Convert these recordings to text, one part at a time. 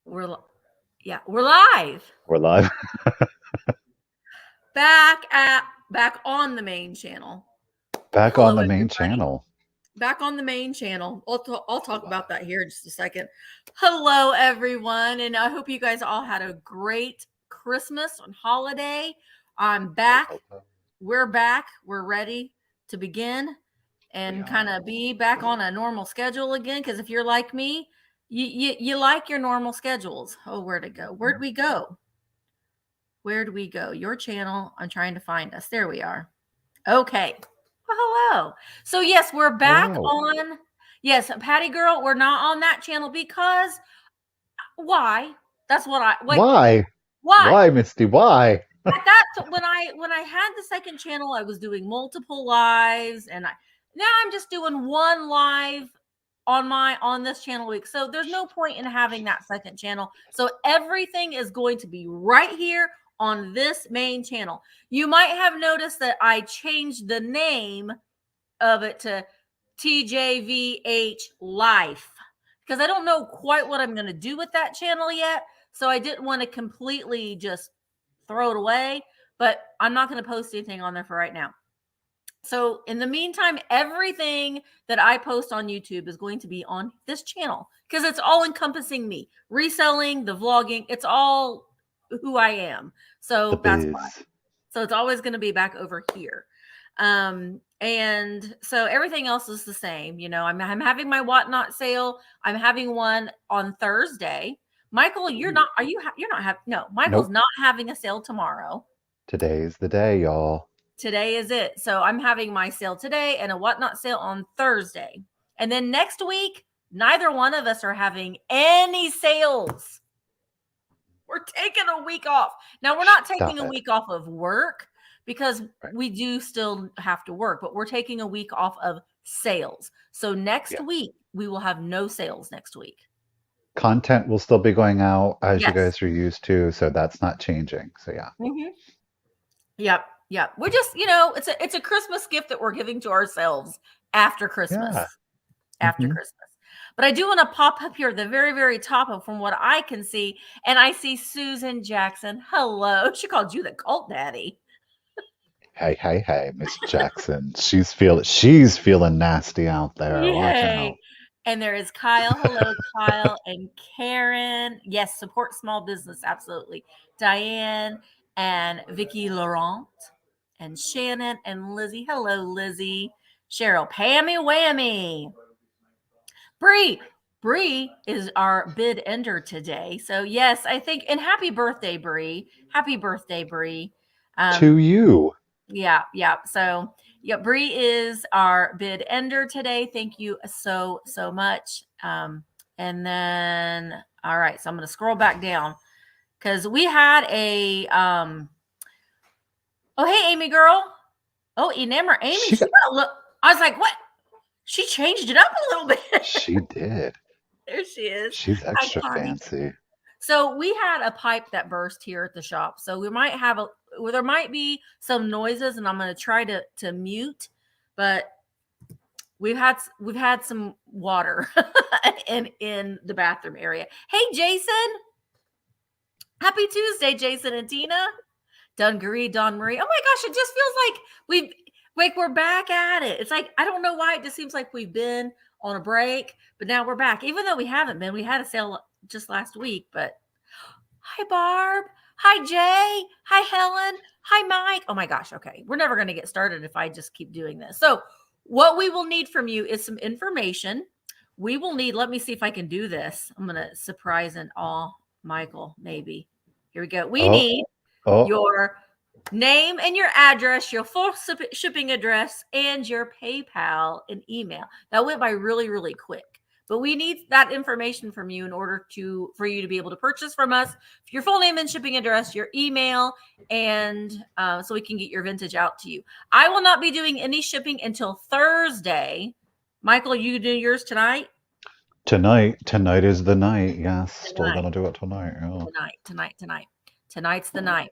We're live. We're live. Back on the main channel. Back on Hello, the main everybody. channel. Back on the main channel. I'll talk about that here in just a second. Hello, everyone, and I hope you guys all had a great Christmas and holiday. I'm back. We're back. We're ready to begin and kind of be back on a normal schedule again. Because if you're like me, you like your normal schedules. Oh, where'd it go? Where'd we go? Where'd we go? Your channel. I'm trying to find us. There we are. Okay. Well, hello. So yes, we're back on. Yes, Patty Girl, we're not on that channel because why? That's what I like. Why? Why? Why, Misty? Why? At that when I had the second channel, I was doing multiple lives, and now I'm just doing one live on this channel week. So there's no point in having that second channel. So everything is going to be right here on this main channel. You might have noticed that I changed the name of it to TJVH Life because I don't know quite what I'm going to do with that channel yet. So I didn't want to completely just throw it away, but I'm not going to post anything on there for right now. So in the meantime, everything that I post on YouTube is going to be on this channel because it's all encompassing me. Reselling, the vlogging, it's all who I am. So that's why. So it's always going to be back over here. And so everything else is the same. You know, I'm having my whatnot sale. I'm having one on Thursday. Michael, you're not Michael's not having a sale tomorrow. Today's the day, y'all. Today is it. So I'm having my sale today and a whatnot sale on Thursday. And then next week, neither one of us are having any sales. We're taking a week off. Now, we're not taking a week off of work because we do still have to work, but we're taking a week off of sales. So next week, we will have no sales next week. Content will still be going out as you guys are used to, so that's not changing. So yeah. Mm-hmm. Yep. Yeah, we're just, it's a Christmas gift that we're giving to ourselves after Christmas. Yeah. After Christmas. But I do want to pop up here at the very, very top of from what I can see, and I see Susan Jackson. Hello. She called you the cult daddy. Hey, Miss Jackson. She's feeling nasty out there. Yay. Watch out. And there is Kyle. Hello, Kyle and Karen. Yes, support small business. Absolutely. Diane and Vicky Laurent. And Shannon and Lizzie. Hello, Lizzie. Cheryl, Pammy Whammy. Bree is our bid ender today. So yes, I think, and happy birthday, Bree. Happy birthday, Bree. To you. Yeah. So yeah, Bree is our bid ender today. Thank you so much. And then, all right, so I'm going to scroll back down because we had a oh, hey, Amy girl. Oh, Enamour Amy. She got a look. I was like, what? She changed it up a little bit. She did. There she is. She's extra fancy. So we had a pipe that burst here at the shop. So we might have there might be some noises, and I'm going to try to mute, but we've had some water in the bathroom area. Hey, Jason. Happy Tuesday, Jason and Tina. Don Marie. Oh my gosh, it just feels like we're back at it. It's like, I don't know why it just seems like we've been on a break, but now we're back. Even though we haven't been, we had a sale just last week, but hi, Barb. Hi, Jay. Hi, Helen. Hi, Mike. Oh my gosh. Okay. We're never going to get started if I just keep doing this. So what we will need from you is some information. We will need, let me see if I can do this. I'm going to surprise and awe Michael, maybe. Here we go. We need your name and your address, your full shipping address, and your PayPal and email. That went by really, really quick. But we need that information from you in order for you to be able to purchase from us. Your full name and shipping address, your email, and so we can get your vintage out to you. I will not be doing any shipping until Thursday. Michael, you do yours tonight? Tonight is the night. Yes, still gonna do it tonight. Yeah. Tonight. Tonight's the night.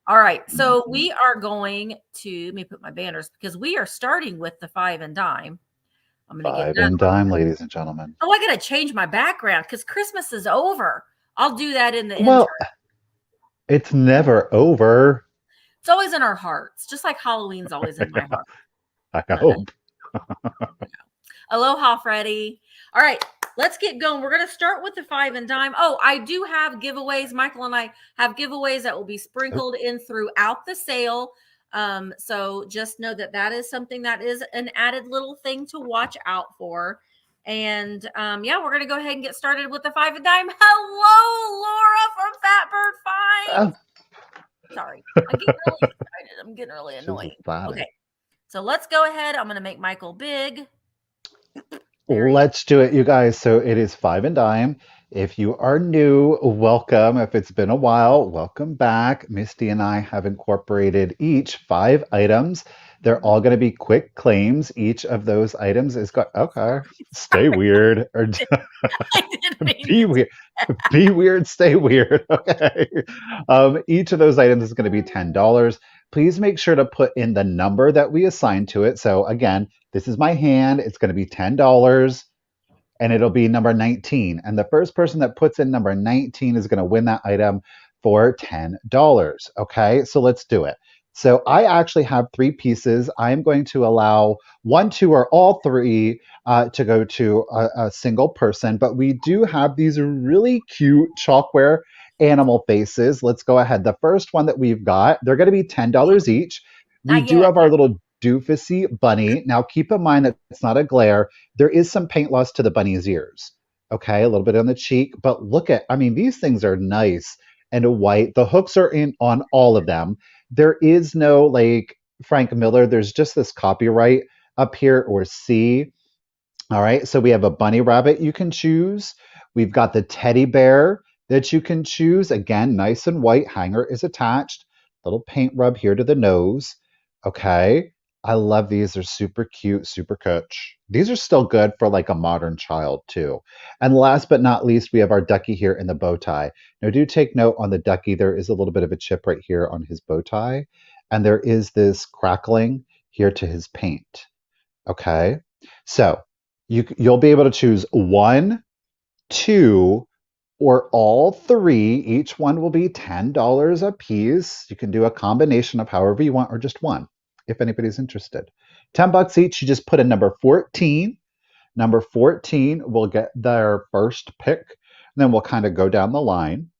All right. So we are going to, let me put my banners because we are starting with the 5 and dime. I'm going to get Five that. and dime, ladies and gentlemen. Oh, I got to change my background because Christmas is over. I'll do that in the intro. Well, it's never over. It's always in our hearts, just like Halloween's always in my heart. I hope. Aloha, Freddie. All right, let's get going. We're going to start with the 5 and dime. Oh, I do have giveaways. Michael and I have giveaways that will be sprinkled in throughout the sale. So just know that that is something that is an added little thing to watch out for. And yeah, we're going to go ahead and get started with the 5 and dime. Hello, Laura from Fatbird 5. Sorry, I'm getting really excited. I'm getting really annoying. Okay, so let's go ahead. I'm going to make Michael big. Let's do it, you guys. So it is 5 and dime. If you are new, welcome. If it's been a while, welcome back. Misty and I have incorporated each 5 items. They're all going to be quick claims. Each of those items is got stay weird or be weird. Be weird, stay weird. Okay. Each of those items is going to be $10. Please make sure to put in the number that we assign to it. So again, this is my hand. It's going to be $10 and it'll be number 19. And the first person that puts in number 19 is going to win that item for $10. Okay, so let's do it. So I actually have 3 pieces. I'm going to allow 1, 2, or all 3 to go to a single person, but we do have these really cute chalkware animal faces. Let's go ahead. The first one that we've got, they're going to be $10 each. We do have our little doofusy bunny. Now keep in mind that it's not a glare. There is some paint loss to the bunny's ears. Okay, a little bit on the cheek, but look at, I mean, these things are nice and white. The hooks are in on all of them. There is no like Frank Miller. There's just this copyright up here or C. All right, so we have a bunny rabbit you can choose. We've got the teddy bear that you can choose. Again, nice and white. Hanger is attached. Little paint rub here to the nose. Okay, I love these. They're super cute, super kitsch. These are still good for like a modern child too. And last but not least, we have our ducky here in the bow tie. Now do take note on the ducky. There is a little bit of a chip right here on his bow tie. And there is this crackling here to his paint. Okay, so you'll be able to choose 1, 2, or all 3. Each one will be $10 a piece. You can do a combination of however you want or just one if anybody's interested. $10 each. You just put in number 14. Number 14 will get their first pick. And then we'll kind of go down the line.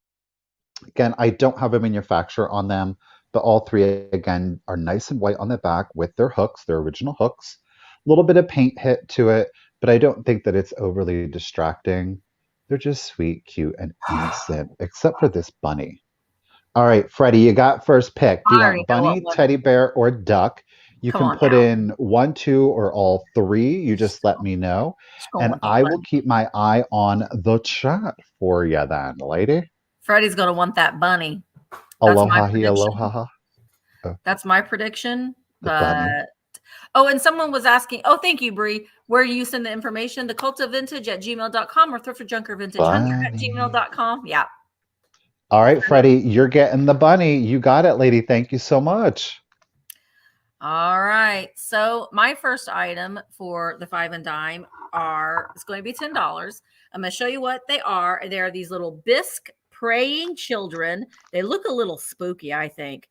Again, I don't have a manufacturer on them, but all 3 again are nice and white on the back with their hooks, their original hooks. A little bit of paint hit to it, but I don't think that it's overly distracting. They're just sweet, cute, and innocent, except for this bunny. All right, Freddie, you got first pick. Do you want bunny, teddy bear, or duck? You can put in 1, 2, or all 3. You just let me know. And I will keep my eye on the chat for you then, lady. Freddie's going to want that bunny. Aloha, aloha. That's my prediction. But oh, and someone was asking, oh, thank you, Bree. Where you send the information, thecultofvintage@gmail.com or thrifterjunkervintagehunter@gmail.com. Yeah. All right, Freddie, you're getting the bunny. You got it, lady. Thank you so much. All right. So my first item for the 5 and dime it's going to be $10. I'm going to show you what they are. They are these little bisque praying children. They look a little spooky, I think.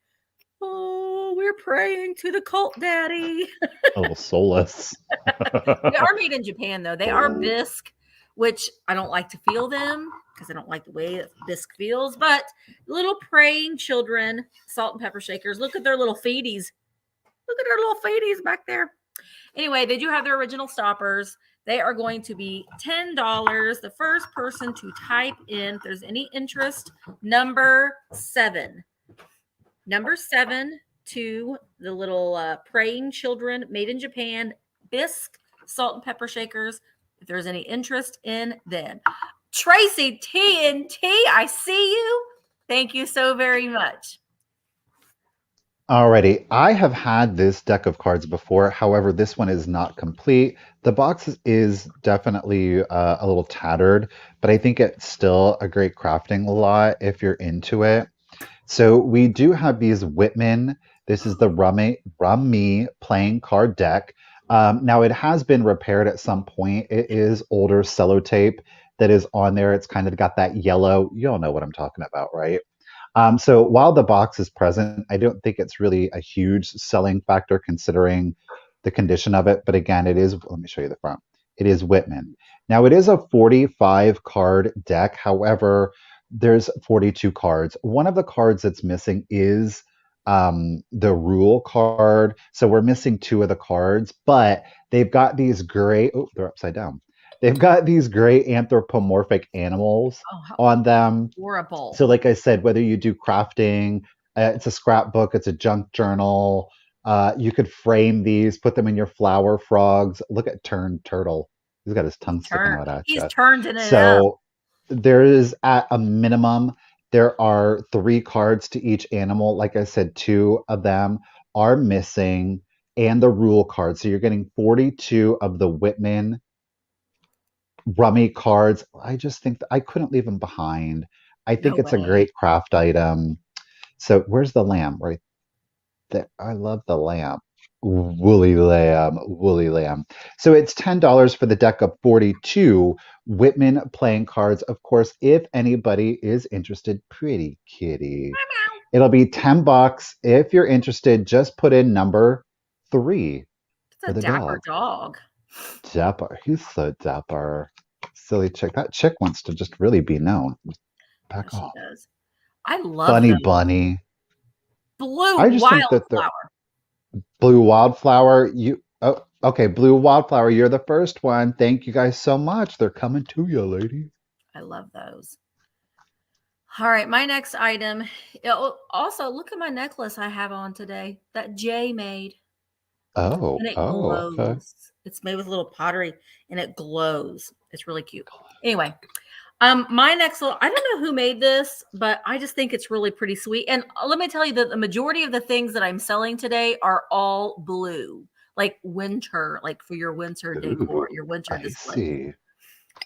Oh, we're praying to the cult daddy. A little soulless. They are made in Japan, though. They are bisque, which I don't like to feel them because I don't like the way bisque feels. But little praying children, salt and pepper shakers. Look at their little feeties. Look at their little feeties back there. Anyway, they do have their original stoppers. They are going to be $10. The first person to type in, if there's any interest, number 7. Number 7 to the little praying children made in Japan, bisque, salt and pepper shakers. If there's any interest in them. Tracy TNT, I see you. Thank you so very much. Alrighty, I have had this deck of cards before. However, this one is not complete. The box is definitely a little tattered, but I think it's still a great crafting lot if you're into it. So we do have these Whitman. This is the Rummy playing card deck. Now it has been repaired at some point. It is older sellotape that is on there. It's kind of got that yellow. You all know what I'm talking about, right? So while the box is present, I don't think it's really a huge selling factor considering the condition of it. But again, it is, let me show you the front. It is Whitman. Now it is a 45 card deck. However, there's 42 cards. One of the cards that's missing is the rule card. So we're missing two of the cards, but they've got these gray, oh, they're upside down. They've got these gray anthropomorphic animals Oh, how on them. adorable. So, like I said, whether you do crafting, it's a scrapbook, it's a junk journal. You could frame these, put them in your flower frogs. Look at Turned Turtle. He's got his tongue sticking out at He's you. turning it up. So, there is at a minimum, there are three cards to each animal. Like I said, two of them are missing, and the rule card. So, you're getting 42 of the Whitman rummy cards. I just think that I couldn't leave them behind. I No think it's a way. great craft item. So where's the lamb? Right there. I love the lamb. Woolly lamb, woolly lamb. So it's $10 for the deck of 42 Whitman playing cards. Of course, if anybody is interested, pretty kitty. It'll be 10 bucks. If you're interested, just put in number 3 It's for a the dapper dog. dog. Dapper. He's so dapper. Silly chick. That chick wants to just really be known. Yeah, Back she off. does. I love Bunny those. Bunny. Blue I just think that the wildflower. Blue Wildflower, okay, Blue Wildflower, you're the first one. Thank you guys so much. They're coming to you, lady. I love those. All right, my next item. Also, look at my necklace I have on today that Jay made. And it Okay. glows. It's made with a little pottery and it glows. It's really cute. Anyway, my next little, I don't know who made this, but I just think it's really pretty sweet. And let me tell you that the majority of the things that I'm selling today are all blue, like winter, like for your winter decor, Ooh, your winter I display. see.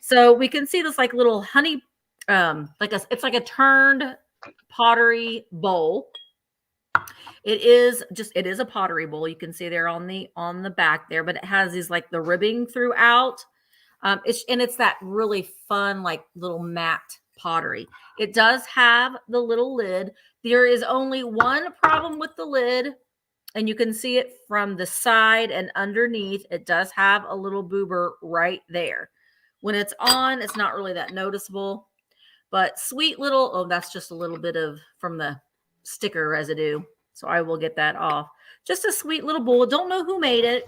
So we can see this like little honey, it's like a turned pottery bowl. It is a pottery bowl. You can see there on the back there, but it has these like the ribbing throughout. It's that really fun, like little matte pottery. It does have the little lid. There is only one problem with the lid, and you can see it from the side and underneath. It does have a little boober right there. When it's on, it's not really that noticeable, but sweet little, oh, that's just a little bit of from the sticker residue. So I will get that off. Just a sweet little bowl. Don't know who made it.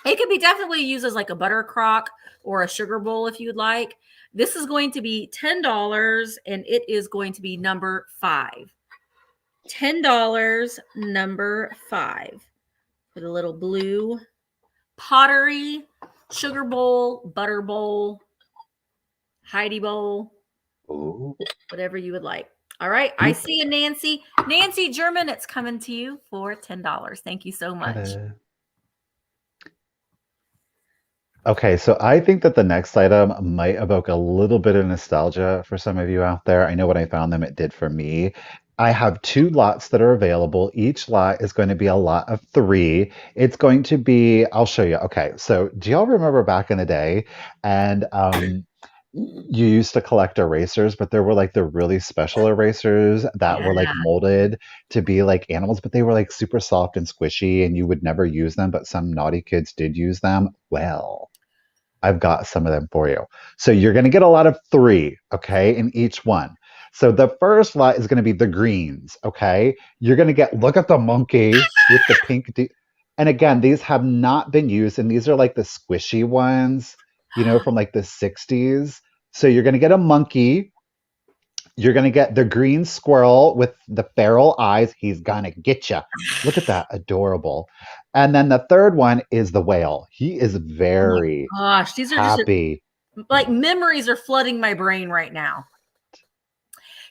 It could be definitely used as like a butter crock or a sugar bowl if you'd like. This is going to be $10 and it is going to be number 5. $10, number 5. Put a little blue pottery, sugar bowl, butter bowl, Heidi bowl, Ooh. whatever you would like. All right. I see a Nancy. Nancy German, it's coming to you for $10. Thank you so much. Okay, so I think that the next item might evoke a little bit of nostalgia for some of you out there. I know when I found them, it did for me. I have two lots that are available. Each lot is going to be a lot of three. It's going to be, I'll show you. Okay, so do y'all remember back in the day? And you used to collect erasers, but there were like the really special erasers that were like Yeah. molded to be like animals, but they were like super soft and squishy, and you would never use them, but some naughty kids did use them. Well, I've got some of them for you. So you're going to get a lot of three, okay, in each one. So the first lot is going to be the greens, okay? You're going to get, look at the monkey with the pink. And again, these have not been used, and these are like the squishy ones, from like the 60s. So you're going to get a monkey. You're going to get the green squirrel with the feral eyes. He's going to get you. Look at that. Adorable. And then the third one is the whale. He is Oh my very gosh. These are just happy. like memories are flooding my brain right now.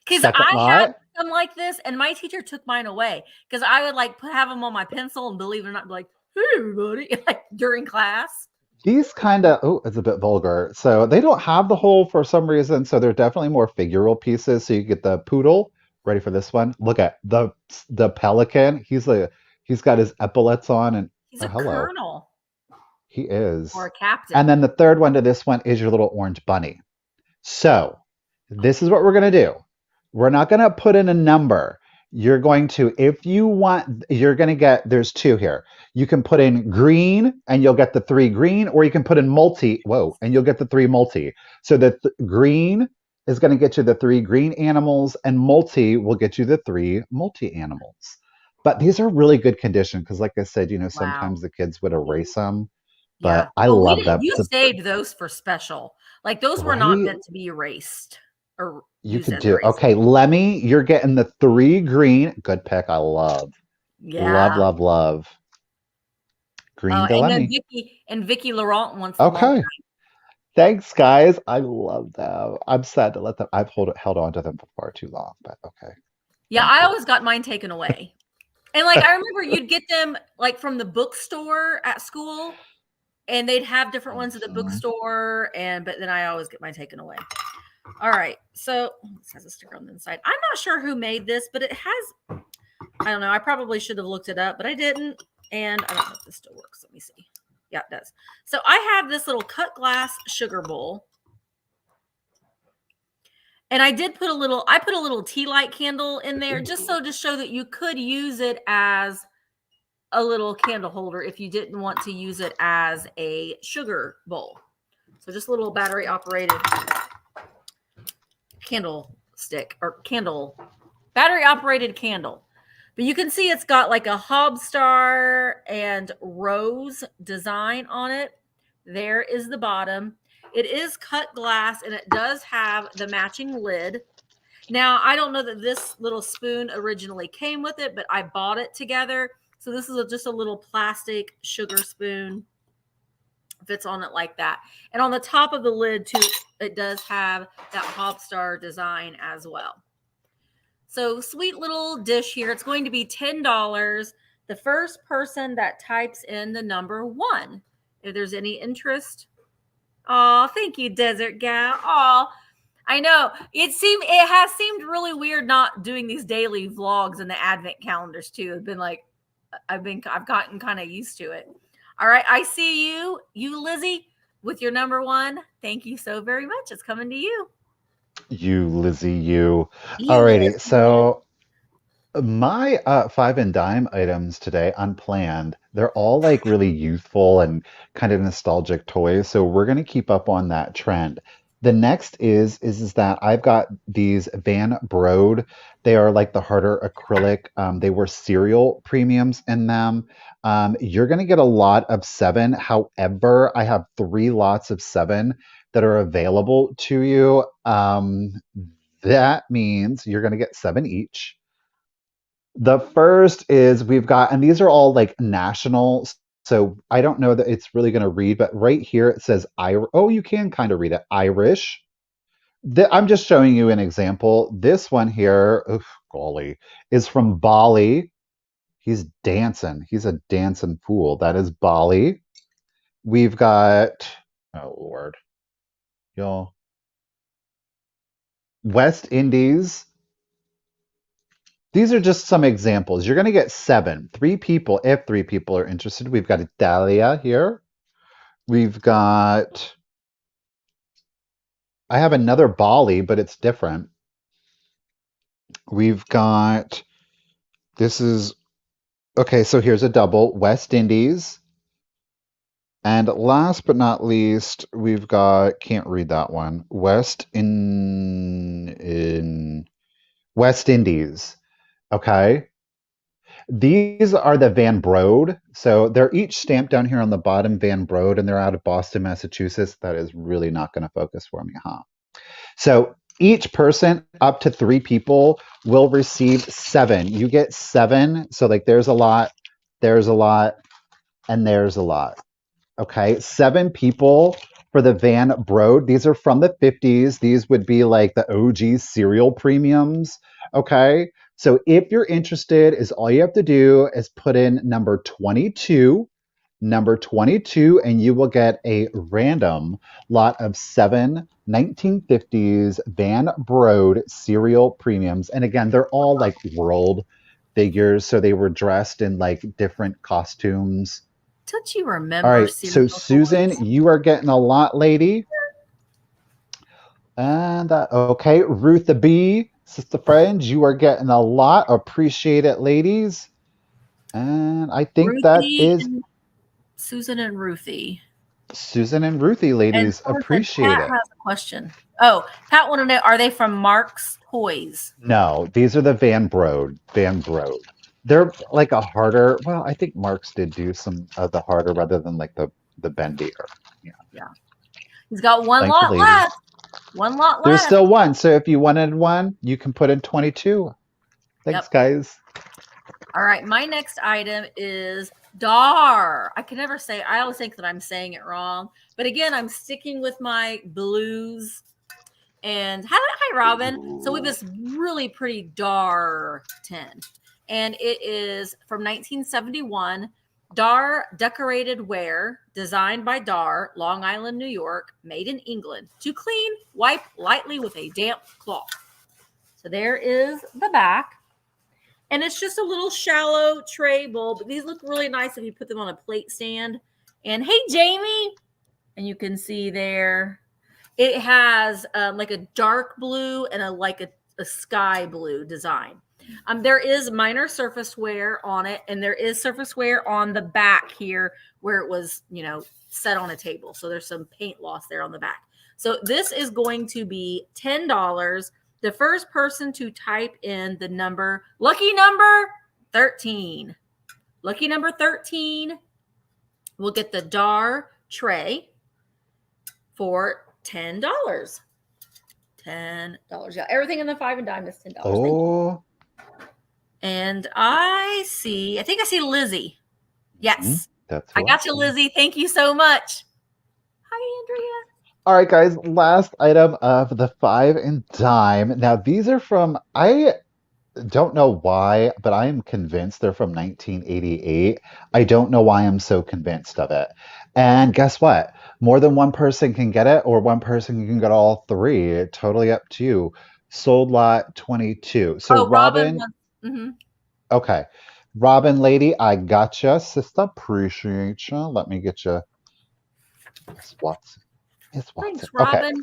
Because Second I had lot. some like this, and my teacher took mine away because I would like have them on my pencil and believe it or not, be like, "Hey, everybody!" like during class. These kind of, oh, it's a bit vulgar. So they don't have the hole for some reason. So they're definitely more figural pieces. So you get the poodle. Ready for this one? Look at the pelican. He's got his epaulets on and He's oh a hello. colonel. He or is. a captain. And then the third one to this one is your little orange bunny. So this is what we're going to do. We're not going to put in a number. You're going to, if you want, you're going to get, there's two here. You can put in green and you'll get the 3 green, or you can put in multi, whoa, and you'll get the 3 multi. So the green is going to get you the 3 green animals, and multi will get you the 3 multi animals. But these are really good condition because, like I said, Wow. sometimes the kids would erase them, Yeah. but I Well, we love didn't them. you saved those for special. Like those were not Right? meant to be erased or You used could as do, erasers. okay, Lemmy, you're getting the 3 green. Good pick. I love. Love, Yeah. love, love. Green to And then Lemmy. Vicky Laurent wants them all. Okay. Thanks, guys. I love them. I'm sad to let them, held on to them for far too long, but okay. Yeah, Thank I you. always got mine taken away. And like I remember you'd get them like from the bookstore at school and they'd have different ones at the Mhm. bookstore but then I always get mine taken away. All right. So this has a sticker on the inside. I'm not sure who made this, but it has, I don't know. I probably should have looked it up, but I didn't. And I don't know if this still works. Let me see. Yeah, it does. So I have this little cut glass sugar bowl. And I put a little tea light candle in there just so to show that you could use it as a little candle holder if you didn't want to use it as a sugar bowl. So just a little battery operated candlestick or battery operated candle. But you can see it's got like a hob star and rose design on it. There is the bottom. It is cut glass and it does have the matching lid. Now, I don't know that this little spoon originally came with it, but I bought it together. So this is just a little plastic sugar spoon. Fits on it like that. And on the top of the lid too, it does have that hob star design as well. So sweet little dish here. It's going to be $10. The first person that types in the number 1, if there's any interest. Oh, thank you, Desert Gal. Oh, I know. It has seemed really weird not doing these daily vlogs and the advent calendars too. It's been like I've gotten kind of used to it. All right, I see you, Lizzie, with your number 1. Thank you so very much. It's coming to you. You, Lizzie, you. You, Alrighty. Lizzie. So my 5 and dime items today, unplanned, they're all like really youthful and kind of nostalgic toys. So we're gonna keep up on that trend. The next is that I've got these Van Brode. They are like the harder acrylic. They were cereal premiums in them. You're gonna get a lot of 7. However, I have 3 lots of 7 that are available to you. That means you're gonna get 7 each. The first is we've got, and these are all like national. So I don't know that it's really going to read, but right here it says Oh, you can kind of read it. Irish. I'm just showing you an example. This one here, oof, golly, is from Bali. He's dancing. He's a dancing fool. That is Bali. We've got, oh Lord, y'all, West Indies. These are just some examples. You're going to get 7. 3 people, if 3 people are interested. We've got Italia here. We've got, I have another Bali, but it's different. We've got, this is, okay, so here's a double, West Indies. And last but not least, we've got, can't read that one, in West Indies. Okay. These are the Van Brode. So they're each stamped down here on the bottom, Van Brode, and they're out of Boston, Massachusetts. That is really not going to focus for me, huh? So each person, up to 3 people, will receive 7. You get 7. So like there's a lot, and there's a lot. Okay, 7 people for the Van Brode. These are from the 50s. These would be like the OG cereal premiums. Okay, so if you're interested, is all you have to do is put in number 22, and you will get a random lot of 7 1950s Van Brode cereal premiums. And again, they're all like world figures, so they were dressed in like different costumes. Don't you All remember right. So cereal Susan, toys? you are getting a lot, lady. And okay, Ruth the B, sister friends, you are getting a lot. Appreciate it, ladies. And I think that Ruthie is and Susan and Ruthie. Susan and Ruthie, And ladies. someone said Appreciate Pat it. has a question. Oh, Pat want to know, are they from Mark's Toys? No, these are the Van Brode. Van Brode. They're like a harder. Well, I think Marks did do some of the harder rather than like the bendier. Yeah. Yeah. He's got one Thank you, lot ladies. left. One lot There's left. still one. So if you wanted one, you can put in 22. Thanks, Yep. guys. All right. My next item is Dar. I can never say, I always think that I'm saying it wrong. But again, I'm sticking with my blues. And hi, Robin. So we have this really pretty Dar 10. And it is from 1971. Dar decorated ware, designed by Dar, Long Island, New York, made in England. To clean, wipe lightly with a damp cloth. So there is the back. And it's just a little shallow tray bowl, but these look really nice if you put them on a plate stand. And hey, Jamie. And you can see there, it has like a dark blue and a sky blue design. There is minor surface wear on it, and there is surface wear on the back here where it was, set on a table. So there's some paint loss there on the back. So this is going to be $10. The first person to type in the lucky number 13. Lucky number 13 will get the Dar tray for $10. $10. Yeah, everything in the 5 and dime is $10. Oh. And I think I see Lizzie. Yes. That's I got you, Lizzie. Thank you so much. Hi, Andrea. All right, guys, last item of the 5 and dime. Now, these are from, I don't know why, but I am convinced they're from 1988. I don't know why I'm so convinced of it. And guess what? More than one person can get it, or one person can get all three. Totally up to you. Sold lot 22. So, Robin, Mm-hmm. okay. Robin, lady, I gotcha. Sister, appreciate you. Let me get you. It's Watson. It's Watson. Thanks, Okay. Robin.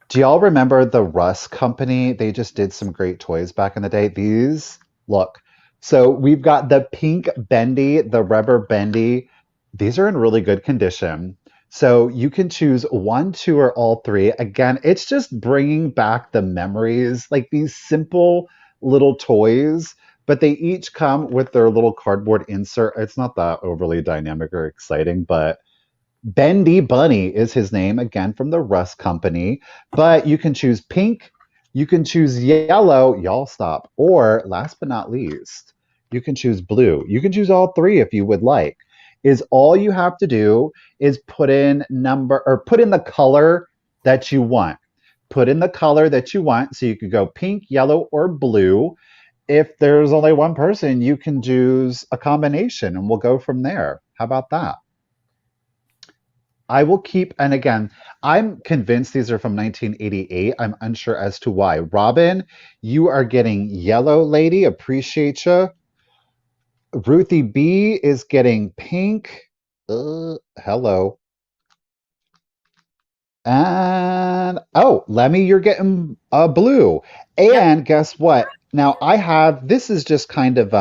Do y'all remember the Russ Company? They just did some great toys back in the day. These, look. So we've got the pink bendy, the rubber bendy. These are in really good condition. So you can choose one, two, or all three. Again, it's just bringing back the memories, like these simple little toys, but they each come with their little cardboard insert. It's not that overly dynamic or exciting, but Bendy Bunny is his name, again from the Russ Company. But you can choose pink, you can choose yellow, y'all stop, or last but not least, you can choose blue. You can choose all three if you would like. Is all you have to do is put in the color that you want. Put in the color that you want. So you could go pink, yellow, or blue. If there's only one person, you can choose a combination and we'll go from there. How about that? I will keep, and again, I'm convinced these are from 1988. I'm unsure as to why. Robin, you are getting yellow, lady. Appreciate you. Ruthie B is getting pink. Hello. And Lemmy, you're getting blue. And Yep. guess what? Now this is just kind of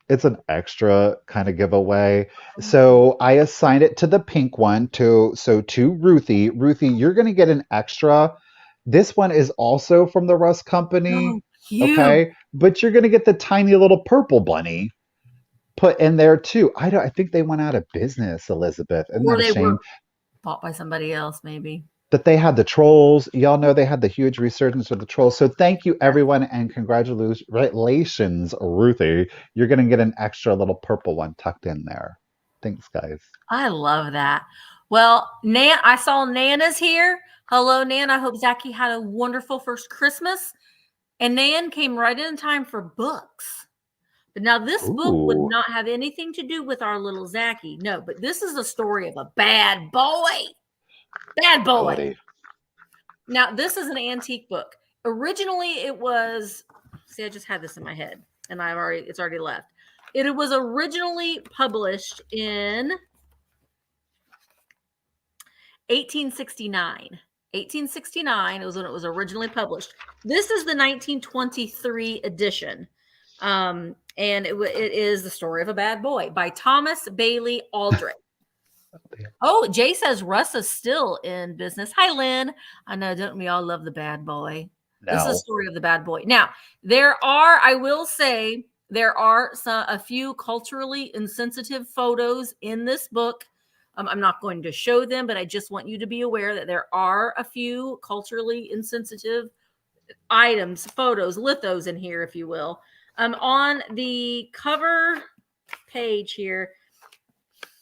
it's an extra kind of giveaway. So I assigned it to the pink one to Ruthie. Ruthie, you're gonna get an extra. This one is also from the Russ Company. Oh, cute. Okay. But you're gonna get the tiny little purple bunny put in there too. I think they went out of business, Elizabeth. Isn't Or that a they shame? were bought by somebody else, maybe. But they had the trolls. Y'all know they had the huge resurgence of the trolls. So thank you, everyone, and congratulations, Ruthie. You're going to get an extra little purple one tucked in there. Thanks, guys. I love that. Well, Nan, I saw Nana's here. Hello, Nan. I hope Zachy had a wonderful first Christmas. And Nan came right in time for books. But now this book would Ooh. not have anything to do with our little Zachy. No, but this is the story of a bad boy. Bad boy. Goody. Now, this is an antique book. Originally, it was, I just had this in my head and it's already left. It was originally published in 1869. 1869 was when it was originally published. This is the 1923 edition. And it is The Story of a Bad Boy by Thomas Bailey Aldrich. Oh, Jay says Russ is still in business. Hi, Lynn. I know, don't we all love the bad boy? No. This is the story of the bad boy. Now, I will say, there are a few culturally insensitive photos in this book. I'm not going to show them, but I just want you to be aware that there are a few culturally insensitive items, photos, lithos in here, if you will. On the cover page here,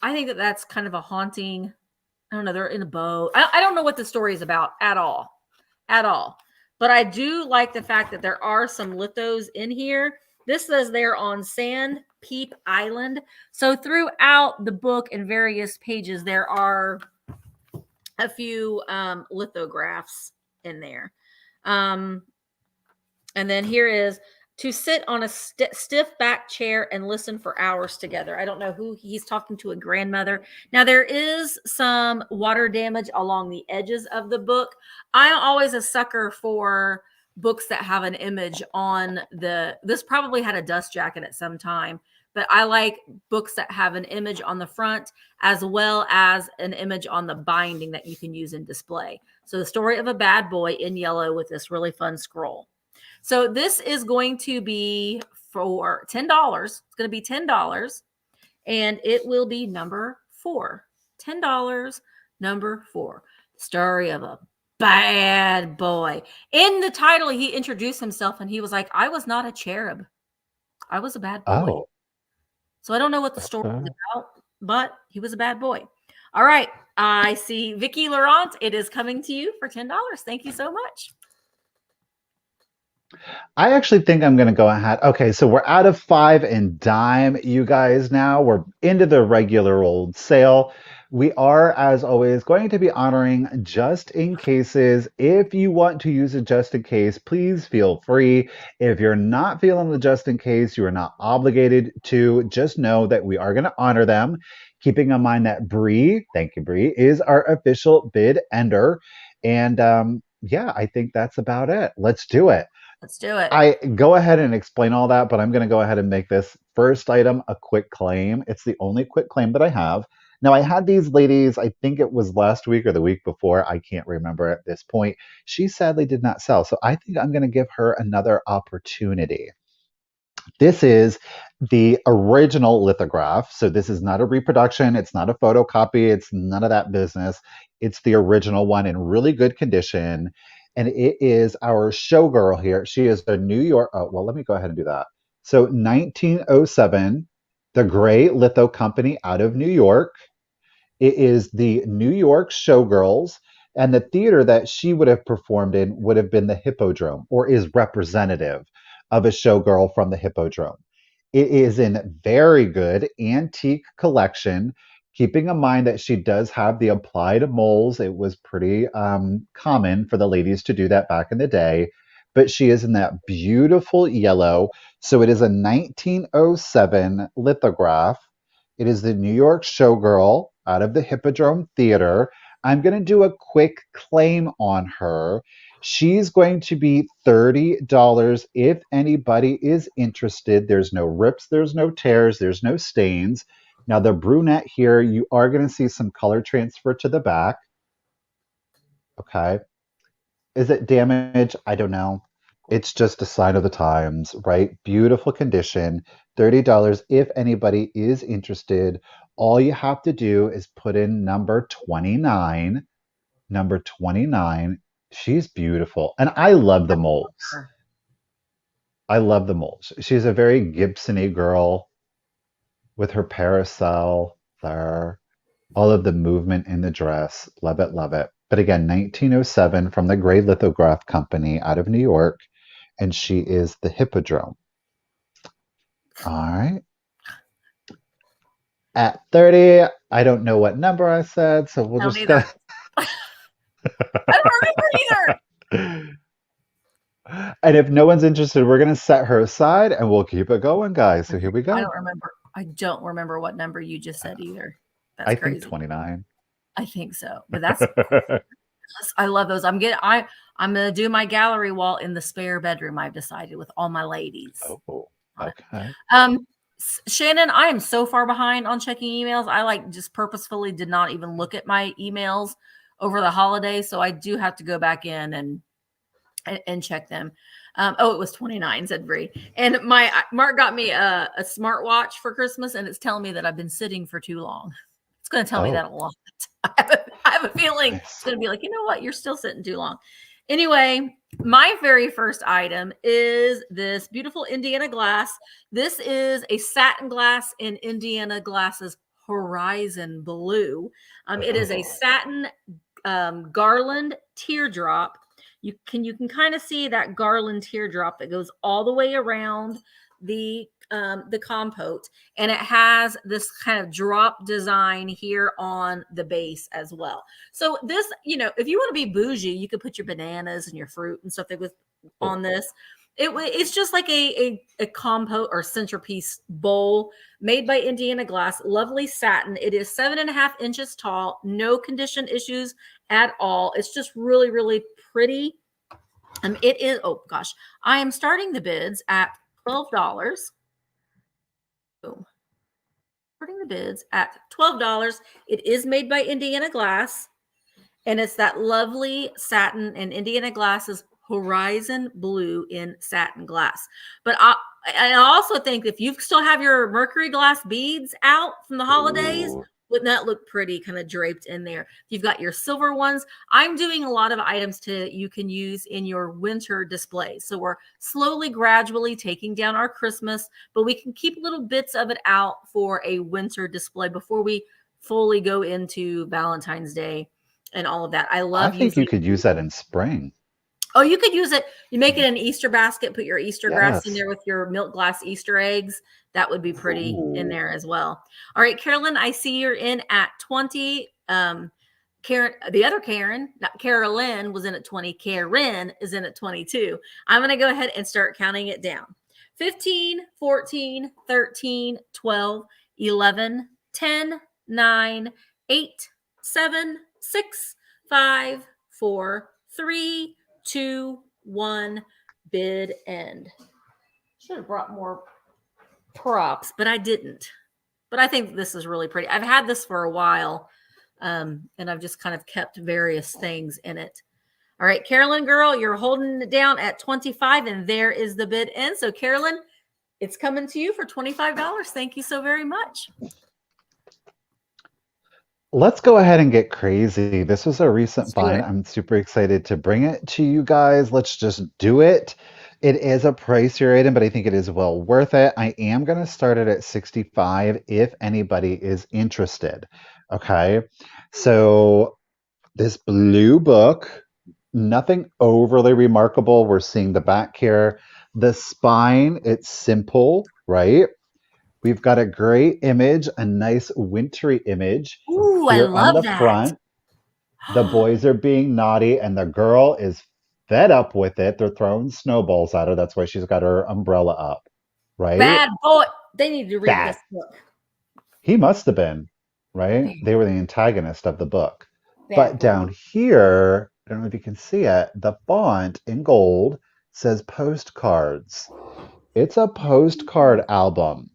I think that that's kind of a haunting. I don't know. They're in a boat. I don't know what the story is about at all. But I do like the fact that there are some lithos in here. This says they're on Sand Peep Island. So throughout the book and various pages, there are a few lithographs in there. And then here is to sit on a stiff back chair and listen for hours together. I don't know who he's talking to, a grandmother. Now, there is some water damage along the edges of the book. I'm always a sucker for books that have an image on this probably had a dust jacket at some time, but I like books that have an image on the front as well as an image on the binding that you can use in display. So The Story of a Bad Boy in yellow with this really fun scroll. So this is going to be for $10. It's going to be $10, and it will be number 4. $10, number 4. Story of a Bad Boy. In the title, he introduced himself, and he was like, I was not a cherub. I was a bad boy. Oh. So I don't know what the story is about, but he was a bad boy. All right. I see Vicki Laurent. It is coming to you for $10. Thank you so much. I actually think I'm going to go ahead. Okay, so we're out of 5 and dime, you guys, now. We're into the regular old sale. We are, as always, going to be honoring just in cases. If you want to use a just in case, please feel free. If you're not feeling the just in case, you are not obligated to. Just know that we are going to honor them, keeping in mind that Bree, thank you, Bree, is our official bid ender. And yeah, I think that's about it. Let's do it. Let's do it. I go ahead and explain all that, but I'm going to go ahead and make this first item a quick claim. It's the only quick claim that I have. Now, I had these ladies, I think it was last week or the week before. I can't remember at this point. She sadly did not sell. So I think I'm going to give her another opportunity. This is the original lithograph. So this is not a reproduction. It's not a photocopy. It's none of that business. It's the original one in really good condition. And it is our showgirl here. She is a New York. Oh, well, let me go ahead and do that. So 1907, the Gray Litho Company out of New York. It is the New York Showgirls. And the theater that she would have performed in would have been the Hippodrome, or is representative of a showgirl from the Hippodrome. It is in very good antique collection. Keeping in mind that she does have the applied moles. It was pretty common for the ladies to do that back in the day. But she is in that beautiful yellow. So it is a 1907 lithograph. It is the New York Showgirl out of the Hippodrome Theater. I'm going to do a quick claim on her. She's going to be $30 if anybody is interested. There's no rips, there's no tears, there's no stains. Now, the brunette here, you are going to see some color transfer to the back. Okay. Is it damage? I don't know. It's just a sign of the times, right? Beautiful condition. $30 if anybody is interested. All you have to do is put in number 29. Number 29. She's beautiful. And I love the molds. I love the molds. She's a very Gibson-y girl, with her parasol there, all of the movement in the dress. Love it, love it. But again, 1907 from the Gray Lithograph Company out of New York, and she is the Hippodrome. All right. At 30, I don't know what number I said, so we'll just go. I don't remember either. And if no one's interested, we're going to set her aside and we'll keep it going, guys. So here we I go. don't remember. I don't remember what number you just said either. That's I think crazy. 29. I think so, but that's I love those. I'm gonna do my gallery wall in the spare bedroom. I've decided with all my ladies. Oh, okay. Shannon, I am so far behind on checking emails. I like just purposefully did not even look at my emails over the holidays, so I do have to go back in and check them. It was 29, said Bree. And Mark got me a smartwatch for Christmas, and it's telling me that I've been sitting for too long. It's going to tell me that a lot. I have a feeling it's going to be like, you know what? You're still sitting too long. Anyway, my very first item is this beautiful Indiana glass. This is a satin glass in Indiana Glass's Horizon Blue. It is a satin garland teardrop. You can kind of see that garland teardrop that goes all the way around the compote, and it has this kind of drop design here on the base as well. So this, if you want to be bougie, you could put your bananas and your fruit and stuff that was on this. It's just like a compote or centerpiece bowl made by Indiana Glass. Lovely satin. It is 7.5 inches tall. No condition issues at all. It's just really, really pretty. It is. Oh gosh, I am starting the bids at $12. Boom. Starting the bids at $12. It is made by Indiana Glass, and it's that lovely satin and Indiana Glass's Horizon Blue in satin glass. But I also think if you still have your mercury glass beads out from the holidays, wouldn't that look pretty kind of draped in there? You've got your silver ones. I'm doing a lot of items you can use in your winter displays. So we're slowly, gradually taking down our Christmas, but we can keep little bits of it out for a winter display before we fully go into Valentine's Day and all of that. I think you could use that in spring. Oh, you could use it. You make it an Easter basket, put your Easter grass in there with your milk glass Easter eggs. That would be pretty in there as well. All right, Carolyn, I see you're in at 20. Karen, the other Karen, not Carolyn, was in at 20. Karen is in at 22. I'm going to go ahead and start counting it down. 15, 14, 13, 12, 11, 10, 9, 8, 7, 6, 5, 4, 3, 2, 1, bid end. Should have brought more props, but I didn't. But I think this is really pretty. I've had this for a while, and I've just kind of kept various things in it. All right, Carolyn, girl, you're holding it down at 25, and there is the bid end. So, Carolyn, it's coming to you for $25. Thank you so very much. Let's go ahead and get crazy. This was a recent find. I'm super excited to bring it to you guys. Let's just do it. It is a pricier item, but I think it is well worth it. I am going to start it at 65 if anybody is interested. Okay. So this blue book, nothing overly remarkable. We're seeing the back here. The spine, it's simple, right? We've got a great image, a nice wintry image. Ooh, Here I love on the that. front, the boys are being naughty and the girl is fed up with it. They're throwing snowballs at her. That's why she's got her umbrella up, right? Bad boy. They need to read this book. He must have been, right? They were the antagonist of the book. Bad But down here, I don't know if you can see it, the font in gold says postcards. It's a postcard album.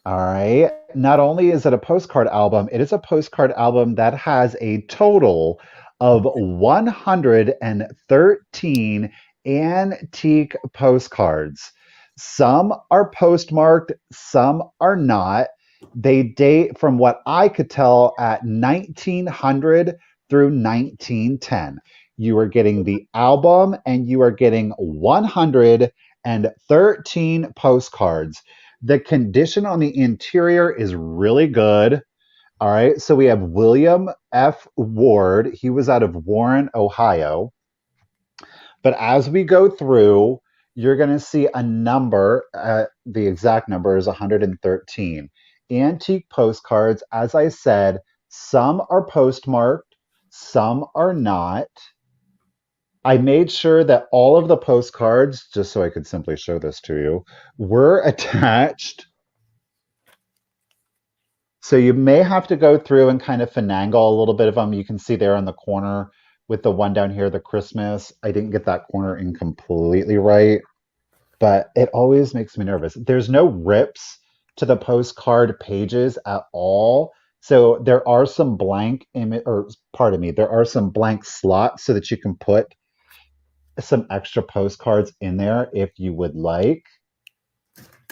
All right. Not only is it a postcard album, it is a postcard album that has a total of 113 antique postcards. Some are postmarked, some are not. They date from what I could tell at 1900 through 1910. You are getting the album and you are getting 113 postcards. The condition on the interior is really good. All right. So we have William F. Ward. He was out of Warren, Ohio. But as we go through, you're going to see a number. The exact number is 113. Antique postcards, as I said, some are postmarked, some are not. I made sure that all of the postcards, just so I could simply show this to you, were attached. So you may have to go through and kind of finagle a little bit of them. You can see there on the corner with the one down here, the Christmas. I didn't get that corner in completely right, but it always makes me nervous. There's no rips to the postcard pages at all. So there are some blank image, or pardon me, there are some blank slots so that you can put some extra postcards in there if you would like.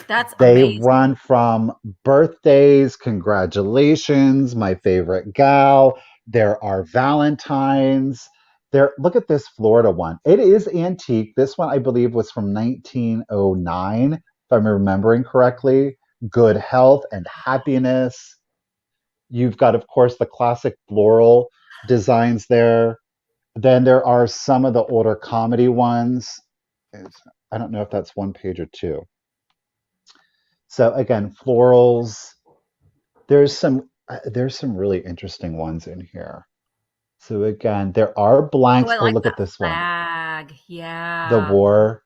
That's They amazing. run from birthdays, congratulations, my favorite gal. There are Valentines. There, look at this Florida one. It is antique. This one, I believe, was from 1909, if I'm remembering correctly. Good health and happiness. You've got, of course, the classic floral designs there. Then there are some of the older comedy ones. I don't know if that's one page or two. So again, florals. There's some really interesting ones in here. So again, there are Oh, blanks. I Oh, like look at that this one. flag. The Yeah. war,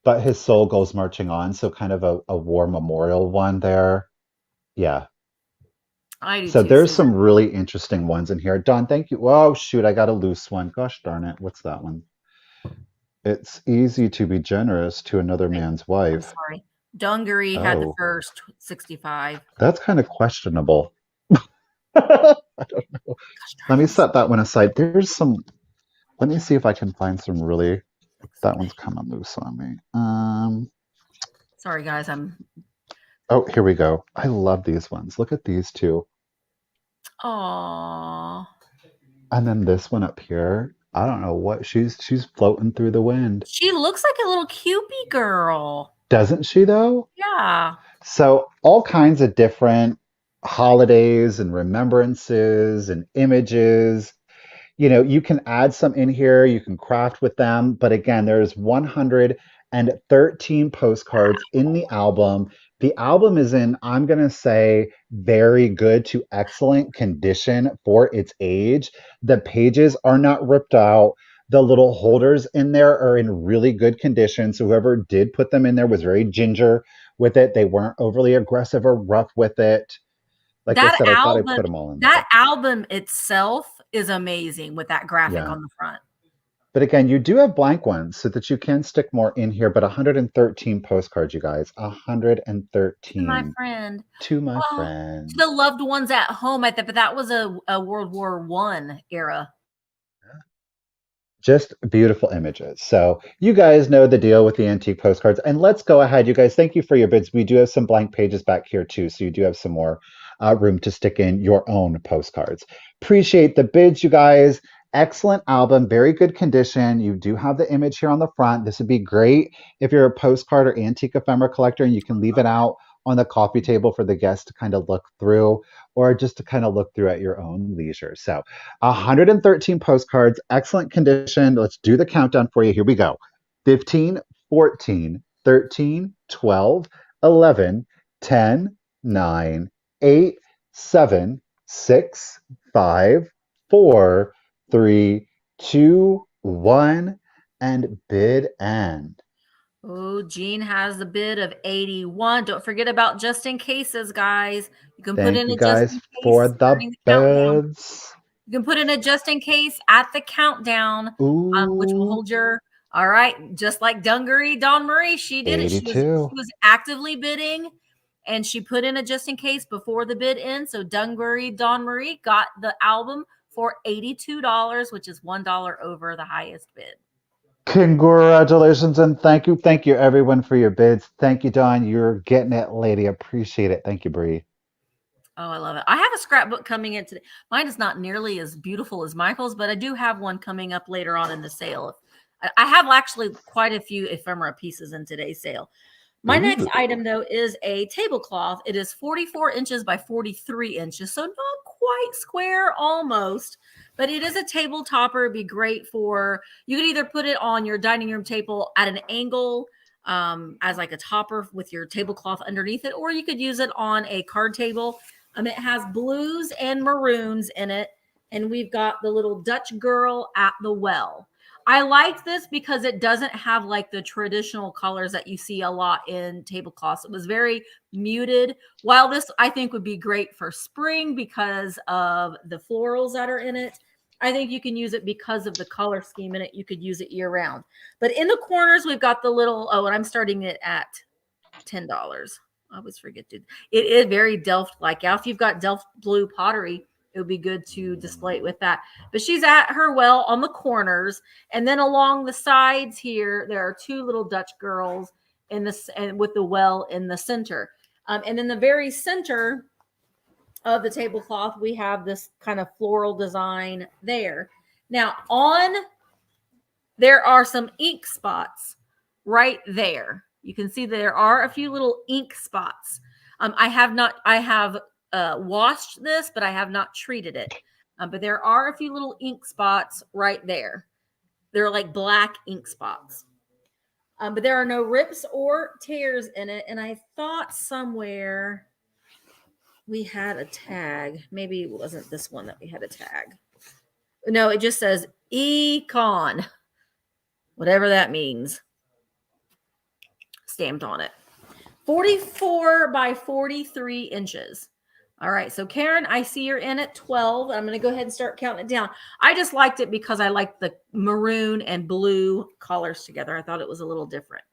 but his soul goes marching on. So kind of a war memorial one there. Yeah. I do So too. there's See some really interesting ones in here. Don, thank you. Oh, shoot, I got a loose one. Gosh darn it. What's that one? It's easy to be generous to another wait, man's I'm wife. sorry. Dungaree had the Oh, first 65. that's kind of questionable. I don't know. Gosh Let darn me it. set that one aside. Let me see if I can find some really, that one's kind of loose on me. Sorry, guys. Oh, here we go. I love these ones. Look at these two. Aw. And then this one up here. I don't know what she's floating through the wind. She looks like a little Cupid girl. Doesn't she though? Yeah. So all kinds of different holidays and remembrances and images. You can add some in here, you can craft with them, but again, there's 113 postcards in the album. The album is in, I'm going to say, very good to excellent condition for its age. The pages are not ripped out. The little holders in there are in really good condition. So whoever did put them in there was very ginger with it. They weren't overly aggressive or rough with it. Like I That said, I thought I album, put them all in that there. album itself is amazing with that graphic Yeah. on the front. But again, you do have blank ones so that you can stick more in here. But 113 postcards, you guys. To my 113 friend. to my Oh, to friend. the loved ones at home. But that was a World War One era. Just beautiful images. So you guys know the deal with the antique postcards. And let's go ahead, you guys. Thank you for your bids. We do have some blank pages back here too. So you do have some more room to stick in your own postcards. Appreciate the bids, you guys. Excellent album, very good condition. You do have the image here on the front. This would be great if you're a postcard or antique ephemera collector and you can leave it out on the coffee table for the guests to kind of look through or just to kind of look through at your own leisure. So 113 postcards, excellent condition. Let's do the countdown for you. Here we go. 15, 14, 13, 12, 11, 10, 9, 8, 7, 6, 5, 4, 3, 2, 1, and bid end. Oh, Jean has the bid of 81. Don't forget about just in cases, guys. You can put Thank in you a just guys in for case the during the countdown. bids. You can put in a just in case at the countdown, which will Ooh, hold your. All right, just like Dungaree Dawn Marie, she did it. She 82. was actively bidding, and she put in a just in case before the bid ends. So Dungaree Dawn Marie got the album for $82, which is $1 over the highest bid. Congratulations and thank you everyone for your bids. Thank you, Don. You're getting it, lady. Appreciate it. Thank you, Bree. Oh, I love it. I have a scrapbook coming in today. Mine is not nearly as beautiful as Michael's, but I do have one coming up later on in the sale. I have actually quite a few ephemera pieces in today's sale. My next Ooh. item, though, is a tablecloth. It is 44 inches by 43 inches, so not quite square, almost, but it is a table topper. It'd be great for, you could either put it on your dining room table at an angle as like a topper with your tablecloth underneath it, or you could use it on a card table. It has blues and maroons in it, and we've got the little Dutch girl at the well. I like this because it doesn't have like the traditional colors that you see a lot in tablecloths. It was very muted. While this I think would be great for spring because of the florals that are in it, I think you can use it because of the color scheme in it. You could use it year round. But in the corners, we've got the little, oh, and I'm starting it at $10. I always forget to. It is very Delft-like. Now, if you've got Delft blue pottery, it would be good to display it with that. But she's at her well on the corners, and then along the sides here, there are two little Dutch girls in this, and with the well in the center. And in the very center of the tablecloth, we have this kind of floral design there. Now, there are some ink spots right there. You can see there are a few little ink spots. I have washed this, but I have not treated it. But there are a few little ink spots right there. They're like black ink spots. But there are no rips or tears in it. And I thought somewhere we had a tag. Maybe it wasn't this one that we had a tag. No, it just says Econ, whatever that means, stamped on it. 44 by 43 inches. All right, so Karen, I see you're in at 12. I'm going to go ahead and start counting it down. I just liked it because I liked the maroon and blue colors together. I thought it was a little different.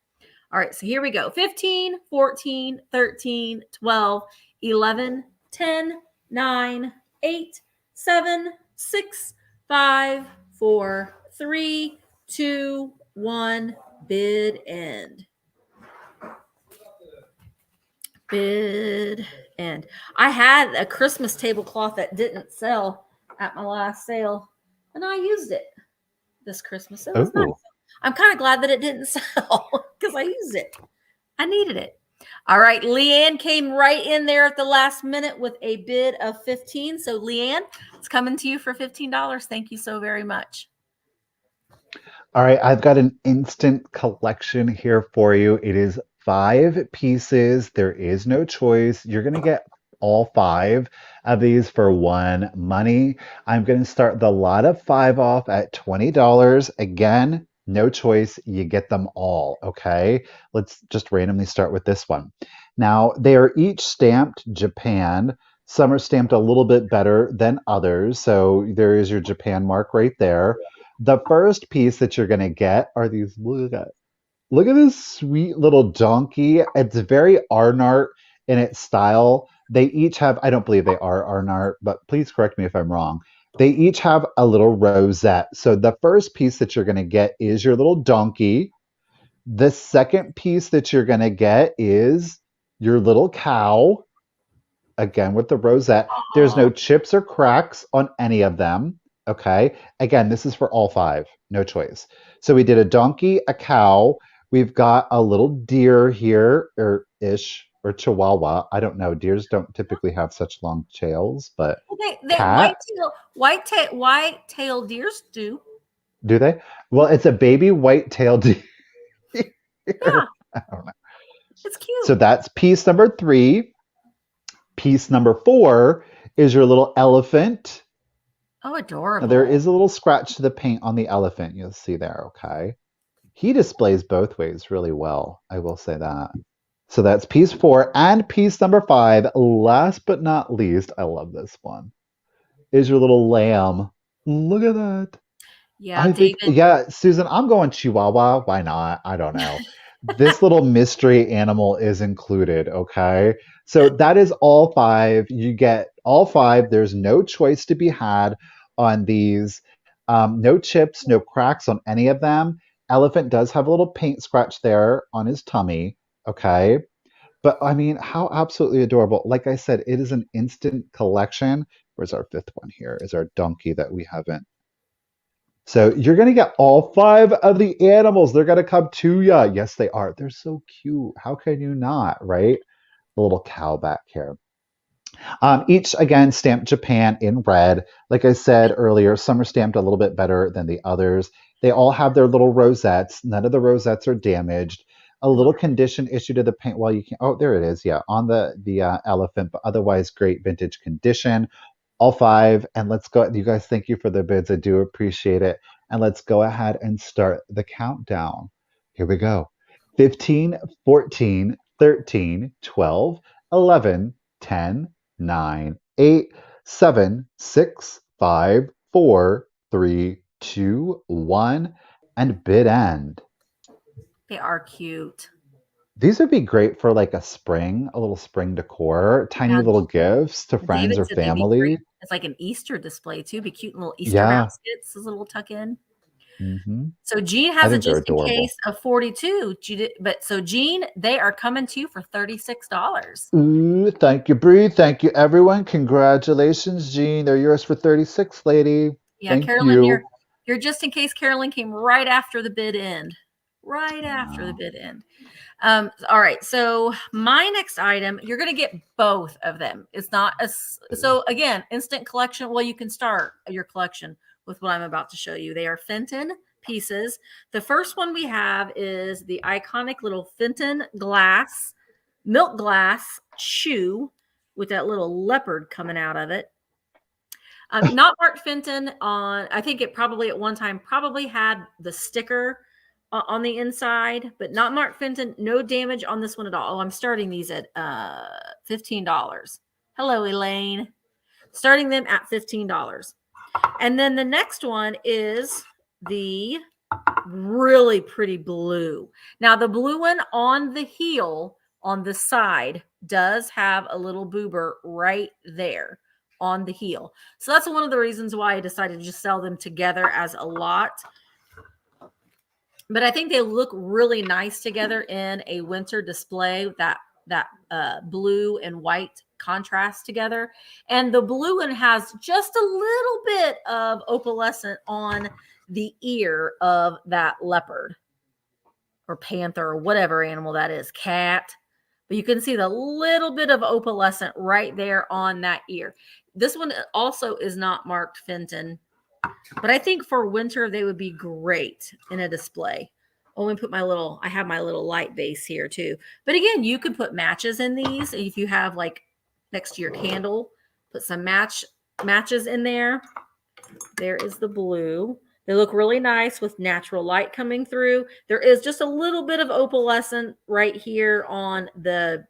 All right, so here we go. 15, 14, 13, 12, 11, 10, 9, 8, 7, 6, 5, 4, 3, 2, 1, bid end. Bid end. I had a Christmas tablecloth that didn't sell at my last sale, and I used it this Christmas. It was nice. I'm kind of glad that it didn't sell because I used it. I needed it. All right, Leanne came right in there at the last minute with a bid of 15. So Leanne, it's coming to you for $15. Thank you so very much. All right, I've got an instant collection here for you. It is 5 pieces. There is no choice. You're going to get all 5 of these for one money. I'm going to start the lot of 5 off at $20. Again, no choice. You get them all, okay? Let's just randomly start with this one. Now, they are each stamped Japan. Some are stamped a little bit better than others. So there is your Japan mark right there. The first piece that you're going to get are these, look at this sweet little donkey. It's very Arnart in its style. They each have, I don't believe they are Arnart, but please correct me if I'm wrong. They each have a little rosette. So the first piece that you're going to get is your little donkey. The second piece that you're going to get is your little cow, again with the rosette. There's no chips or cracks on any of them. Okay. Again, this is for all 5. No choice. So we did a donkey, a cow. We've got a little deer here, or ish, or chihuahua. I don't know. Deers don't typically have such long tails, but white-tailed deers do. Do they? Well, it's a baby white-tailed deer. Yeah. I don't know. It's cute. So that's piece number 3. Piece number 4 is your little elephant. Oh, adorable. Now, there is a little scratch to the paint on the elephant. You'll see there, okay? He displays both ways really well. I will say that. So that's piece 4. And piece number 5, last but not least, I love this one, is your little lamb. Look at that. Yeah, David. Susan, I'm going Chihuahua. Why not? I don't know. This little mystery animal is included, okay? So that is all 5. You get all 5. There's no choice to be had on these. No chips, no cracks on any of them. Elephant does have a little paint scratch there on his tummy, okay? But I mean, how absolutely adorable. Like I said, it is an instant collection. Where's our 5th one here? Is our donkey that we haven't. So you're going to get all 5 of the animals. They're going to come to you. Yes, they are. They're so cute. How can you not, right? The little cow back here. Each, again, stamped Japan in red. Like I said earlier, some are stamped a little bit better than the others. They all have their little rosettes. None of the rosettes are damaged. A little condition issue to the paint. Well, you can. Oh, there it is. Yeah, on the elephant, but otherwise great vintage condition. All 5. And let's go. You guys, thank you for the bids. I do appreciate it. And let's go ahead and start the countdown. Here we go. 15, 14, 13, 12, 11, 10, 9, 8, 7, 6, 5, 4, 3, 2, 1, and bid end. They are cute. These would be great for like a little spring decor, tiny Yeah, little gifts to friends David or said they'd be great. family. It's like an Easter display too. Be cute little Easter Yeah. baskets, a little tuck in. Hmm. So Jean I has a think they're just in adorable. case of 42. But so Jean, they are coming to you for $36. Ooh, thank you, Bree. Thank you, everyone. Congratulations, Jean. They're yours for 36, lady. Yeah, Thank Carolyn, you. your just in case Carolyn came right after the bid end. Right after the Wow. bid end. All right. So my next item, you're going to get both of them. It's not so again, instant collection. Well, you can start your collection with what I'm about to show you. They are Fenton pieces. The first one we have is the iconic little Fenton milk glass shoe with that little leopard coming out of it. Not marked Fenton on, I think it probably at one time probably had the sticker on the inside, but not marked Fenton. No damage on this one at all. Oh, I'm starting these at $15. Hello, Elaine. Starting them at $15. And then the next one is the really pretty blue. Now, the blue one on the heel on the side does have a little boober right there on the heel. So that's one of the reasons why I decided to just sell them together as a lot. But I think they look really nice together in a winter display, that blue and white contrast together. And the blue one has just a little bit of opalescent on the ear of that leopard or panther or whatever animal that is, cat. But you can see the little bit of opalescent right there on that ear. This one also is not marked Fenton, but I think for winter they would be great in a display. Oh, and put I have my little light base here too. But again, you could put matches in these. If you have like next to your candle, put some matches in there. There is the blue. They look really nice with natural light coming through. There is just a little bit of opalescent right here on the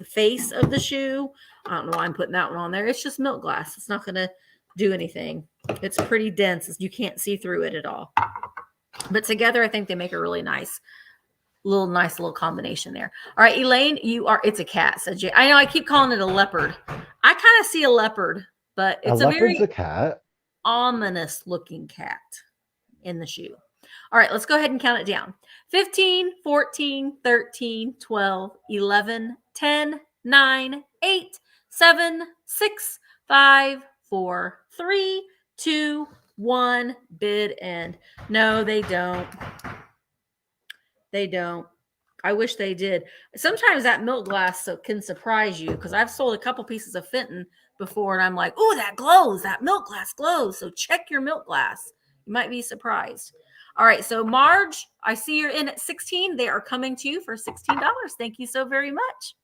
face of the shoe. I don't know why I'm putting that one on there. It's just milk glass. It's not going to do anything. It's pretty dense. You can't see through it at all. But together, I think they make a really nice little combination there. All right, Elaine, it's a cat, said Jay. I know I keep calling it a leopard. I kind of see a leopard, but it's a leopard's very a cat. ominous looking cat in the shoe. All right, let's go ahead and count it down. 15, 14, 13, 12, 11, 10, 9, 8, 7, 6, 5, 4, 3, 2, 1. Bid end. No, they don't. They don't. I wish they did. Sometimes that milk glass can surprise you, because I've sold a couple pieces of Fenton before and I'm like, oh, that glows. That milk glass glows. So check your milk glass. You might be surprised. All right. So Marge, I see you're in at 16. They are coming to you for $16. Thank you so very much.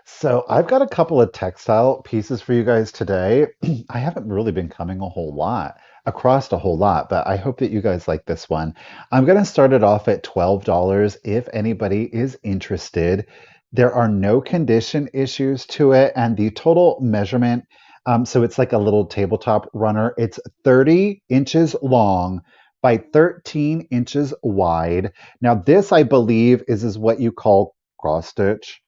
So I've got a couple of textile pieces for you guys today. I haven't really been coming across a whole lot, but I hope that you guys like this one. I'm going to start it off at $12 if anybody is interested. There are no condition issues to it, and the total measurement, so it's like a little tabletop runner. It's 30 inches long by 13 inches wide. Now this, I believe, is what you call cross stitch.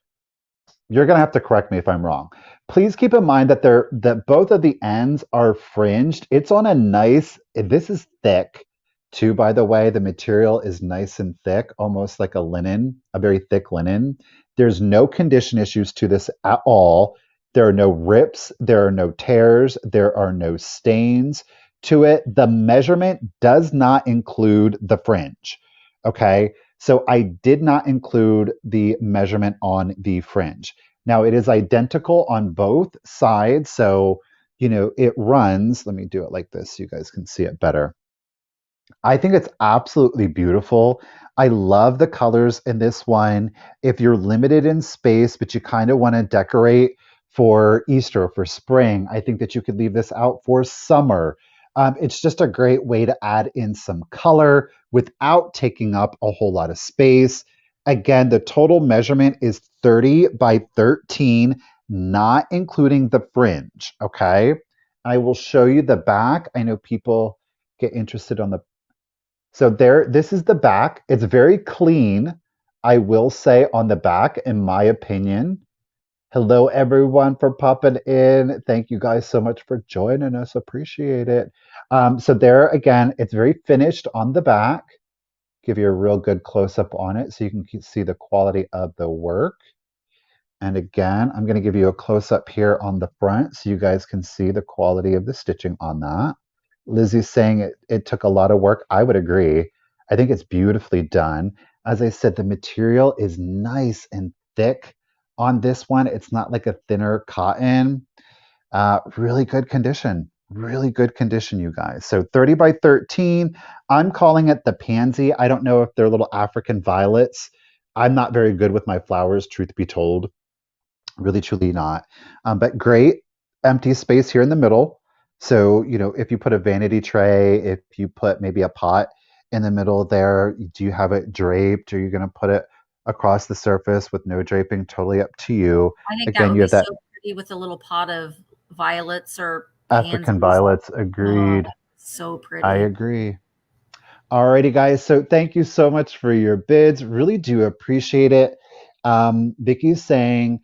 You're going to have to correct me if I'm wrong. Please keep in mind that both of the ends are fringed. It's on a nice, this is thick too, by the way. The material is nice and thick, almost like a linen, a very thick linen. There's no condition issues to this at all. There are no rips, there are no tears, there are no stains to it. The measurement does not include the fringe. Okay. So I did not include the measurement on the fringe. Now it is identical on both sides. So, it runs. Let me do it like this so you guys can see it better. I think it's absolutely beautiful. I love the colors in this one. If you're limited in space, but you kind of want to decorate for Easter, for spring. I think that you could leave this out for summer. It's just a great way to add in some color without taking up a whole lot of space. Again, the total measurement is 30 by 13, not including the fringe. Okay. I will show you the back. I know people get interested on the. So there, this is the back. It's very clean. I will say on the back, in my opinion. Hello, everyone, for popping in. Thank you guys so much for joining us. Appreciate it. So there, again, it's very finished on the back. Give you a real good close up on it so you can see the quality of the work. And again, I'm going to give you a close up here on the front so you guys can see the quality of the stitching on that. Lizzie's saying it took a lot of work. I would agree. I think it's beautifully done. As I said, the material is nice and thick on this one. It's not like a thinner cotton. Really good condition. Really good condition, you guys. So 30 by 13. I'm calling it the pansy. I don't know if they're little African violets. I'm not very good with my flowers, truth be told. Really, truly not. But great empty space here in the middle. So, if you put a vanity tray, if you put maybe a pot in the middle there, do you have it draped? Or are you going to put it across the surface with no draping? Totally up to you. I think that Again, would you be have that so pretty with a little pot of violets or African pansies. violets. Oh, Agreed. so I pretty. agree. Alrighty, guys. So thank you so much for your bids. Really do appreciate it. Vicky's saying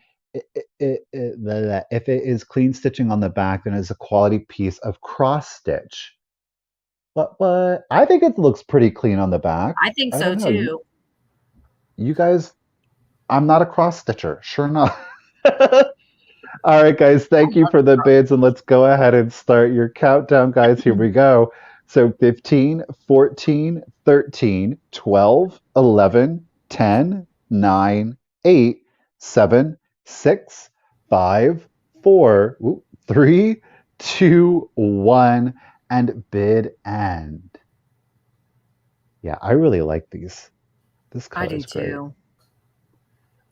if it is clean stitching on the back, then it's a quality piece of cross stitch. What? I think it looks pretty clean on the back. I think I so don't know. too. You guys, I'm not a cross stitcher. Sure not. All right, guys, thank you for the bids, and let's go ahead and start your countdown, guys. Here we go. So 15, 14, 13, 12, 11, 10, 9, 8, 7, 6, 5, 4, 3, 2, 1, and bid end. Yeah, I really like these. This I color do is great. too.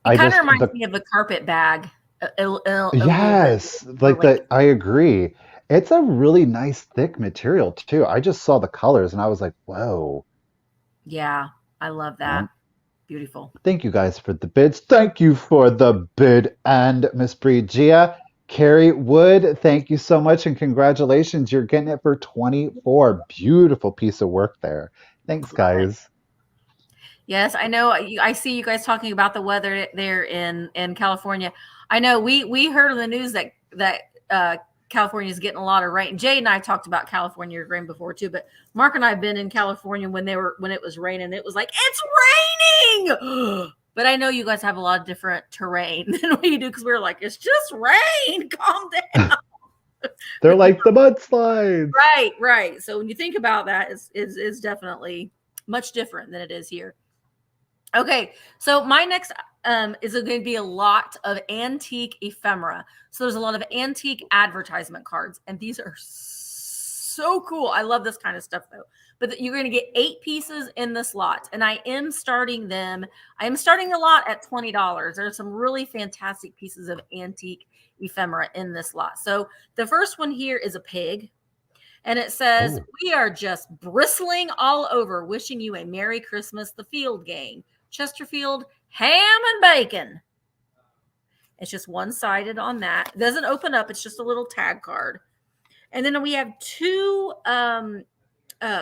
It kind of reminds me of a carpet bag. Yes, like that. I agree. It's a really nice thick material too. I just saw the colors and I was like, whoa. Yeah, I love that. Beautiful. Thank you guys for the bids. Thank you for the bid and Miss Brigia. Carrie Wood, thank you so much and congratulations. You're getting it for 24. Beautiful piece of work there. Thanks, guys. Yes, I know. I see you guys talking about the weather there in California. I know we heard on the news that California is getting a lot of rain. Jay and I talked about California rain before too, but Mark and I have been in California when it was raining. It was like it's raining. But I know you guys have a lot of different terrain than we do because we're like it's just rain. Calm down. They're like the mudslides. Right. So when you think about that, it's definitely much different than it is here. Okay, so my next is going to be a lot of antique ephemera. So there's a lot of antique advertisement cards, and these are so cool. I love this kind of stuff though. But you're going to get 8 pieces in this lot, and I am starting them. I am starting the lot at $20. There's some really fantastic pieces of antique ephemera in this lot. So the first one here is a pig. And it says, we are just bristling all over, wishing you a Merry Christmas, the Field Gang. Chesterfield, ham and bacon. It's just one-sided on that. It doesn't open up. It's just a little tag card. And then we have 2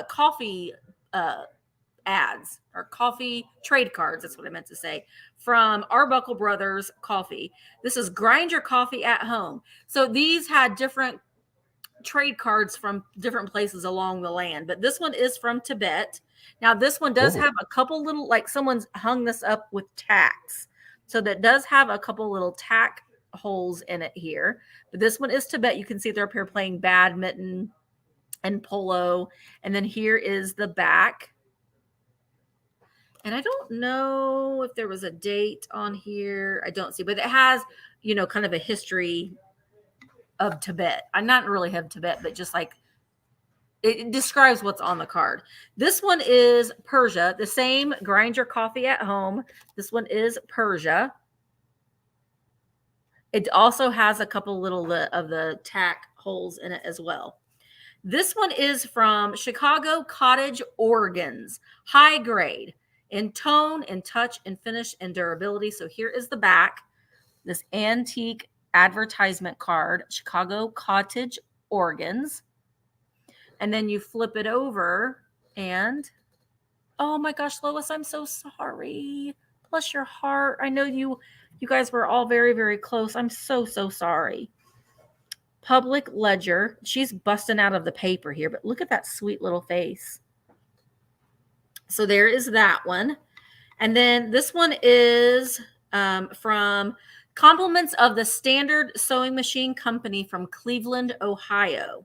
coffee ads or coffee trade cards. That's what I meant to say. From Arbuckle Brothers Coffee. This is Grind Your Coffee at Home. So these had different trade cards from different places along the land, but this one is from Tibet. Now this one does have a couple little, like someone's hung this up with tacks, so that does have a couple little tack holes in it here. But this one is Tibet. You can see they're up here playing badminton and polo, and then here is the back. And I don't know if there was a date on here. I don't see, but it has, kind of a history of Tibet. I'm not really of Tibet, but just like it describes what's on the card. This one is Persia, the same Grind Your Coffee at Home. This one is Persia. It also has a couple little of the tack holes in it as well. This one is from Chicago Cottage Organs, high grade in tone, in touch, in finish, and durability. So here is the back, this antique advertisement card, Chicago Cottage Organs. And then you flip it over and, oh my gosh, Lois, I'm so sorry. Bless your heart. I know you guys were all very, very close. I'm so, so sorry. Public Ledger. She's busting out of the paper here, but look at that sweet little face. So there is that one. And then this one is from Compliments of the Standard Sewing Machine Company from Cleveland, Ohio.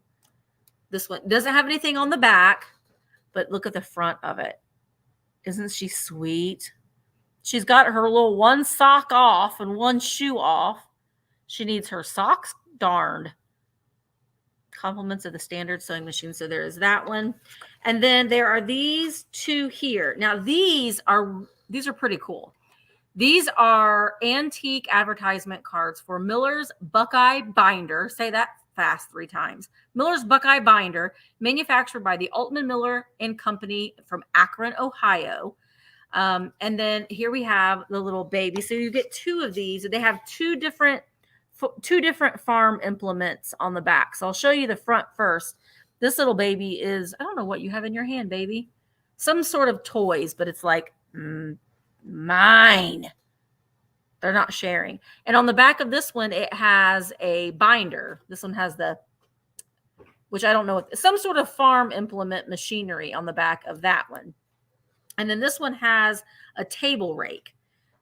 This one doesn't have anything on the back, but look at the front of it. Isn't she sweet? She's got her little one sock off and one shoe off. She needs her socks darned. Compliments of the Standard Sewing Machine. So there is that one. And then there are these two here. Now these are pretty cool. These are antique advertisement cards for Miller's Buckeye Binder. Say that fast 3 times. Miller's Buckeye Binder, manufactured by the Altman Miller and Company from Akron, Ohio. And then here we have the little baby. So you get 2 of these. They have two different farm implements on the back. So I'll show you the front first. This little baby is, I don't know what you have in your hand, baby. Some sort of toys, but it's like, mine. They're not sharing. And on the back of this one, it has a binder. This one has which I don't know, some sort of farm implement machinery on the back of that one. And then this one has a table rake.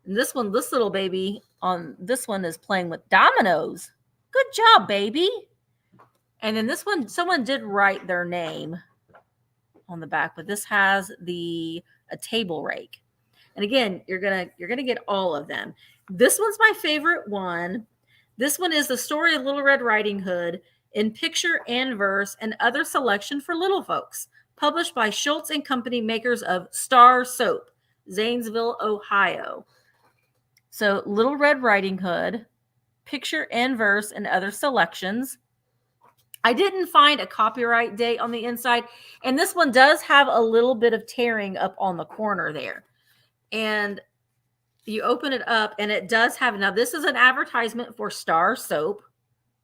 And this little baby on this one is playing with dominoes. Good job, baby. And then this one, someone did write their name on the back, but this has a table rake. And again, you're gonna get all of them. This one's my favorite one. This one is The Story of Little Red Riding Hood in picture and verse and other selection for little folks, published by Schultz and Company, makers of Star Soap, Zanesville, Ohio. So Little Red Riding Hood, picture and verse and other selections. I didn't find a copyright date on the inside, and this one does have a little bit of tearing up on the corner there. And you open it up and it does have, now this is an advertisement for Star Soap.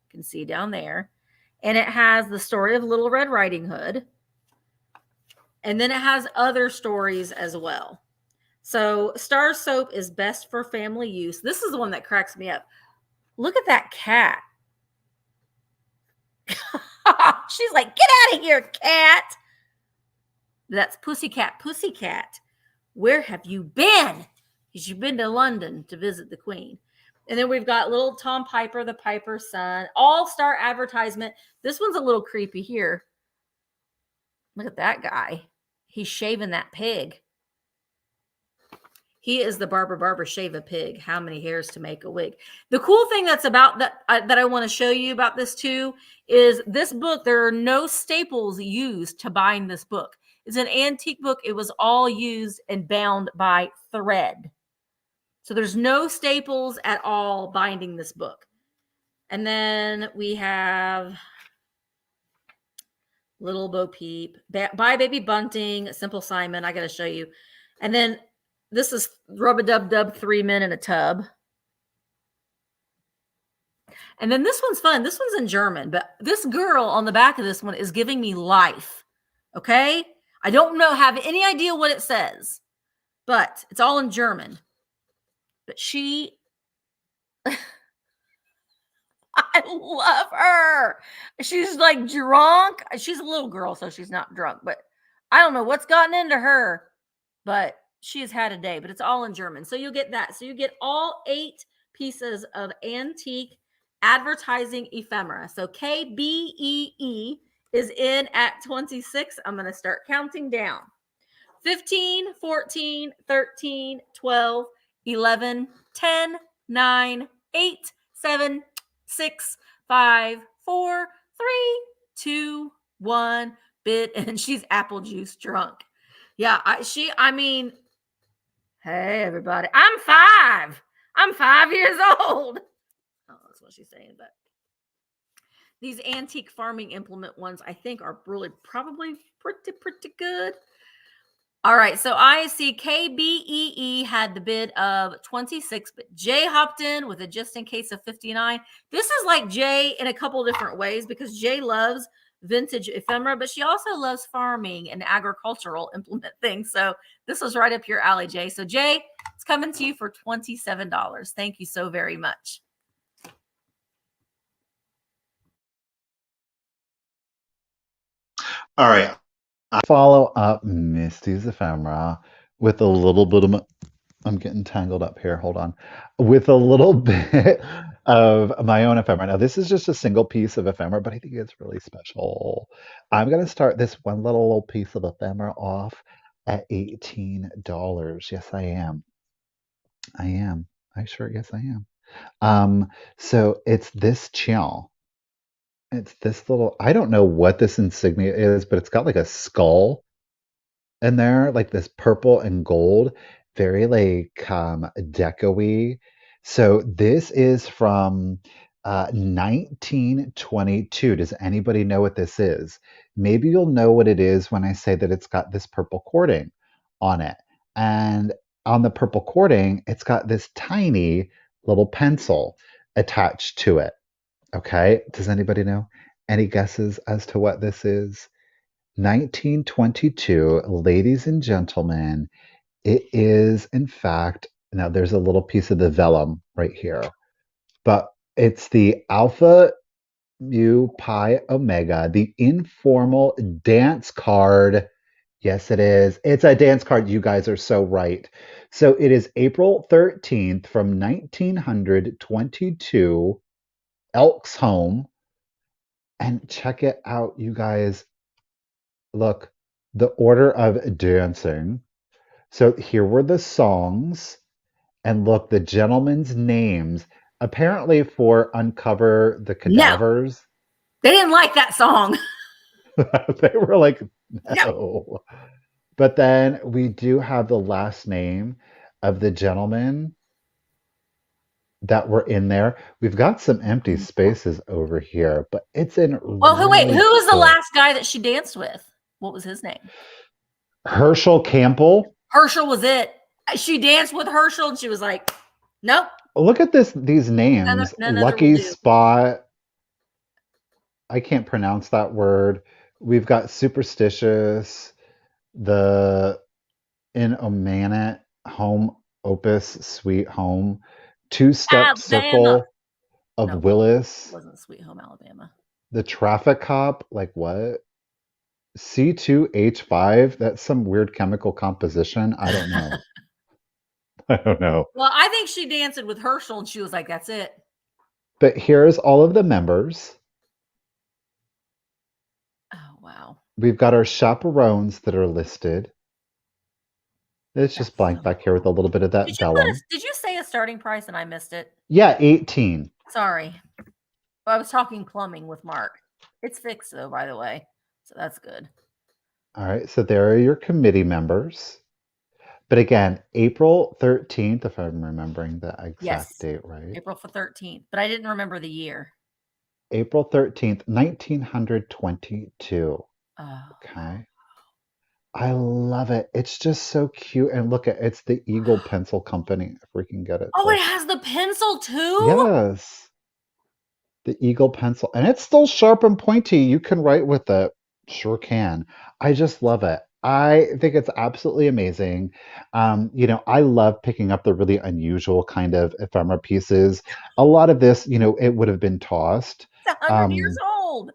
You can see down there. And it has the story of Little Red Riding Hood. And then it has other stories as well. So Star Soap is best for family use. This is the one that cracks me up. Look at that cat. She's like, get out of here, cat. That's Pussycat. Pussycat, where have you been? Because you've been to London to visit the Queen. And then we've got little Tom Piper, the Piper's son, all-star advertisement. This one's a little creepy here. Look at that guy. He's shaving that pig. He is the barber shave a pig. How many hairs to make a wig? The cool thing that's about that I want to show you about this too is this book. There are no staples used to bind this book. It's an antique book. It was all used and bound by thread. So there's no staples at all binding this book. And then we have Little Bo Peep, Bye Baby Bunting, Simple Simon. I got to show you. And then this is Rub-a-Dub-Dub, 3 Men in a Tub. And then this one's fun. This one's in German, but this girl on the back of this one is giving me life. Okay? I don't have any idea what it says, but it's all in German. But she, I love her. She's like drunk. She's a little girl, so she's not drunk, but I don't know what's gotten into her, but she has had a day, but it's all in German. So you'll get that. So you get all 8 pieces of antique advertising ephemera. So KBEE is in at 26. I'm going to start counting down. 15, 14, 13, 12, 11, 10, 9, 8, 7, 6, 5, 4, 3, 2, 1, bit. And she's apple juice drunk. Yeah, I mean, hey, everybody. I'm 5. I'm 5 years old. Oh, what she's saying. But these antique farming implement ones, I think, are really probably pretty good. All right, so I see KBEE had the bid of 26, but Jay hopped in with a just in case of 59. This is like Jay in a couple different ways because Jay loves vintage ephemera, but she also loves farming and agricultural implement things. So this was right up your alley, Jay. So Jay, it's coming to you for $27. Thank you so very much. All right. I follow up Misty's ephemera with a little bit of I'm getting tangled up here. Hold on. With a little bit of my own ephemera. Now, this is just a single piece of ephemera, but I think it's really special. I'm going to start this one little piece of ephemera off at $18. Yes, I am. I am. Yes, I am. So it's this chill. It's this little, I don't know what this insignia is, but it's got like a skull in there, like this purple and gold, very like deco-y. So this is from 1922. Does anybody know what this is? Maybe you'll know what it is when I say that it's got this purple cording on it. And on the purple cording, it's got this tiny little pencil attached to it. Okay, does anybody know? Any guesses as to what this is? 1922, ladies and gentlemen, it is, in fact, now there's a little piece of the vellum right here, but it's the Alpha Mu Pi Omega, the informal dance card. Yes, it is. It's a dance card. You guys are so right. So it is April 13th from 1922, Elks Home. And check it out, you guys. Look, the order of dancing. So here were the songs, and look, the gentlemen's names, apparently for Uncover the No, Cadavers. they didn't like that song. They were like, No. no. But then we do have the last name of the gentlemen that were in there. We've got some empty spaces over here, but it's in Well, who really was the good. last guy that she danced with? What was his name? Herschel Campbell. Herschel was it. She danced with Herschel and she was like, nope. Look at these names. None Lucky Spot. I can't pronounce that word. We've got Superstitious, the Inomanate, Home Opus, Sweet Home, Two-Step Circle of Willis. It wasn't Sweet Home Alabama. The Traffic Cop, like what? C2H5, that's some weird chemical composition. I don't know. I don't know. Well, I think she danced with Herschel and she was like, that's it. But here's all of the members. Oh, wow. We've got our chaperones that are listed. It's just blank back here with a little bit of that vellum. Did you say a starting price and I missed it? Yeah, 18. Sorry. Well, I was talking plumbing with Mark. It's fixed though, by the way. So that's good. All right, so there are your committee members. But again, April 13th, if I'm remembering the exact date right. April 13th, but I didn't remember the year. April 13th, 1922. Oh. Okay. I love it. It's just so cute. And look at it's the Eagle Pencil Company, if we can get it. Oh, it has the pencil too? Yes. The Eagle Pencil. And it's still sharp and pointy. You can write with it. Sure can. I just love it. I think it's absolutely amazing. I love picking up the really unusual kind of ephemera pieces. A lot of this, it would have been tossed. It's 100 years old.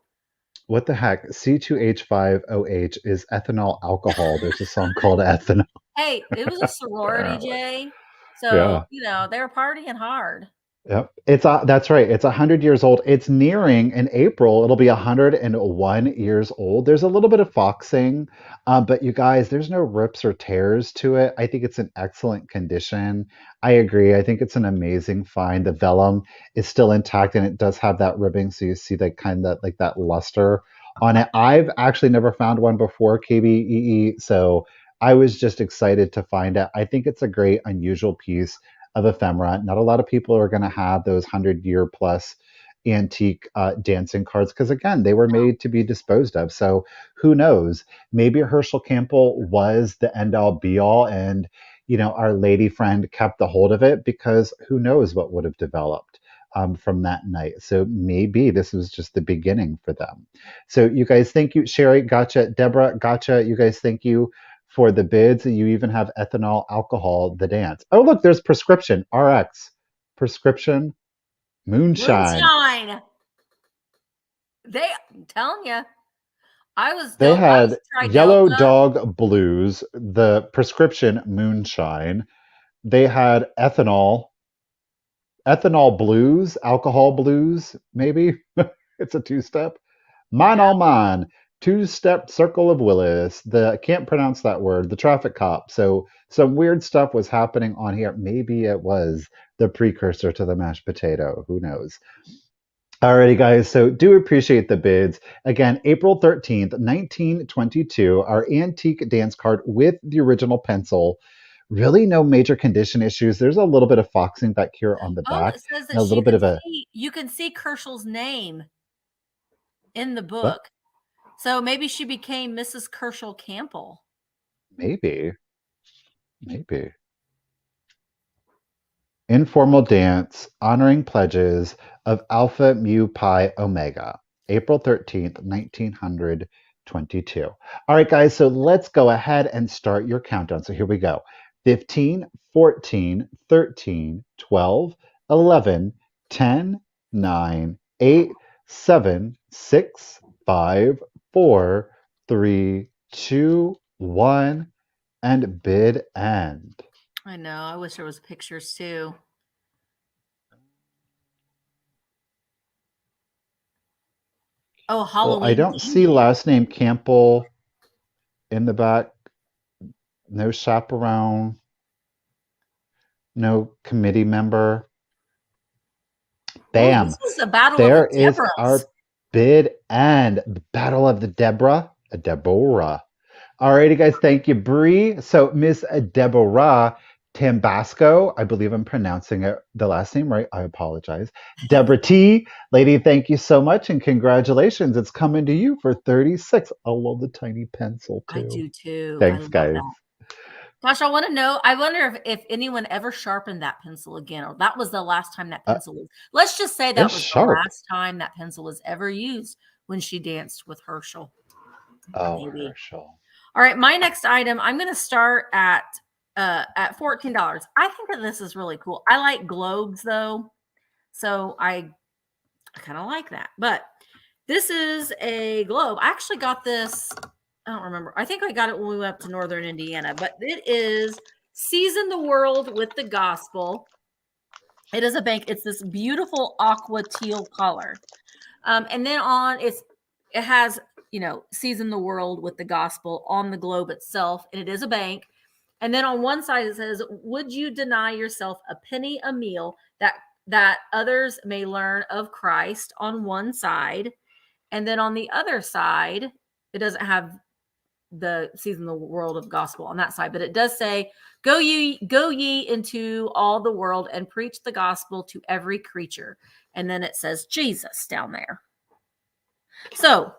What the heck? C2H5OH is ethanol alcohol. There's a song called Ethanol. Hey, it was a sorority, Jay. So, they were partying hard. Yep. That's right. It's 100 years old. It's nearing in April. It'll be 101 years old. There's a little bit of foxing, but you guys, there's no rips or tears to it. I think it's in excellent condition. I agree. I think it's an amazing find. The vellum is still intact and it does have that ribbing. So you see that kind of like that luster on it. I've actually never found one before, KBEE. So I was just excited to find it. I think it's a great, unusual piece. of ephemera. Not a lot of people are going to have those 100-year plus antique dancing cards because, again, they were made to be disposed of. So who knows? Maybe Herschel Campbell was the end all be all, and our lady friend kept the hold of it because who knows what would have developed from that night. So maybe this was just the beginning for them. So you guys, thank you. Sherry, gotcha. Deborah, gotcha. You guys, thank you for the bids. You even have ethanol, alcohol, the dance. Oh, look, there's prescription, RX, prescription, moonshine. Moonshine. I'm telling you, I They was had Yellow Tridoka. Dog Blues, the prescription moonshine. They had ethanol blues, alcohol blues, maybe. It's a two-step. Mine Yeah. all mine. Two-step circle of Willis. I can't pronounce that word. The traffic cop. So some weird stuff was happening on here. Maybe it was the precursor to the mashed potato. Who knows? Alrighty, guys. So do appreciate the bids. Again, April 13th, 1922, our antique dance card with the original pencil. Really no major condition issues. There's a little bit of foxing back here on the Oh, back it says and that a little bit of a you can see Kerschel's name in the what? book. So maybe she became Mrs. Kerschel Campbell. Maybe. Informal dance honoring pledges of Alpha Mu Pi Omega, April 13th, 1922. All right, guys, so let's go ahead and start your countdown. So here we go. 15, 14, 13, 12, 11, 10, 9, 8, 7, 6, 5, 4, 3, 2, 1, and bid end. I know. I wish there was pictures too. Oh, Halloween. Well, I don't see last name Campbell in the back. No chaperone. No committee member. Bam. This was a battle There of the is Deborahs. our bid end. The battle of the Deborah. Deborah. Alrighty, guys. Thank you, Bree. So, Miss Deborah Tambasco, I believe I'm pronouncing the last name right. I apologize. Deborah T, lady, thank you so much and congratulations. It's coming to you for 36. I love the tiny pencil too. I do too. Thanks, I guys. that. Gosh, I want to know. I wonder if anyone ever sharpened that pencil again, or that was the last time that pencil was. Let's just say that was the last time that pencil was ever used when she danced with Herschel. Oh, maybe. Herschel. All right, my next item. I'm going to start at $14. I think that this is really cool. I like globes though, so I kind of like that. But this is a globe. I actually got this. I don't remember. I think I got it when we went up to Northern Indiana, but it is Season the World with the Gospel. It is a bank. It's this beautiful aqua teal color. And then it has, Season the World with the Gospel on the globe itself. And it is a bank. And then on one side, it says, would you deny yourself a penny a meal that others may learn of Christ on one side. And then on the other side, it doesn't have the Season the World of Gospel on that side, but it does say, go ye into all the world and preach the gospel to every creature. And then it says Jesus down there. So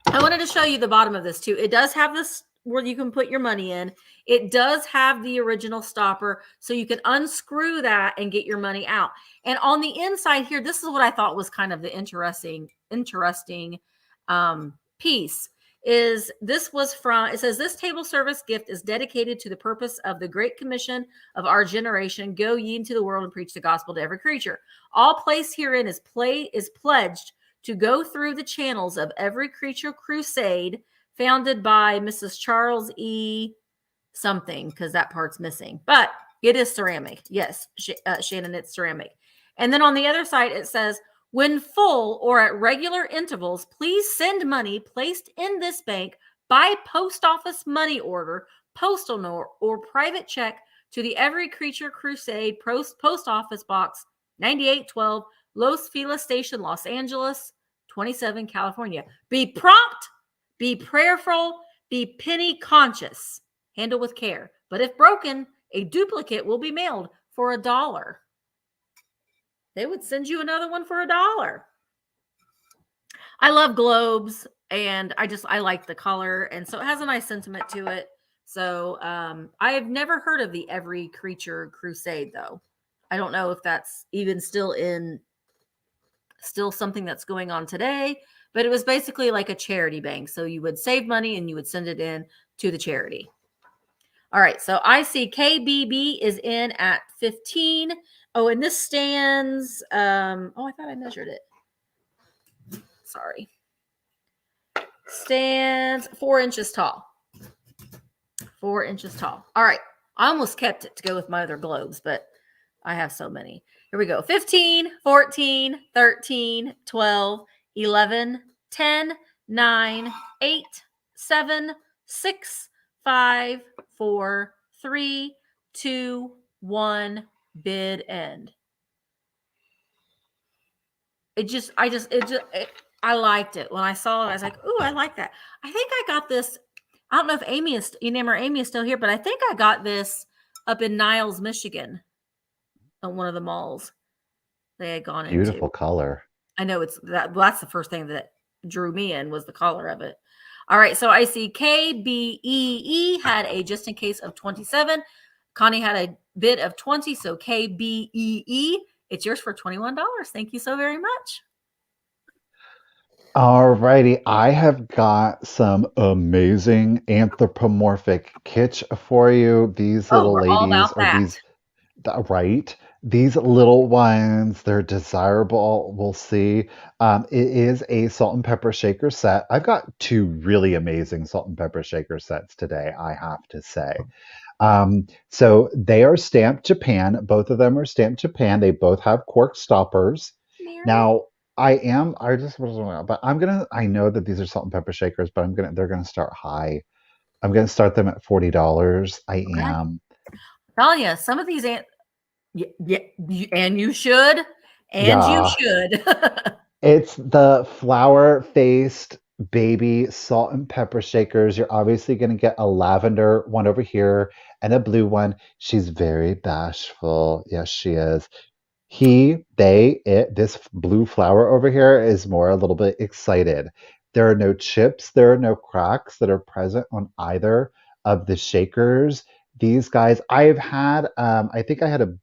I wanted to show you the bottom of this too. It does have this where you can put your money in. It does have the original stopper, so you can unscrew that and get your money out. And on the inside here, this is what I thought was kind of the interesting piece. It says this table service gift is dedicated to the purpose of the Great Commission of our generation. Go ye into the world and preach the gospel to every creature. All place herein is pledged to go through the channels of every creature crusade founded by Mrs. Charles E. something, because that part's missing. But it is ceramic. Yes, Shannon, it's ceramic. And then on the other side, it says, when full or at regular intervals, please send money placed in this bank by post office money order, postal note, or private check to the Every Creature Crusade post office box 9812, Los Feliz Station, Los Angeles, 27, California. Be prompt, be prayerful, be penny conscious. Handle with care. But if broken, a duplicate will be mailed for $1. They would send you another one for $1. I love globes, and I like the color, and so it has a nice sentiment to it. So I have never heard of the Every Creature Crusade, though. I don't know if that's even still something that's going on today, but it was basically like a charity bank. So you would save money and you would send it in to the charity. All right, so I see KBB is in at 15. Oh, and this stands, I thought I measured it. Sorry. Stands 4 inches tall. 4 inches tall. All right, I almost kept it to go with my other globes, but I have so many. Here we go. 15, 14, 13, 12, 11, 10, 9, 8, 7, 6, 5, 4, 3, 2, 1, bid end. I liked it. When I saw it, I was like, ooh, I like that. I think I got this. I don't know if Amy is still here, but I think I got this up in Niles, Michigan, on one of the malls they had gone into. Beautiful color. I know that's the first thing that drew me in was the color of it. All right, so I see KBEE had a just in case of 27. Connie had a bid of 20, so KBEE, it's yours for $21. Thank you so very much. All righty, I have got some amazing anthropomorphic kitsch for you. These little we're all ladies about are that. right? These little ones, they're desirable. We'll see. It is a salt and pepper shaker set. I've got two really amazing salt and pepper shaker sets today, I have to say. So they are stamped Japan. Both of them are stamped Japan. They both have cork stoppers. Mary? Now, I just was, but I know that these are salt and pepper shakers, but they're gonna start high. I'm gonna start them at $40. I Okay. am. I'm telling you, some of these and you should, Yeah. you should. It's the flower-faced baby salt and pepper shakers. You're obviously going to get a lavender one over here and a blue one. She's very bashful. Yes, she is. This blue flower over here is more a little bit excited. There are no chips, there are no cracks that are present on either of the shakers. These guys, I think I had a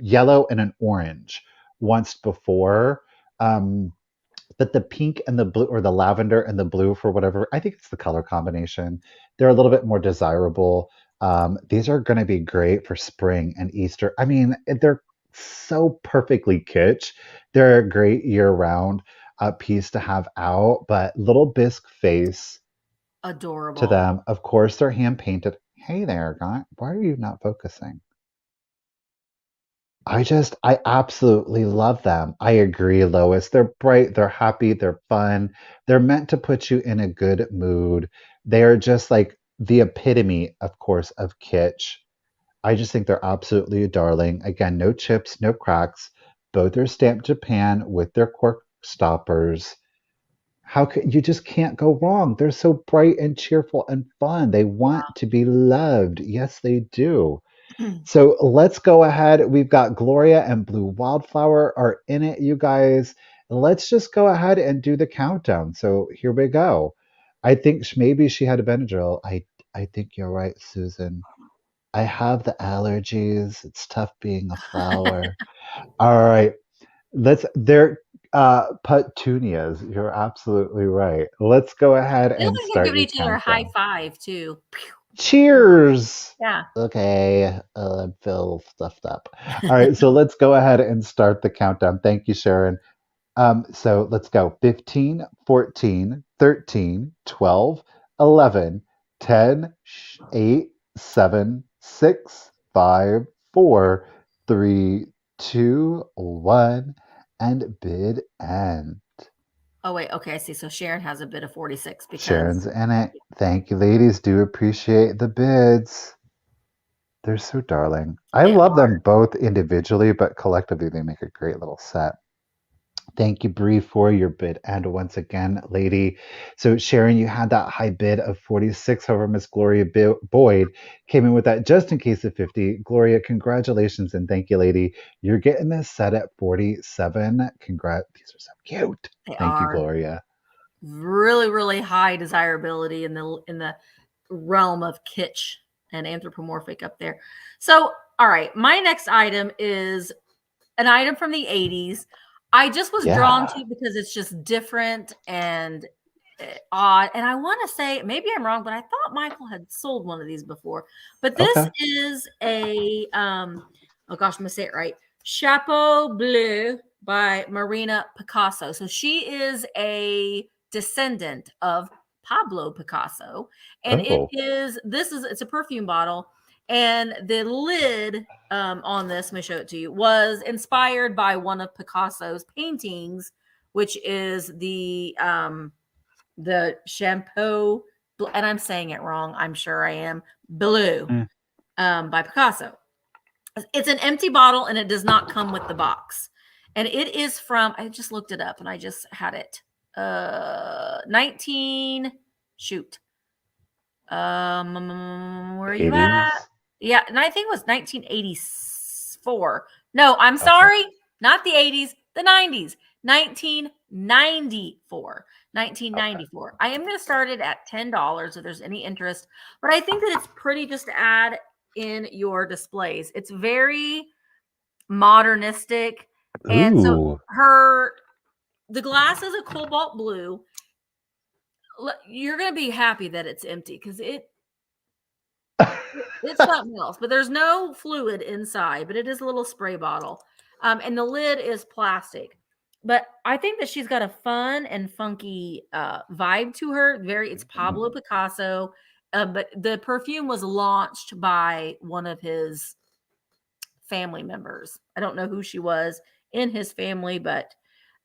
yellow and an orange once before. Um, but the pink and the blue, or the lavender and the blue, for whatever, I think it's the color combination. They're a little bit more desirable. These are going to be great for spring and Easter. I mean, they're so perfectly kitsch. They're a great year-round piece to have out, but little bisque face to Adorable. them. Of course, they're hand painted. Hey there, guy. Why are you not focusing? I absolutely love them. I agree, Lois. They're bright, they're happy, they're fun. They're meant to put you in a good mood. They are just like the epitome, of course, of kitsch. I just think they're absolutely darling. Again, no chips, no cracks. Both are stamped Japan with their cork stoppers. You just can't go wrong. They're so bright and cheerful and fun. They want to be loved. Yes, they do. So let's go ahead. We've got Gloria and Blue Wildflower are in it, you guys. Let's just go ahead and do the countdown. So here we go. I think maybe she had a Benadryl. I think you're right, Susan. I have the allergies. It's tough being a flower. All right. They're petunias. You're absolutely right. Let's go ahead They look and like they're start giving your each other a high countdown. five too. Cheers. Yeah. Okay, I feel stuffed up. All right, so let's go ahead and start the countdown. Thank you, Sharon. So let's go. 15, 14, 13, 12, 11, 10, 8, 7, 6, 5, 4, 3, 2, 1, and bid end. Oh wait, okay, I see. So Sharon has a bid of 46 because Sharon's in it. Thank you, ladies. Do appreciate the bids. They're so darling. I they love are. them both individually, but collectively they make a great little set. Thank you, Bree, for your bid. And once again, lady. So, Sharon, you had that high bid of 46. However, Miss Gloria Boyd came in with that just in case of 50. Gloria, congratulations and thank you, lady. You're getting this set at 47. Congrats. These are so cute. They Thank you, are Gloria. really, really high desirability in the realm of kitsch and anthropomorphic up there. So, all right, my next item is an item from the 80s. I just was drawn Yeah. to because it's just different and odd. And I want to say, maybe I'm wrong, but I thought Michael had sold one of these before. But this Okay. is a, oh gosh, I'm going to say it right. Chapeau Bleu by Marina Picasso. So she is a descendant of Pablo Picasso. And Oh. it's a perfume bottle. And the lid on this, let me show it to you, was inspired by one of Picasso's paintings, which is the shampoo, and I'm saying it wrong. I'm sure I am. Blue Mm. by Picasso. It's an empty bottle and it does not come with the box. And it is from, I just looked it up and I just had it. 19, shoot. Where are you at? 80s. Yeah, and I think it was 1984. No, I'm Okay. sorry, not the 80s, the 90s. 1994. Okay. 1994. I am going to start it at $10 if there's any interest, but I think that it's pretty just to add in your displays. It's very modernistic. And so Ooh. the glass is a cobalt blue. You're going to be happy that it's empty because it's something else, but there's no fluid inside, but it is a little spray bottle. And the lid is plastic. But I think that she's got a fun and funky vibe to her. It's Pablo Picasso. But the perfume was launched by one of his family members. I don't know who she was in his family, but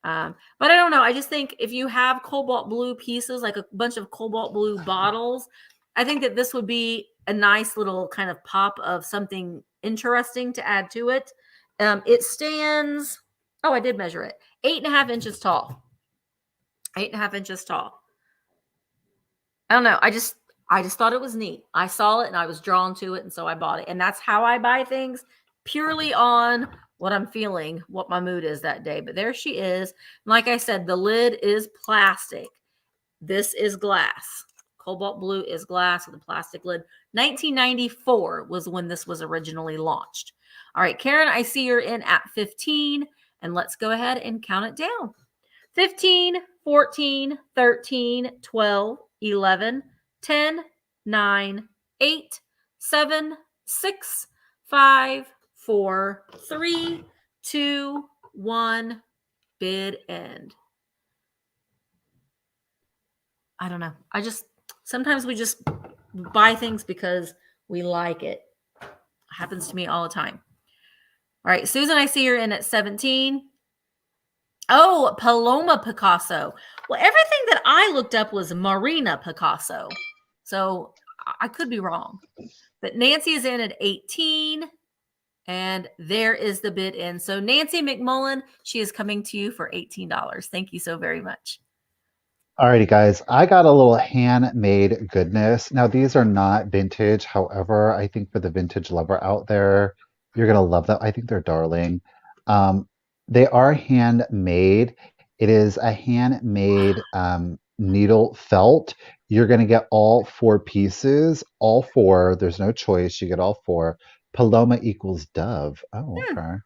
I don't know. I just think if you have cobalt blue pieces, like a bunch of cobalt blue bottles, I think that this would be a nice little kind of pop of something interesting to add to it. It stands, oh, I did measure it, 8.5 inches tall. 8.5 inches tall. I don't know. I just thought it was neat. I saw it and I was drawn to it, and so I bought it. And that's how I buy things, purely on what I'm feeling, what my mood is that day. But there she is. Like I said, the lid is plastic. This is glass. Cobalt blue is glass with a plastic lid. 1994 was when this was originally launched. All right, Karen, I see you're in at 15, and let's go ahead and count it down. 15, 14, 13, 12, 11, 10, 9, 8, 7, 6, 5, 4, 3, 2, 1. Bid end. I don't know. Sometimes we just buy things because we like it. Happens to me all the time. All right, Susan, I see you're in at 17. Oh, Paloma Picasso. Well, everything that I looked up was Marina Picasso. So I could be wrong. But Nancy is in at 18. And there is the bid in. So Nancy McMullen, she is coming to you for $18. Thank you so very much. Alrighty, guys, I got a little handmade goodness. Now, these are not vintage. However, I think for the vintage lover out there, you're going to love them. I think they're darling. Um, they are handmade. It is a handmade needle felt. You're going to get all four pieces, all four. There's no choice. You get all four. Paloma equals dove. Oh, Hmm. okay.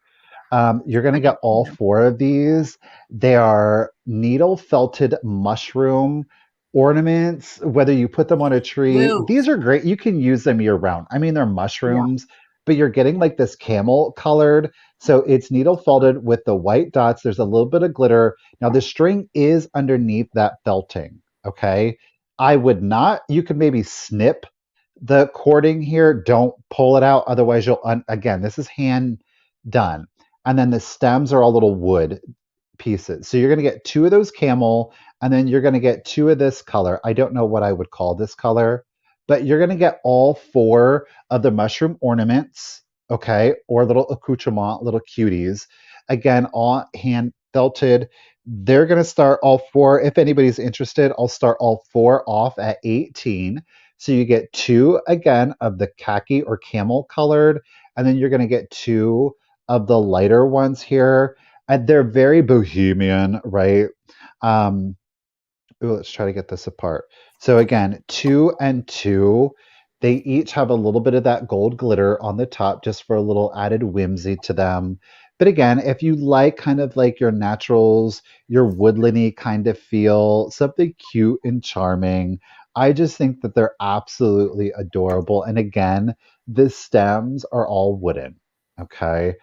You're going to Like a get all four of these. They are needle felted mushroom ornaments, whether you put them on a tree. cute. These are great. You can use them year round. I mean, they're Yeah. mushrooms, but you're getting like this camel colored. So it's needle felted with the white dots. There's a little bit of glitter. Now, the string is underneath that felting. Okay. I would not, you could maybe snip the cording here. Don't pull it out. Otherwise, again, this is hand done. And then the stems are all little wood pieces. So you're going to get two of those camel, and then you're going to get two of this color. I don't know what I would call this color, but you're going to get all four of the mushroom ornaments, okay, or little accoutrement, little cuties. Again, all hand felted. They're going to start all four. If anybody's interested, I'll start all four off at 18. So you get two again of the khaki or camel colored, and then you're going to get two of the lighter ones here. And they're very bohemian, right? Um, Ooh, let's try to get this apart. So again, two and two, they each have a little bit of that gold glitter on the top just for a little added whimsy to them. But again, if you like kind of like your naturals, your woodlandy kind of feel, something cute and charming, I just think that they're absolutely adorable. And again, the stems are all wooden. Okay.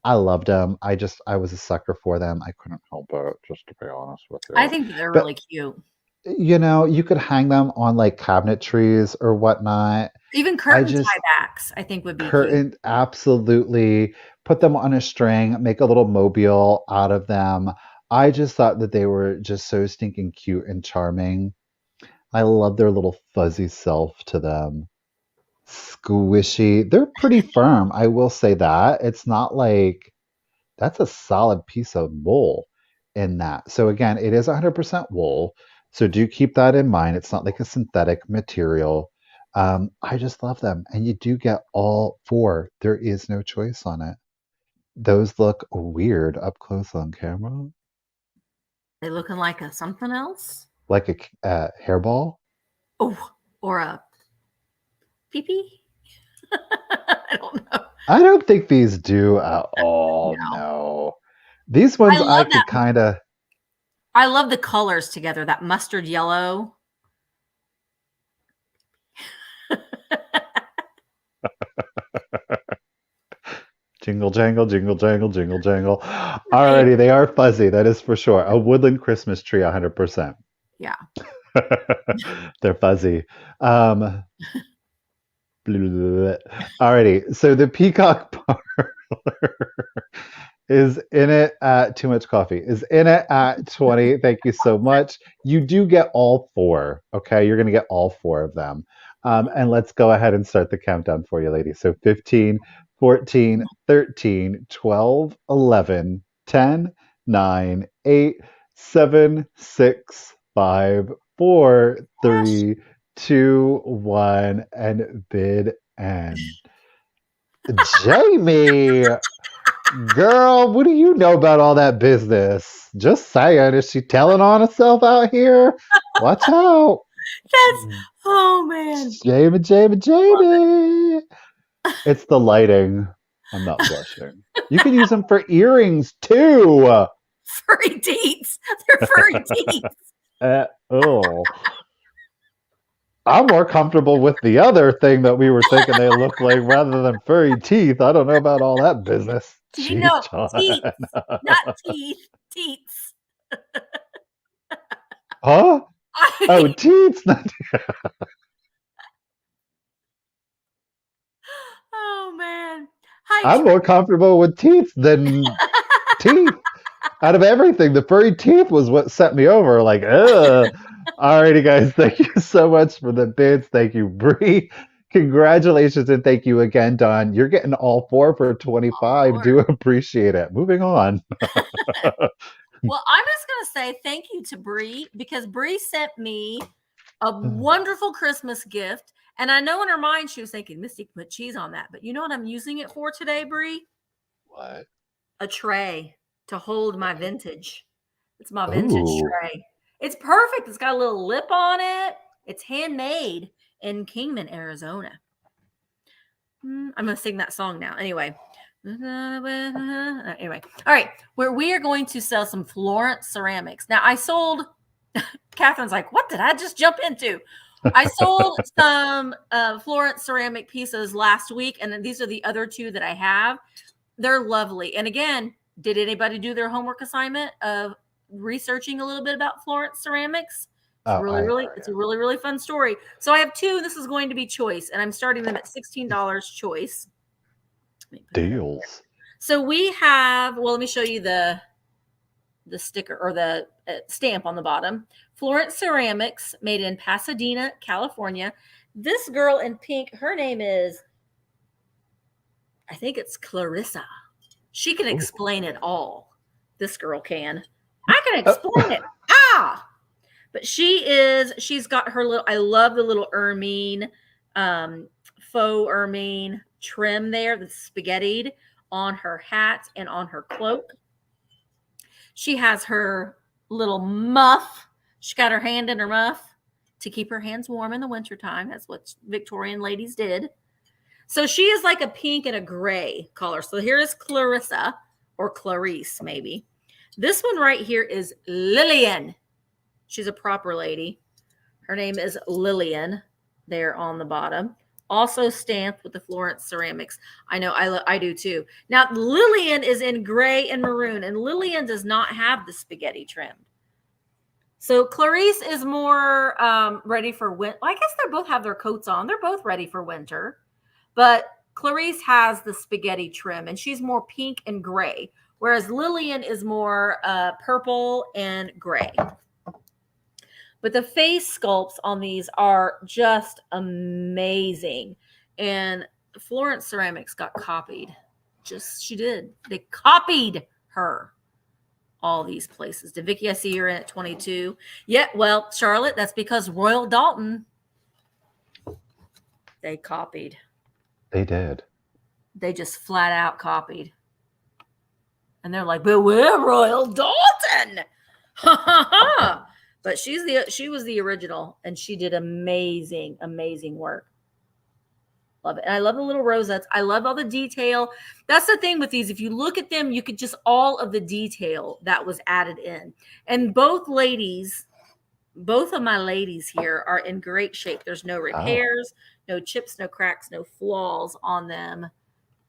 I loved them. I was a sucker for them. I couldn't help it, just to be honest with I you. think that they're But really cute. you could hang them on like cabinetries or whatnot. Even I curtain tie just backs, I think would be cute. curtain absolutely put them on a string, make a little mobile out of them. I just thought that they were just so stinking cute and charming. I love their little fuzzy self to them. Squishy. They're pretty firm, I will say that. It's not like that's a solid piece of wool in that. So again, it is 100% wool. So do keep that in mind. It's not like a synthetic material. I just love them. And you do get all four. There is no choice on it. Those look weird up close on camera. They looking like a something else? Like a hairball. Oh, or a pee-pee? I don't know. I don't think these do at all. No. No. These ones I I love could that. kind of. I love the colors together, that mustard yellow. Jingle jangle, jingle jangle, jingle jangle. Alrighty, they are fuzzy, that is for sure. A woodland Christmas tree, 100%. Yeah. They're fuzzy. Um, Alrighty, so the peacock parlor is in it at too much coffee. Is in it at 20. Thank you so much. You do get all four. Okay, you're gonna get all four of them. And let's go ahead and start the countdown for you, ladies. So 15, 14, 13, 12, 11, 10, 9, 8, 7, 6, 5, 4, 3, 2, 1, and bid end. Jamie, girl, what do you know about all that business? Just saying, is she telling on herself out here? Watch out. Oh man. Jamie, Jamie, Jamie. It's the lighting. I'm not blushing. You can use them for earrings too. Furry teats. They're furry teats. Oh. I'm more comfortable with the other thing that we were thinking they look like rather than furry teeth. I don't know about all that business. You know, teats, John. not teeth, teats. Huh? Oh, teeth. Oh man. I'm more comfortable with teeth than teeth. Out of everything, the furry teeth was what set me over. Like, ugh. Alrighty, guys. Thank you so much for the bids. Thank you, Bree. Congratulations and thank you again, Don. You're getting all four for 25. Do appreciate it. Moving on. Well, I'm just going to say thank you to Bree because Bree sent me a wonderful Christmas gift. And I know in her mind she was thinking, Misty, put cheese on that. But you know what I'm using it for today, Bree? What? A tray to hold my vintage. It's my vintage tray. It's perfect. It's got a little lip on it. It's handmade in Kingman, Arizona. I'm going to sing that song now. Anyway. Anyway. All right. Where we are going to sell some Florence ceramics. Now, I sold, Catherine's like, what did I just jump into? I sold some Florence ceramic pieces last week, and these are the other two that I have. They're lovely. And again, did anybody do their homework assignment of researching a little bit about Florence ceramics? It's it's a really, really fun story. So I have two. This is going to be choice, and I'm starting them at $16 choice. Deals. So we have, well, let me show you the sticker or the stamp on the bottom. Florence Ceramics, made in Pasadena, California. This girl in pink, her name is, I think it's Clarissa. She can explain it all. this girl can. I can Oh, explain it. But she's got her little, I love the little ermine, faux ermine trim there that's spaghettied on her hat and on her cloak. She has her little muff. She got her hand in her muff to keep her hands warm in the wintertime. That's what Victorian ladies did. So she is like a pink and a gray color. So here is Clarissa, or Clarice maybe. This one right here is Lillian. She's a proper lady. Her name is Lillian there on the bottom. Also stamped with the Florence ceramics. I know, I do too. Now, Lillian is in gray and maroon, and Lillian does not have the spaghetti trim. So Clarice is more ready for winter. I guess they both have their coats on. They're both ready for winter. But Clarice has the spaghetti trim, and she's more pink and gray, whereas Lillian is more purple and gray. But the face sculpts on these are just amazing. And Florence Ceramics got copied. She did. They copied her. All these places. Did Vicky, I see you're in at 22. Yeah, well, Charlotte, that's because Royal Dalton, they copied. they did. They just flat out copied. And they're like, but we're Royal Dalton. Ha ha ha. But she was the original, and she did amazing, amazing work. Love it. And I love the little rosettes. I love all the detail. That's the thing with these. If you look at them, you could just all of the detail that was added in. And both of my ladies here are in great shape. There's no repairs, no chips, no cracks, no flaws on them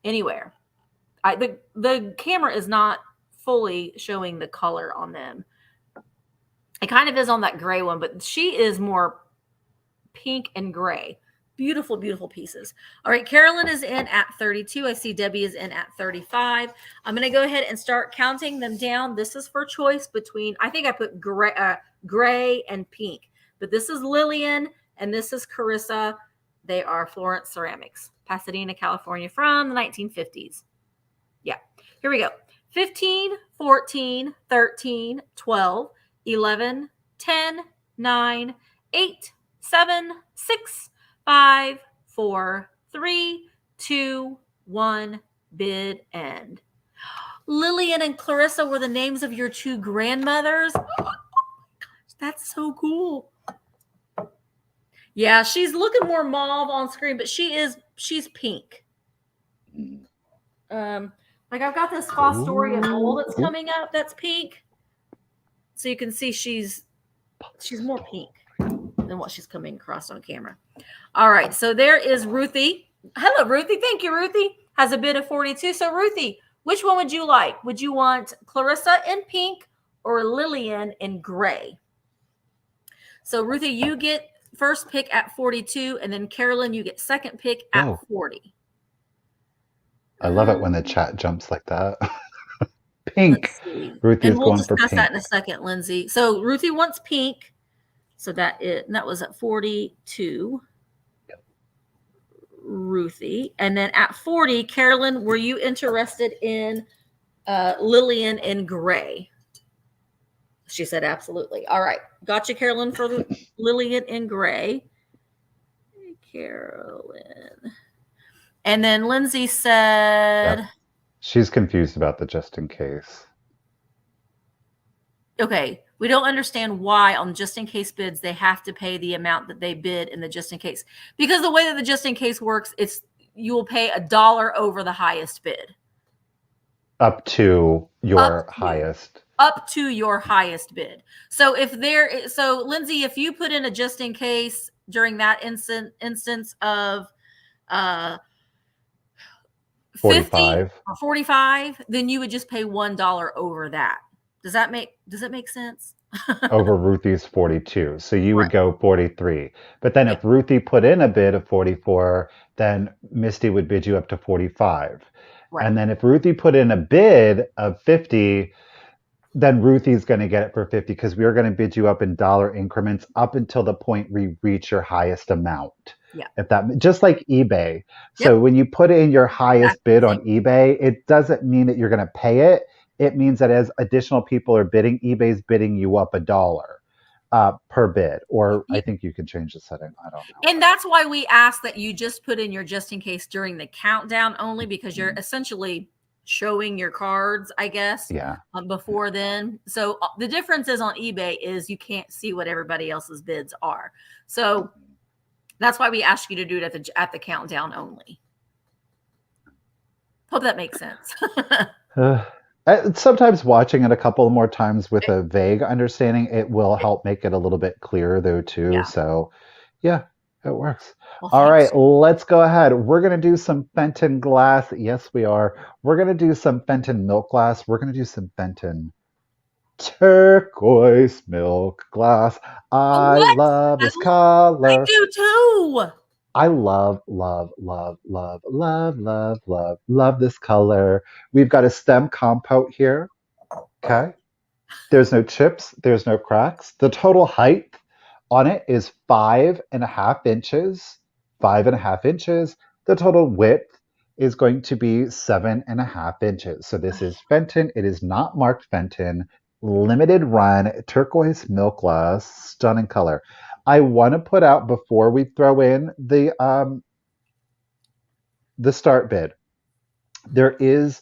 anywhere. The camera is not fully showing the color on them. It kind of is on that gray one, but she is more pink and gray. Beautiful, beautiful pieces. All right, Carolyn is in at 32. I see Debbie is in at 35. I'm going to go ahead and start counting them down. This is for choice between, I think I put gray and pink, but this is Lillian and this is Carissa. They are Florence Ceramics, Pasadena, California from the 1950s. Yeah, here we go. 15, 14, 13, 12, 11, 10, 9, 8, 7, 6, 5, 4, 3, 2, 1, bid end. Lillian and Clarissa were the names of your two grandmothers. Oh my gosh, that's so cool. Yeah, she's looking more mauve on screen, but she's pink. Like I've got this Fostoria bowl that's coming up that's pink. So you can see she's more pink than what she's coming across on camera. All right, so there is Ruthie. Hello, Ruthie. Thank you, Ruthie. Has a bid of 42. So, Ruthie, which one would you like? Would you want Clarissa in pink or Lillian in gray? So, Ruthie, you get first pick at 42, and then Carolyn, you get second pick at 40. I love it when the chat jumps like that. Pink. Ruthie is going for pink. We'll discuss that in a second, Lindsay. So, Ruthie wants pink. So that was at 42. Yep. Ruthie. And then at 40, Carolyn, were you interested in Lillian in gray? She said absolutely. All right. Gotcha, Carolyn, for Lillian in gray. Carolyn. And then Lindsay said... Yep. She's confused about the just in case. Okay. We don't understand why on just in case bids they have to pay the amount that they bid in the just in case. Because the way that the just in case works, you will pay $1 over the highest bid. Up to your highest. Up to your highest bid. So Lindsay, if you put in a just in case during that instance of 45 or 45, then you would just pay $1 over that. Does that make sense? Over Ruthie's 42. So you would go 43. But then if Ruthie put in a bid of 44, then Misty would bid you up to 45. Right. And then if Ruthie put in a bid of 50, then Ruthie's going to get it for 50 because we're going to bid you up in dollar increments up until the point we reach your highest amount. Yeah. Just like eBay. So when you put in your highest bid on eBay, it doesn't mean that you're going to pay it. it means that as additional people are bidding, eBay's bidding you up $1 per bid. Or I think you can change the setting. I don't know. And that's why we ask that you just put in your just in case during the countdown only, because you're essentially showing your cards, I guess, Yeah. Before then. So the difference is on eBay is you can't see what everybody else's bids are. So that's why we ask you to do it at the countdown only. Hope that makes sense. Sometimes watching it a couple more times with a vague understanding, it will help make it a little bit clearer though too. Yeah. So yeah, it works. Well, All thanks. right, let's go ahead. We're going to do some Fenton glass. Yes, we are. We're going to do some Fenton milk glass. We're going to do some Fenton turquoise milk glass. I What? love this I color. do too. I love, love, love, love, love, love, love, love this color. We've got a stem compote here. Okay. There's no chips, there's no cracks. The total height on it is 5.5 inches. 5.5 inches. The total width is going to be 7.5 inches. So this is Fenton. It is not marked Fenton. Limited run, turquoise milk glass, stunning color. I want to put out before we throw in the start bid. There is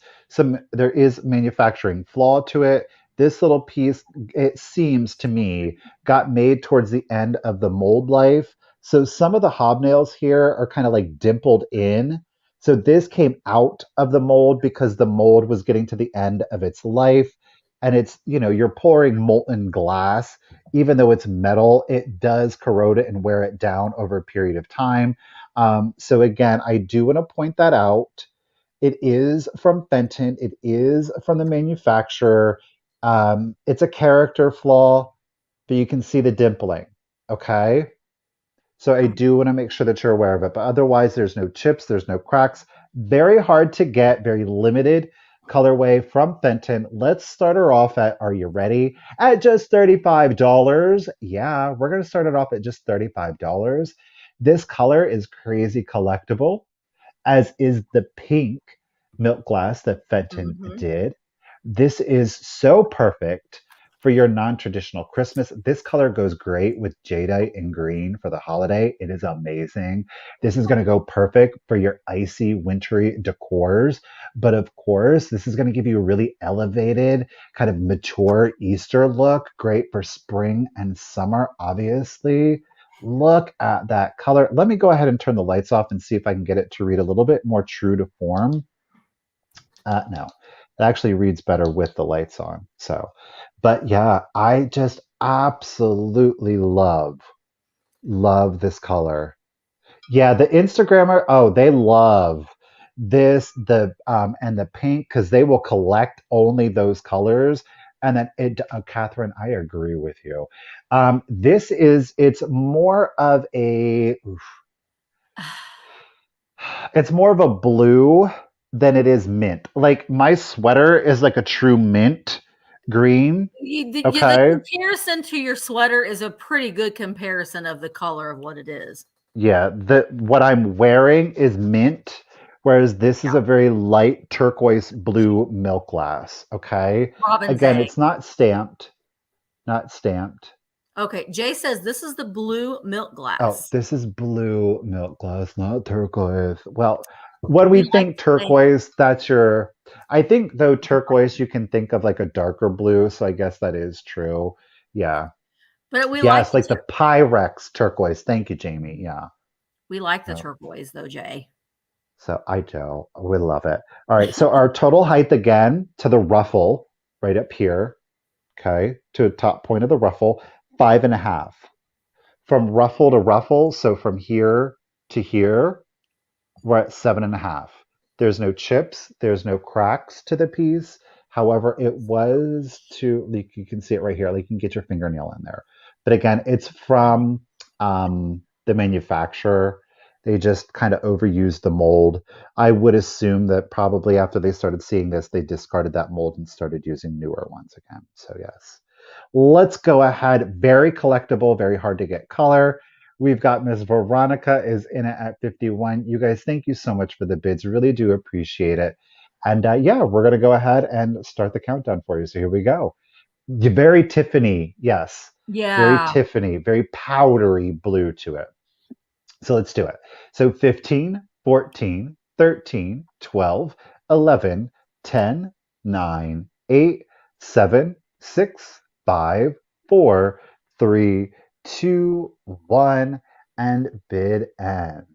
manufacturing flaw to it. This little piece, it seems to me, got made towards the end of the mold life. So some of the hobnails here are kind of like dimpled in. So this came out of the mold because the mold was getting to the end of its life. And it's, you're pouring molten glass. Even though it's metal, it does corrode it and wear it down over a period of time. So again, I do want to point that out. It is from Fenton. It is from the manufacturer. It's a character flaw, but you can see the dimpling. Okay. So I do want to make sure that you're aware of it. But otherwise, there's no chips, there's no cracks. Very hard to get, very limited colorway from Fenton. Let's start her off at, are you ready? At just $35. Yeah, we're going to start it off at just $35. This color is crazy collectible, as is the pink milk glass that Fenton did. This is so perfect for your non-traditional Christmas. This color goes great with jadeite and green for the holiday. It is amazing. This is going to go perfect for your icy, wintry decors. But of course, this is going to give you a really elevated, kind of mature Easter look. Great for spring and summer, obviously. Look at that color. Let me go ahead and turn the lights off and see if I can get it to read a little bit more true to form. No, it actually reads better with the lights on. So, but yeah, I just absolutely love this color. Yeah, the Instagrammer, oh, they love this, and the pink, because they will collect only those colors. And then Catherine, I agree with you. It's more of it's more of a blue than it is mint. Like my sweater is like a true mint green. The Okay. comparison to your sweater is a pretty good comparison of the color of what it is. Yeah, what I'm wearing is mint, whereas this is a very light turquoise blue milk glass. Okay. Robin's Again, saying. it's not stamped. Not stamped. Okay, Jay says this is the blue milk Oh, glass. this is blue milk glass, not turquoise. Well, when we We like think to say, turquoise, I think though turquoise, you can think of like a darker blue. So I guess that is true. Yeah. but we like Yes, like the Pyrex turquoise. Thank you, Jamie. Yeah. the So, turquoise though, Jay. so I do. We love it. All right. So our total height again to the ruffle right up here. Okay. To the top point of the ruffle, 5.5. From ruffle to ruffle, so from here to here, we're at 7.5. There's no chips, there's no cracks to the piece. However, it was like you can see it right here, like you can get your fingernail in there. But again, it's from the manufacturer. They just kind of overused the mold. I would assume that probably after they started seeing this, they discarded that mold and started using newer ones again. So, yes. Let's go ahead. Very collectible, very hard to get color. We've got Miss Veronica is in it at 51. You guys, thank you so much for the bids. Really do appreciate it. And yeah, we're going to go ahead and start the countdown for you. So here we go. Very Tiffany. Yes. Very Yeah. Tiffany, very powdery blue to it. So let's do it. So 15, 14, 13, 12, 11, 10, 9, 8, 7, 6, 5, 4, 3, 2, 1, and bid end.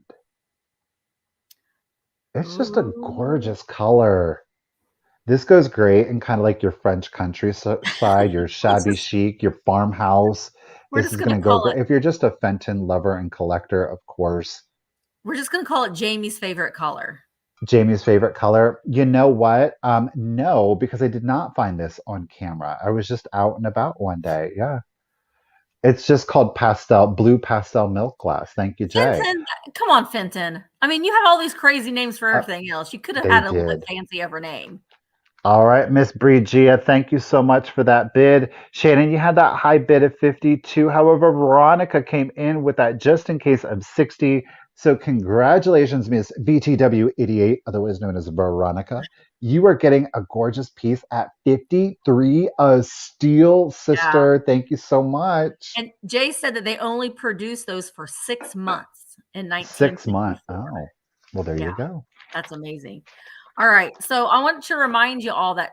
It's just a Ooh. gorgeous color. This goes great in kind of like your French countryside, your Let's shabby just, chic, your farmhouse. we're This just is gonna going to go call it, great. If you're just a Fenton lover and collector, of course. Jamie's favorite color. Jamie's favorite color. You know what? No, because I did not find this on camera. I was just out and about one day. Yeah. It's just called blue pastel milk glass. Thank you, Jay. Fenton, come on, Fenton. I mean, you have all these crazy names for Uh, everything else. You could have they had a little bit did. fancy of her name. All right, Miss Brigia, thank you so much for that bid. Shannon, you had that high bid of 52. However, Veronica came in with that just in case of 60. So congratulations, Miss BTW88, otherwise known as Veronica. You are getting a gorgeous piece at 53, a steal, Yeah. sister. Thank you so much. And Jay said that they only produced those for 6 months in 6 months. 1954. Oh, well, there Yeah, you go. that's amazing. All right. So I want to remind you all that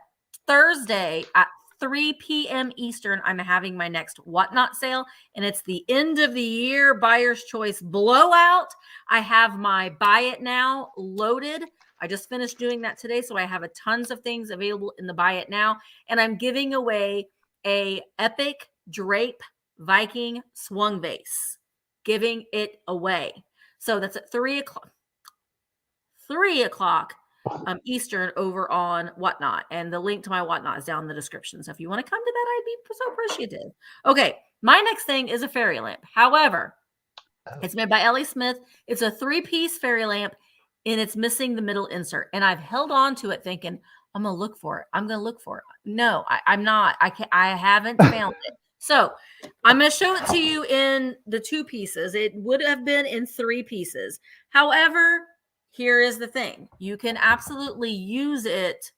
Thursday at 3 p.m. Eastern, I'm having my next Whatnot sale, and it's the end of the year buyer's choice blowout. I have my buy it now loaded. I just finished doing that today, so I have a tons of things available in the buy it now, and I'm giving away a epic drape Viking swung vase, giving it away. So that's at 3 o'clock. 3 o'clock Eastern over on Whatnot. And the link to my Whatnot is down in the description. So if you want to come to that, I'd be so appreciative. Okay. My next thing is a fairy lamp. However, it's made by Ellie Smith. It's a 3-piece fairy lamp and it's missing the middle insert. And I've held on to it thinking, I'm going to look for it. I'm going to look for it. No, I'm not. I haven't found it. So I'm going to show it to you in the 2 pieces. It would have been in 3 pieces. However, here is the thing. You can absolutely use it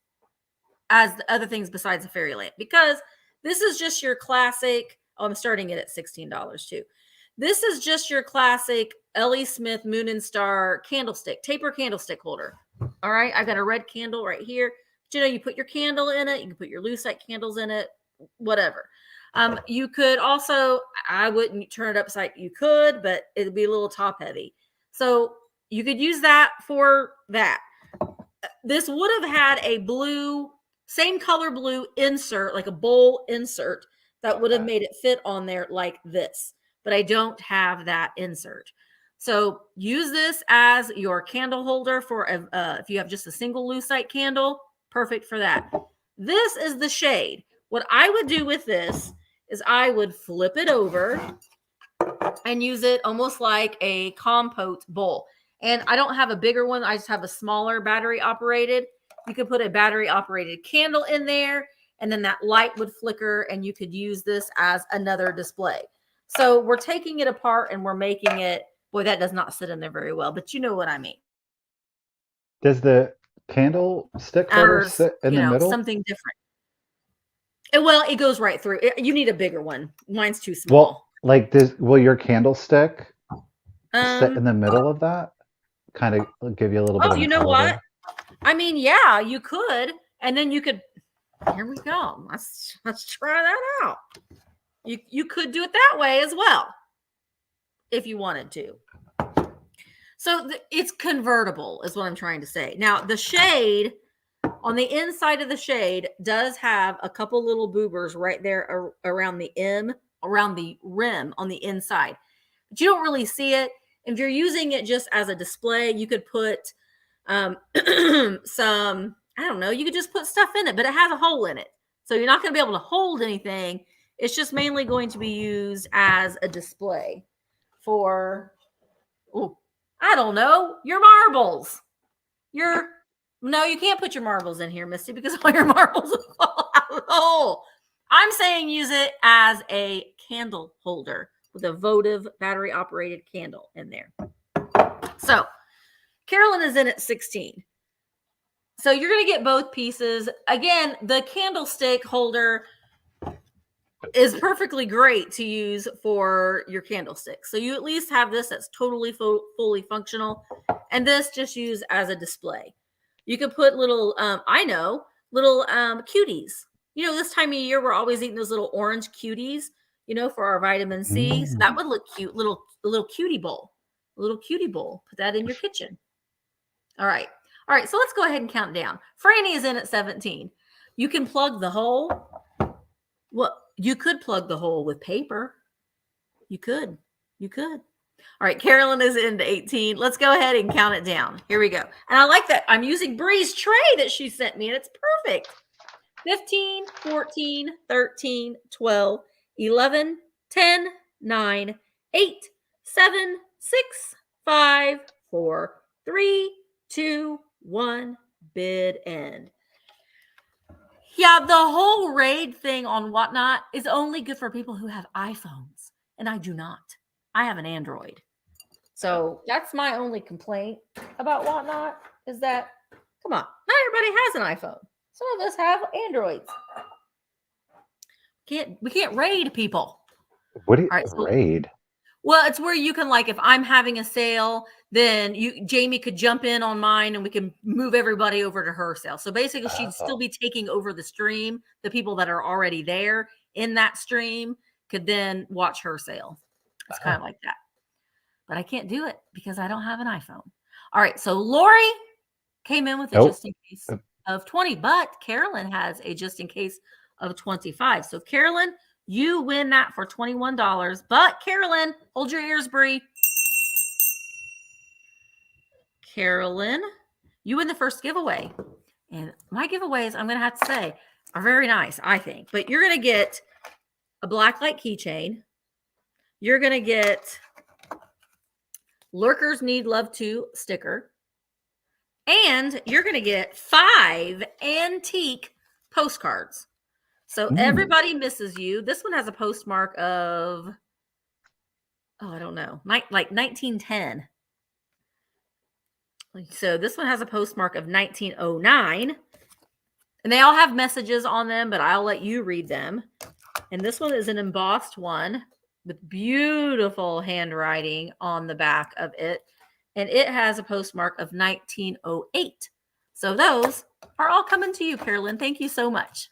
as the other things besides a fairy lamp, because this is just your classic. Oh, I'm starting it at $16 too. This is just your classic Ellie Smith Moon and Star candlestick, taper candlestick holder. All right. I got a red candle right here. But, you put your candle in it. You can put your lucite candles in it, whatever. You could also, I wouldn't turn it upside. You could, but it'd be a little top heavy. So you could use that for that. This would have had a blue, same color blue insert, like a bowl insert that would have made it fit on there like this. But I don't have that insert. So use this as your candle holder for if you have just a single lucite candle, perfect for that. This is the shade. What I would do with this is I would flip it over and use it almost like a compote bowl. And I don't have a bigger one. I just have a smaller battery operated. You could put a battery operated candle in there, and then that light would flicker, and you could use this as another display. So we're taking it apart and we're making it, boy, that does not sit in there very well, but you know what I mean. Does the candlestick holder sit in the middle? Something different. Well, it goes right through. You need a bigger one. Mine's too Well, small. like this, will your candlestick sit in the middle of that? Kind of give you a little bit of You an know what? elevator. I mean, yeah, you could, and then you could. Here we go. Let's try that out. You could do it that way as well, if you wanted to. So it's convertible, is what I'm trying to say. Now the shade on the inside of the shade does have a couple little boobers right there around the rim on the inside, but you don't really see it. If you're using it just as a display, you could put some, I don't know, you could just put stuff in it, but it has a hole in it. So you're not going to be able to hold anything. It's just mainly going to be used as a display for, I don't know, your marbles. No, you can't put your marbles in here, Misty, because all your marbles will fall out of the hole. I'm saying use it as a candle holder with a votive battery operated candle in there. So Carolyn is in at 16. So you're going to get both pieces. Again, the candlestick holder is perfectly great to use for your candlestick. So you at least have this that's totally fully functional, and this just used as a display. You could put little, little cuties. This time of year we're always eating those little orange cuties, for our vitamin C. So that would look cute. Little cutie bowl, a little cutie bowl. Put that in your kitchen. All right. So let's go ahead and count down. Franny is in at 17. You can plug the hole. Well, you could plug the hole with paper. You could. All right, Carolyn is into 18. Let's go ahead and count it down. Here we go. And I like that. I'm using Bree's tray that she sent me, and it's perfect. 15, 14, 13, 12, 11, 10, 9, 8, 7, 6, 5, 4, 3, 2, 1. Bid end. Yeah, the whole raid thing on Whatnot is only good for people who have iPhones, and I do not. I have an Android. So that's my only complaint about Whatnot is that, come on, not everybody has an iPhone. Some of us have Androids. We can't raid people. What do you raid? Well, it's where you can, like, if I'm having a sale, then Jamie could jump in on mine and we can move everybody over to her sale. So basically she'd still be taking over the stream. The people that are already there in that stream could then watch her sale. It's kind of like that. But I can't do it because I don't have an iPhone. All right. So Lori came in with a just in case of 20, but Carolyn has a just in case of 25. So Carolyn, you win that for $21. But Carolyn, hold your ears, Bree. Carolyn, you win the first giveaway. And my giveaways, I'm going to have to say, are very nice, I think. But you're going to get a blacklight keychain. You're going to get Lurkers Need Love Too sticker. And you're going to get 5 antique postcards. So everybody misses you. This one has a postmark of, I don't know, like 1910. So this one has a postmark of 1909. And they all have messages on them, but I'll let you read them. And this one is an embossed one with beautiful handwriting on the back of it. And it has a postmark of 1908. So those are all coming to you, Carolyn. Thank you so much.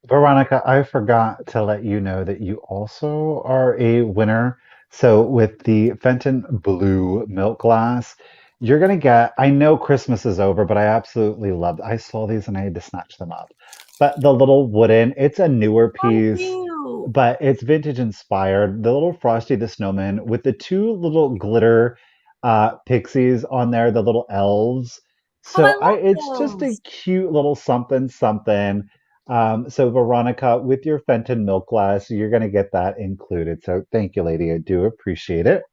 Veronica, I forgot to let you know that you also are a winner. So with the Fenton Blue Milk Glass, you're going to get, I know Christmas is over, but I absolutely loved, I saw these and I had to snatch them up. But the little wooden, it's a newer piece, but it's vintage inspired. The little Frosty the Snowman with the 2 little glitter pixies on there, the little elves. So it's just a cute little something. So Veronica, with your Fenton milk glass, you're going to get that included. So thank you, lady. I do appreciate it.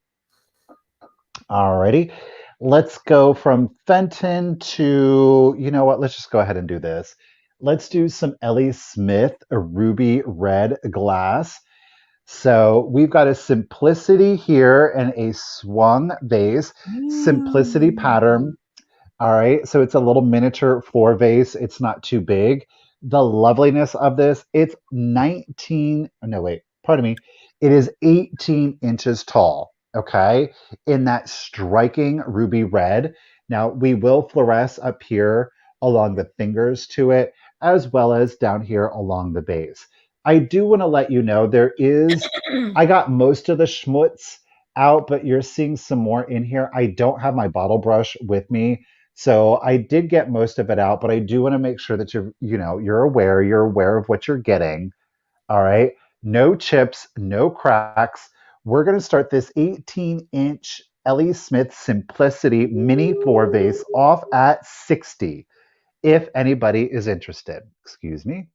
Alrighty. Let's go from Fenton to, you know what? Let's just go ahead and do this. Let's do some Ellie Smith, a ruby red glass. So we've got a simplicity here and a swung base, simplicity pattern. All right, so it's a little miniature floor vase. It's not too big. The loveliness of this, it's 19, no, wait, pardon me. It is 18 inches tall, okay, in that striking ruby red. Now, we will fluoresce up here along the fingers to it, as well as down here along the base. I do want to let you know I got most of the schmutz out, but you're seeing some more in here. I don't have my bottle brush with me. So I did get most of it out, but I do want to make sure that you're aware of what you're getting. All right. No chips, no cracks. We're going to start this 18-inch Ellie Smith Simplicity Mini floor vase off at 60. If anybody is interested. Excuse me.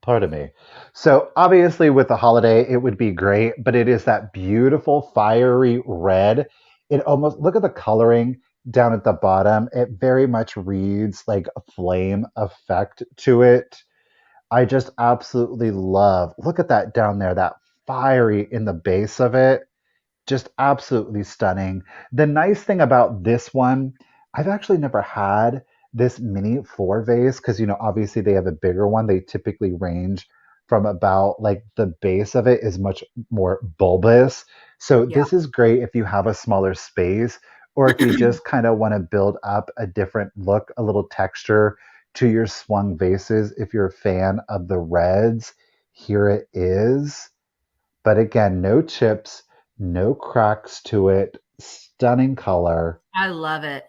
Pardon me. So obviously with the holiday, it would be great, but it is that beautiful fiery red. It almost, look at the coloring down at the bottom. It very much reads like a flame effect to it. I just absolutely love, look at that down there, that fiery in the base of it. just absolutely stunning. The nice thing about this one, I've actually never had this mini floor vase because, obviously they have a bigger one. They typically range from about like the base of it is much more bulbous. So Yeah. this is great if you have a smaller space or if you just kind of want to build up a different look, a little texture to your swung vases. If you're a fan of the reds, here it is. But again, no chips, no cracks to it. Stunning color. I love it.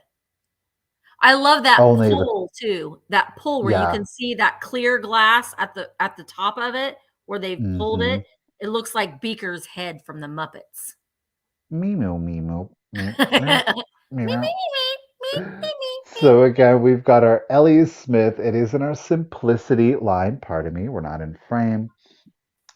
I love that Only the pull too. That pull where you yeah. can see that clear glass at the top of it where they've pulled Mm-hmm. it. It looks like Beaker's head from the Muppets. Mimo, mimo, me, mimo, me, mimo. me, me. So again, we've got our Ellie Smith. It is in our Simplicity line. Pardon me, we're not in frame.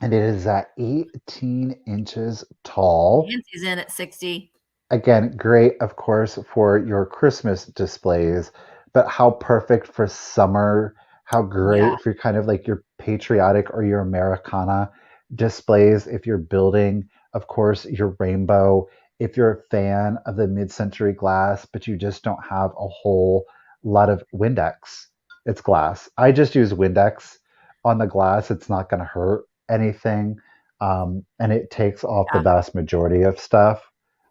And it is at 18 inches tall. Nancy's in at 60. Again, great, of course, for your Christmas displays, but how perfect for summer, how Yeah. great for kind of like your patriotic or your Americana displays if you're building, of course, your rainbow. If you're a fan of the mid-century glass, but you just don't have a whole lot of Windex, it's glass. I just use Windex on the glass. It's not going to hurt anything. And it takes off the Yeah. vast majority of stuff.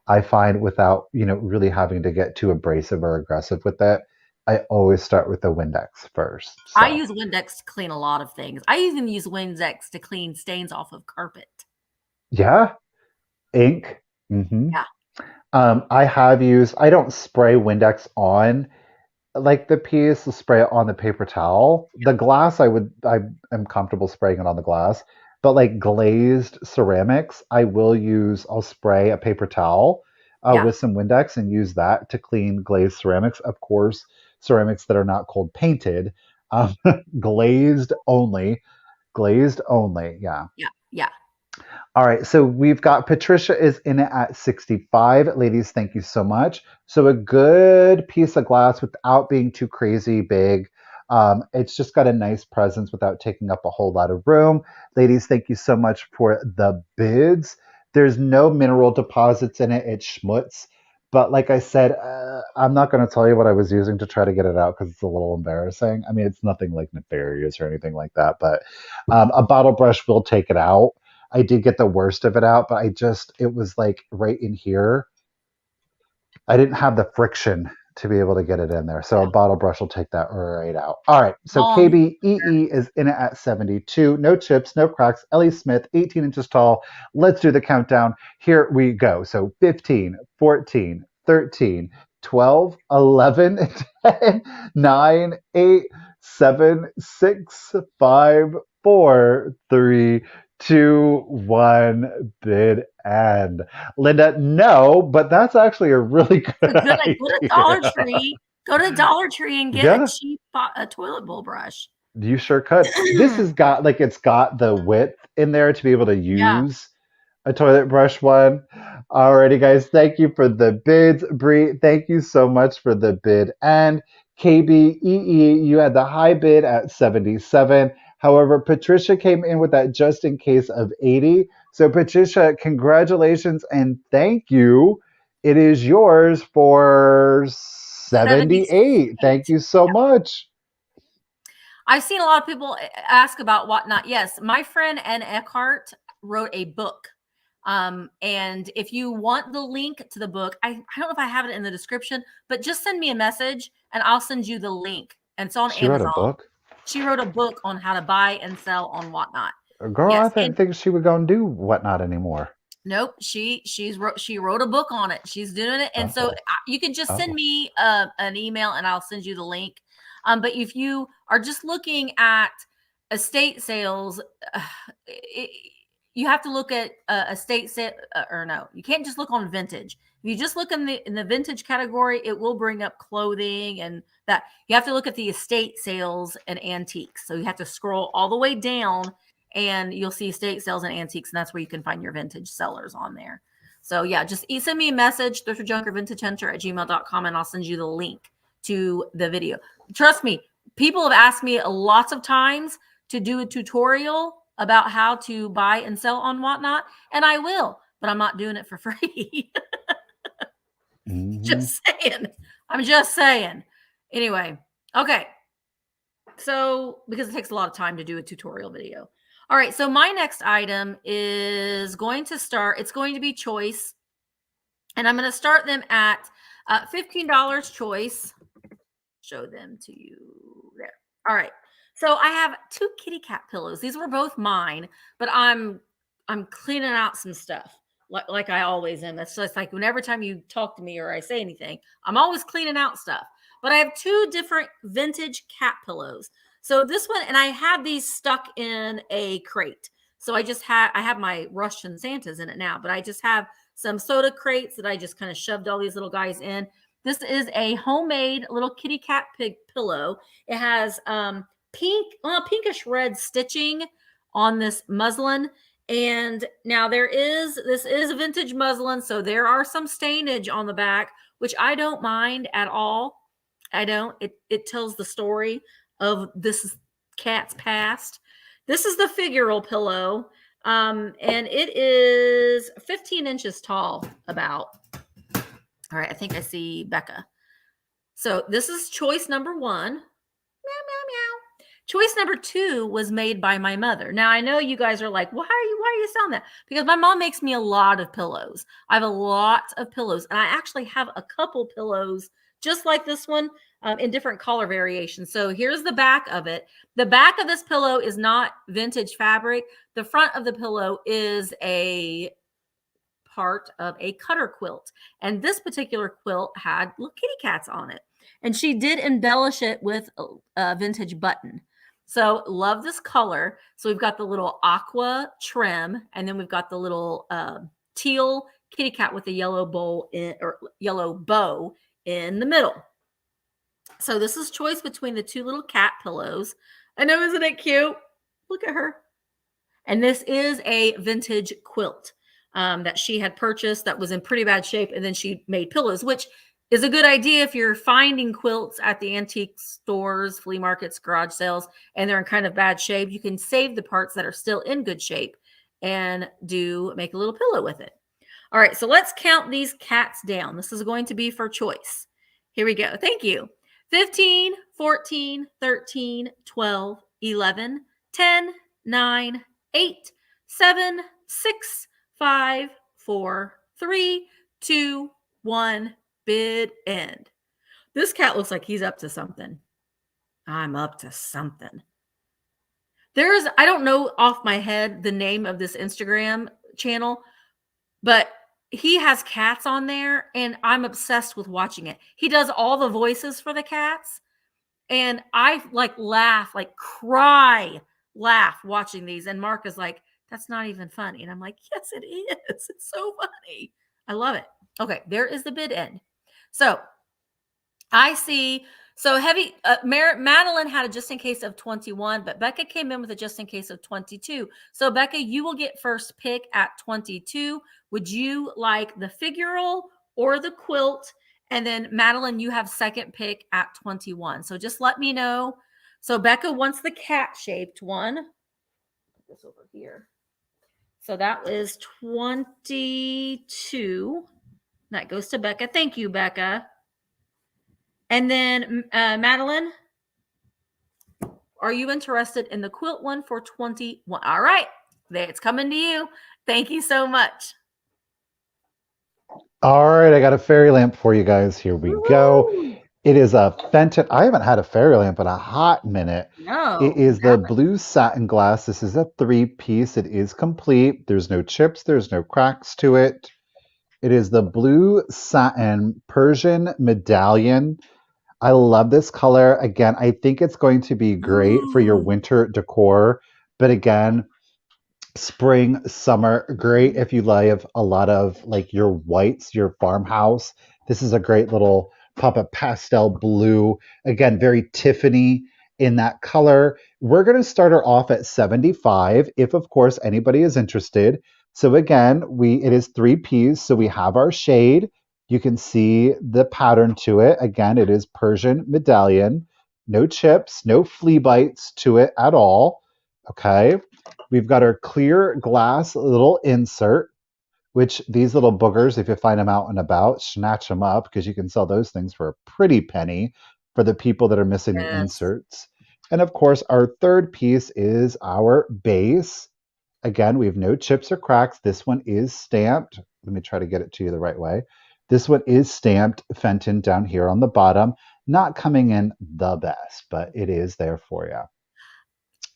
I find without, really having to get too abrasive or aggressive with it, I always start with the Windex first. I So, use Windex to clean a lot of things. I even use Windex to clean stains off of carpet. yeah, ink. hmm Yeah. I don't spray Windex on like the piece, spray it on the paper towel. The glass, I am comfortable spraying it on the glass, but like glazed ceramics, I'll spray a paper towel Yeah. with some Windex and use that to clean glazed ceramics. Of course, ceramics that are not cold painted, um, glazed only, glazed only. Yeah. Yeah. Yeah. All right, so we've got Patricia is in it at 65. Ladies, thank you so much. So a good piece of glass without being too crazy big. It's just got a nice presence without taking up a whole lot of room. Ladies, thank you so much for the bids. There's no mineral deposits in it. It's schmutz. But like I said, I'm not going to tell you what I was using to try to get it out because it's a little embarrassing. I mean, it's nothing like nefarious or anything like that, but a bottle brush will take it out. I did get the worst of it out, but it was like right in here. I didn't have the friction to be able to get it in there. So a Yeah. bottle brush will take that right out. All right. So Long. KBEE is in it at 72. No chips, no cracks. Ellie Smith, 18 inches tall. Let's do the countdown. Here we go. So 15, 14, 13, 12, 11, 10, 9, 8, 7, 6, 5, 4, 3, 2, 1, bid end. Linda, no, but that's actually a really good Good. Like, go to Dollar idea. Tree. Go to Dollar Tree and get a Yeah, cheap a toilet bowl brush. you sure could. This has got it's got the width in there to be able to Yeah. use a toilet brush one. Alrighty, guys, thank you for the bids. Bree, thank you so much for the bid. And KBEE, you had the high bid at 77. However, Patricia came in with that just in case of 80. So, Patricia, congratulations and thank you. It is yours for 78. 78. Thank you so much. I've seen a lot of people ask about whatnot. Yes, my friend Ann Eckhart wrote a book. And if you want the link to the book, I don't know if I have it in the description, but just send me a message and I'll send you the link. And it's on She wrote a Amazon. book. She wrote a book on how to buy and sell on Whatnot. Girl, I Yes, didn't and think she would go and do whatnot anymore. nope, she wrote a book on it. She's doing it, and so Oh, you can just send oh. me an email, and I'll send you the link. But if you are just looking at estate sales, it, you have to look at estate sale, or no, you can't just look on vintage. If you just look in the vintage category, it will bring up clothing and that. You have to look at the estate sales and antiques. So you have to scroll all the way down and you'll see estate sales and antiques, and that's where you can find your vintage sellers on there. So yeah, just send me a message, thrifterjunkervintagehunter@gmail.com, and I'll send you the link to the video. Trust me, people have asked me lots of times to do a tutorial about how to buy and sell on Whatnot, and I will. but I'm not doing it for free. Mhm. Just saying. I'm just saying. Anyway, okay. So, because it takes a lot of time to do a tutorial video. All right. So, my next item is going to start, it's going to be choice. And I'm going to start them at $15 choice. Show them to you there. All right. So, I have 2 kitty cat pillows. These were both mine, but I'm cleaning out some stuff like I always am. That's just like whenever time you talk to me or I say anything, I'm always cleaning out stuff. But I have 2 different vintage cat pillows. So this one, and I have these stuck in a crate. So I have my Russian Santas in it now, but I just have some soda crates that I just kind of shoved all these little guys in. This is a homemade little kitty cat pig pillow. It has pinkish red stitching on this muslin. And now this is a vintage muslin, so there are some stainage on the back, which I don't mind at all. I don't. It tells the story of this cat's past. This is the figural pillow, and it is 15 inches tall, about. All right, I think I see Becca. So this is choice number 1. Meow, meow, meow. Choice number 2 was made by my mother. Now I know you guys are like, why are you selling that? Because my mom makes me a lot of pillows. I have a lot of pillows, and I actually have a couple pillows just like this one in different color variations. So here's the back of it. The back of this pillow is not vintage fabric. The front of the pillow is a part of a cutter quilt. And this particular quilt had little kitty cats on it. And she did embellish it with a vintage button. So love this color. So we've got the little aqua trim, and then we've got the little teal kitty cat with a yellow bow in the middle. So this is choice between the 2 little cat pillows. I know, isn't it cute? Look at her. And this is a vintage quilt that she had purchased that was in pretty bad shape, and then she made pillows, which is a good idea if you're finding quilts at the antique stores, flea markets, garage sales, and they're in kind of bad shape. You can save the parts that are still in good shape and make a little pillow with it. All right, so let's count these cats down. This is going to be for choice. Here we go. Thank you. 15, 14, 13, 12, 11, 10, 9, 8, 7, 6, 5, 4, 3, 2, 1, bid end. This cat looks like he's up to something. I'm up to something. I don't know off my head the name of this Instagram channel, but he has cats on there, and I'm obsessed with watching it. He does all the voices for the cats, and I laugh watching these. And Mark is like, that's not even funny. And I'm like, yes, it is. It's so funny. I love it. Okay, there is the bid end. So I see. So heavy. Madeline had a just in case of 21, but Becca came in with a just in case of 22. So Becca, you will get first pick at 22. Would you like the figural or the quilt? And then Madeline, you have second pick at 21. So just let me know. So Becca wants the cat shaped one. Put this over here. So that is 22. That goes to Becca. Thank you, Becca. And then Madeline, are you interested in the quilt one for 21? All right, it's coming to you. Thank you so much. All right, I got a fairy lamp for you guys. Here we go. It is a Fenton. I haven't had a fairy lamp in a hot minute. No, it is the blue satin glass. This is a 3-piece. It is complete. There's no chips. There's no cracks to it. It is the blue satin Persian medallion. I love this color. Again, I think it's going to be great for your winter decor. But again, spring, summer, great if you love a lot of your whites, your farmhouse. This is a great little pop of pastel blue. Again, very Tiffany in that color. We're going to start her off at 75 if, of course, anybody is interested. So again, it is 3-piece. So we have our shade. You can see the pattern to it. Again, it is Persian medallion. No chips, no flea bites to it at all. Okay. We've got our clear glass little insert. which these little boogers, if you find them out and about, snatch them up because you can sell those things for a pretty penny for the people that are missing the Yes. inserts. And of course, our third piece is our base. Again, we have no chips or cracks. This one is stamped. Let me try to get it to you the right way. This one is stamped Fenton down here on the bottom. Not coming in the best, but it is there for you.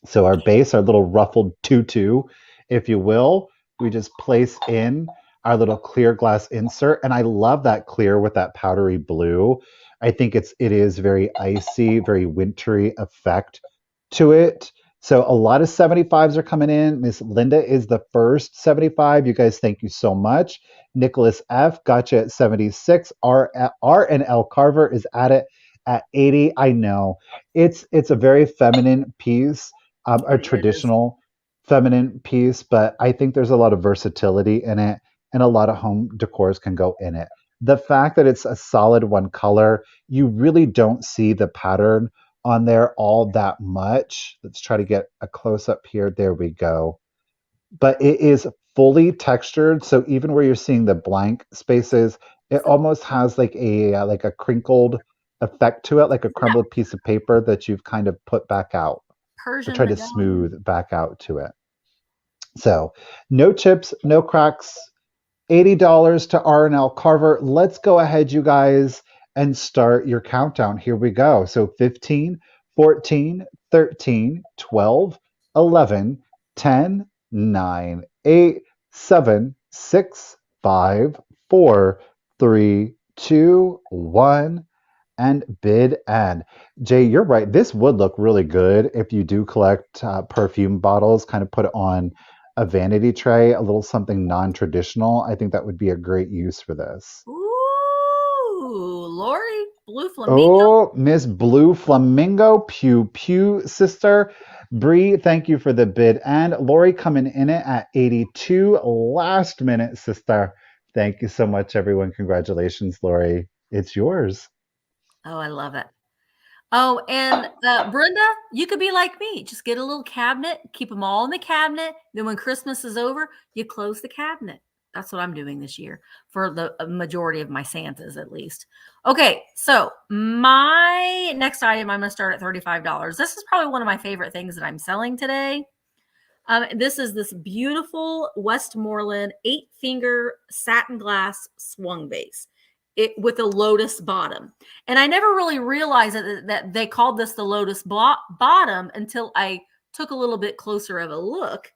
So our base, our little ruffled tutu, if you will, we just place in our little clear glass insert. And I love that clear with that powdery blue. I think it is very icy, very wintry effect to it. So a lot of 75s are coming in. Miss Linda is the first 75. You guys, thank you so much. Nicholas F got you at 76. R and L Carver is at it at 80. I know it's a very feminine piece, a It is. traditional feminine piece, but I think there's a lot of versatility in it and a lot of home decors can go in it. The fact that it's a solid one color, you really don't see the pattern on there all that much. Let's try to get a close up here. There we go. But it is fully textured, so even where you're seeing the blank spaces, it almost has like a crinkled effect to it, like a Isn't that crumbled piece of paper that you've kind of put back out or Persian tried to medallion? smooth back out to it. So no chips, no cracks, $80 to R&L Carver. Let's go ahead, you guys, and start your countdown. Here we go. So 15, 14, 13, 12, 11, 10, 9, 8, 7, 6, 5, 4, 3, 2, 1, and bid end. Jay, you're right. This would look really good if you do collect perfume bottles, kind of put it on a vanity tray, a little something non-traditional. I think that would be a great use for this. Ooh, Lori, blue flamingo. Oh, Miss Blue Flamingo, pew pew, sister. Bree, thank you for the bid. And Lori coming in it at 82, last minute, sister. Thank you so much, everyone. Congratulations, Lori. It's yours. Oh, I love it. Oh, and Brenda, you could be like me. Just get a little cabinet, keep them all in the cabinet. Then when Christmas is over, you close the cabinet. That's what I'm doing this year for the majority of my Santas, at least. Okay, so my next item, I'm going to start at $35. This is probably one of my favorite things that I'm selling today. This is this beautiful Westmoreland 8-finger satin glass swung base. It with a lotus bottom. And I never really realized that they called this the lotus bottom until I took a little bit closer of a look.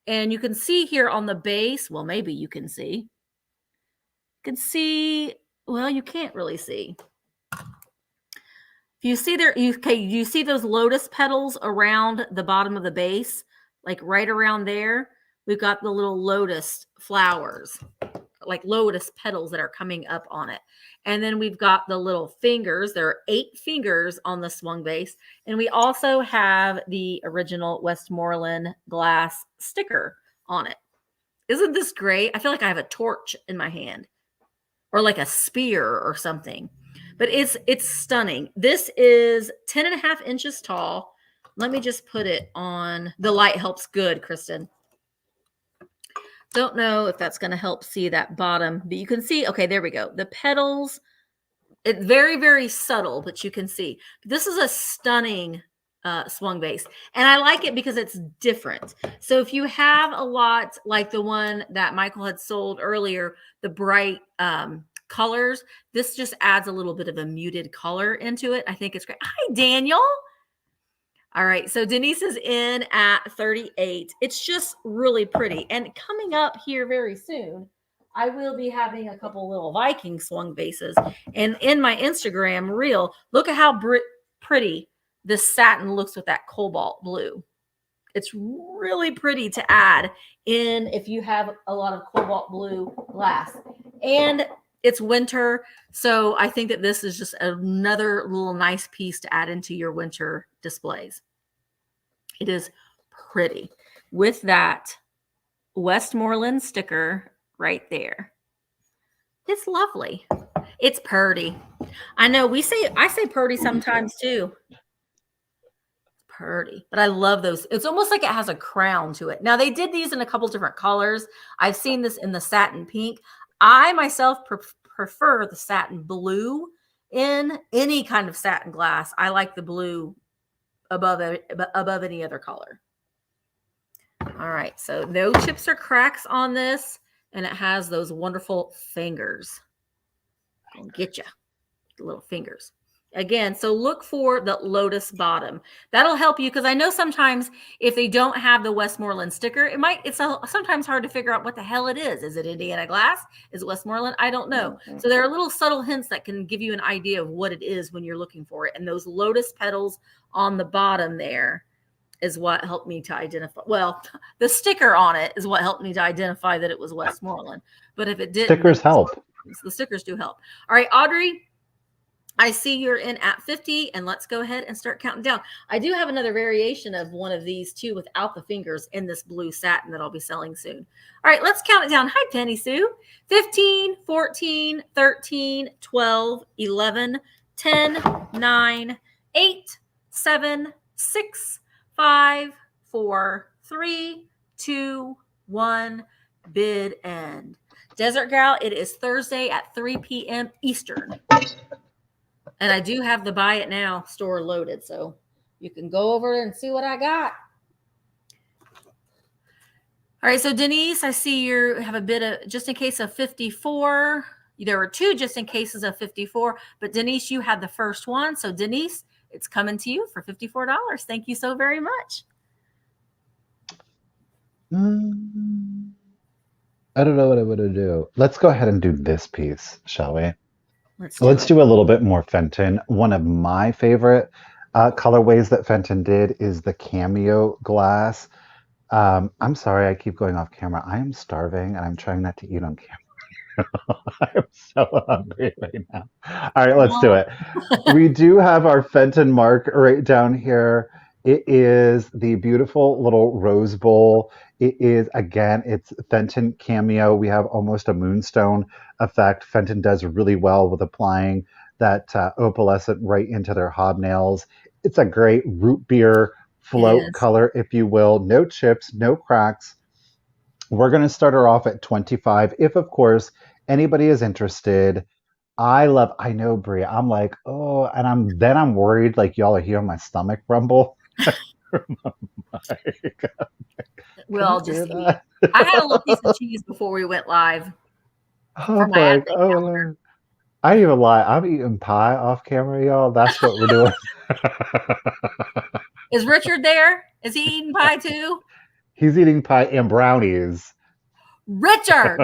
And you can see here on the base, well, maybe you can see. You can see, well, you can't really see. If you see there, you see those lotus petals around the bottom of the base, like right around there. We've got the little lotus flowers, like lotus petals that are coming up on it. And then we've got the little fingers. There are 8 fingers on the swung base. And we also have the original Westmoreland glass sticker on it. Isn't this great? I feel like I have a torch in my hand or like a spear or something. But it's stunning. This is 10.5 inches tall. Let me just put it on. The light helps good, Kristen. Don't know if that's going to help see that bottom, but you can see, okay, there we go. The petals, it's very, very subtle, but you can see. This is a stunning swung base. And I like it because it's different. So if you have a lot like the one that Michael had sold earlier, the bright colors, this just adds a little bit of a muted color into it. I think it's great. Hi, Daniel. All right, so Denise is in at 38. It's just really pretty. And coming up here very soon, I will be having a couple little Viking swung bases. And in my Instagram reel, look at how pretty this satin looks with that cobalt blue. It's really pretty to add in if you have a lot of cobalt blue glass. And it's winter, so I think that this is just another little nice piece to add into your winter displays. It is pretty with that Westmoreland sticker right there. It's lovely. It's purty. I know I say purty sometimes too. Pretty, but I love those. It's almost like it has a crown to it. Now they did these in a couple different colors. I've seen this in the satin pink. I myself prefer the satin blue in any kind of satin glass. I like the blue above any other color. All right, so no chips or cracks on this, and it has those wonderful fingers. Gonna get you, the little fingers. Again, so look for the lotus bottom. That'll help you, because I know sometimes if they don't have the Westmoreland sticker, it's sometimes hard to figure out what the hell it is. Is it Indiana Glass? Is it Westmoreland? I don't know. So there are little subtle hints that can give you an idea of what it is when you're looking for it. And those lotus petals on the bottom there is what helped me to identify. Well, the sticker on it is what helped me to identify that it was Westmoreland. But if it didn't, stickers help. The stickers do help. All right, Audrey, I see you're in at 50, and let's go ahead and start counting down. I do have another variation of one of these too without the fingers in this blue satin that I'll be selling soon. All right, let's count it down. Hi, Penny Sue. 15, 14, 13, 12, 11, 10, 9, 8, 7, 6, 5, 4, 3, 2, 1, bid end. Desert Gal, it is Thursday at 3 p.m. Eastern. And I do have the buy it now store loaded, so you can go over and see what I got. All right, so Denise, I see you have a bit of just in case of 54. There were two just in cases of 54, but Denise, you had the first one. So Denise, it's coming to you for $54. Thank you so very much. I don't know what I want to do. Let's go ahead and do this piece, shall we? Let's do a little bit more Fenton. One of my favorite colorways that Fenton did is the cameo glass. I'm sorry, I keep going off camera. I am starving and I'm trying not to eat on camera. I'm so hungry right now. All right, let's do it. We do have our Fenton mark right down here. It is the beautiful little rose bowl. It is, again, it's Fenton cameo. We have almost a moonstone effect. Fenton does really well with applying that opalescent right into their hobnails. It's a great root beer float color, if you will. No chips, no cracks. We're going to start her off at 25. If, of course, anybody is interested. I know, Brie. I'm like, oh, and I'm worried, like y'all are hearing my stomach rumble. We'll just eat. I had a little piece of cheese before we went live. Oh my God. I didn't even lie. I'm eating pie off camera, y'all. That's what we're doing. Is Richard there? Is he eating pie too? He's eating pie and brownies. Richard!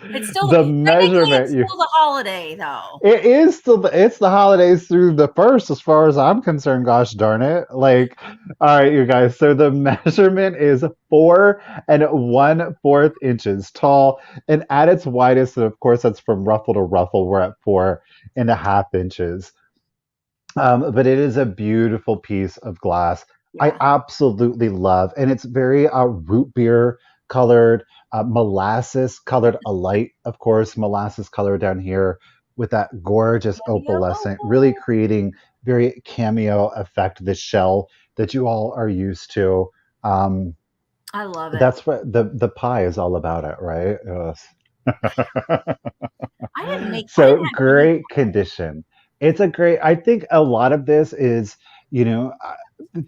It's still the measurement. It's still the holiday, though. It is still it's the holidays through the first, as far as I'm concerned. Gosh darn it! Like, all right, you guys. So the measurement is 4 1/4 inches tall, and at its widest, and of course that's from ruffle to ruffle, we're at 4.5 inches. But it is a beautiful piece of glass. Yeah. I absolutely love, and it's very root beer colored, molasses colored, a light, of course, molasses color down here with that gorgeous opalescent, really creating very cameo effect, the shell that you all are used to. I love it. That's what the pie is all about, it, right? Yes. I didn't make so great condition. It's a great, I think a lot of this is,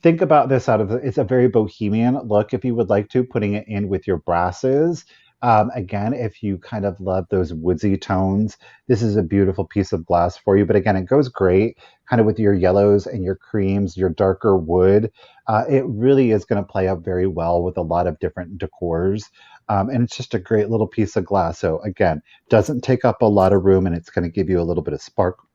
think about this it's a very bohemian look, if you would like to, putting it in with your brasses. Again, if you kind of love those woodsy tones, this is a beautiful piece of glass for you. But again, it goes great kind of with your yellows and your creams, your darker wood. It really is going to play up very well with a lot of different decors. And it's just a great little piece of glass. So again, doesn't take up a lot of room, and it's going to give you a little bit of sparkle.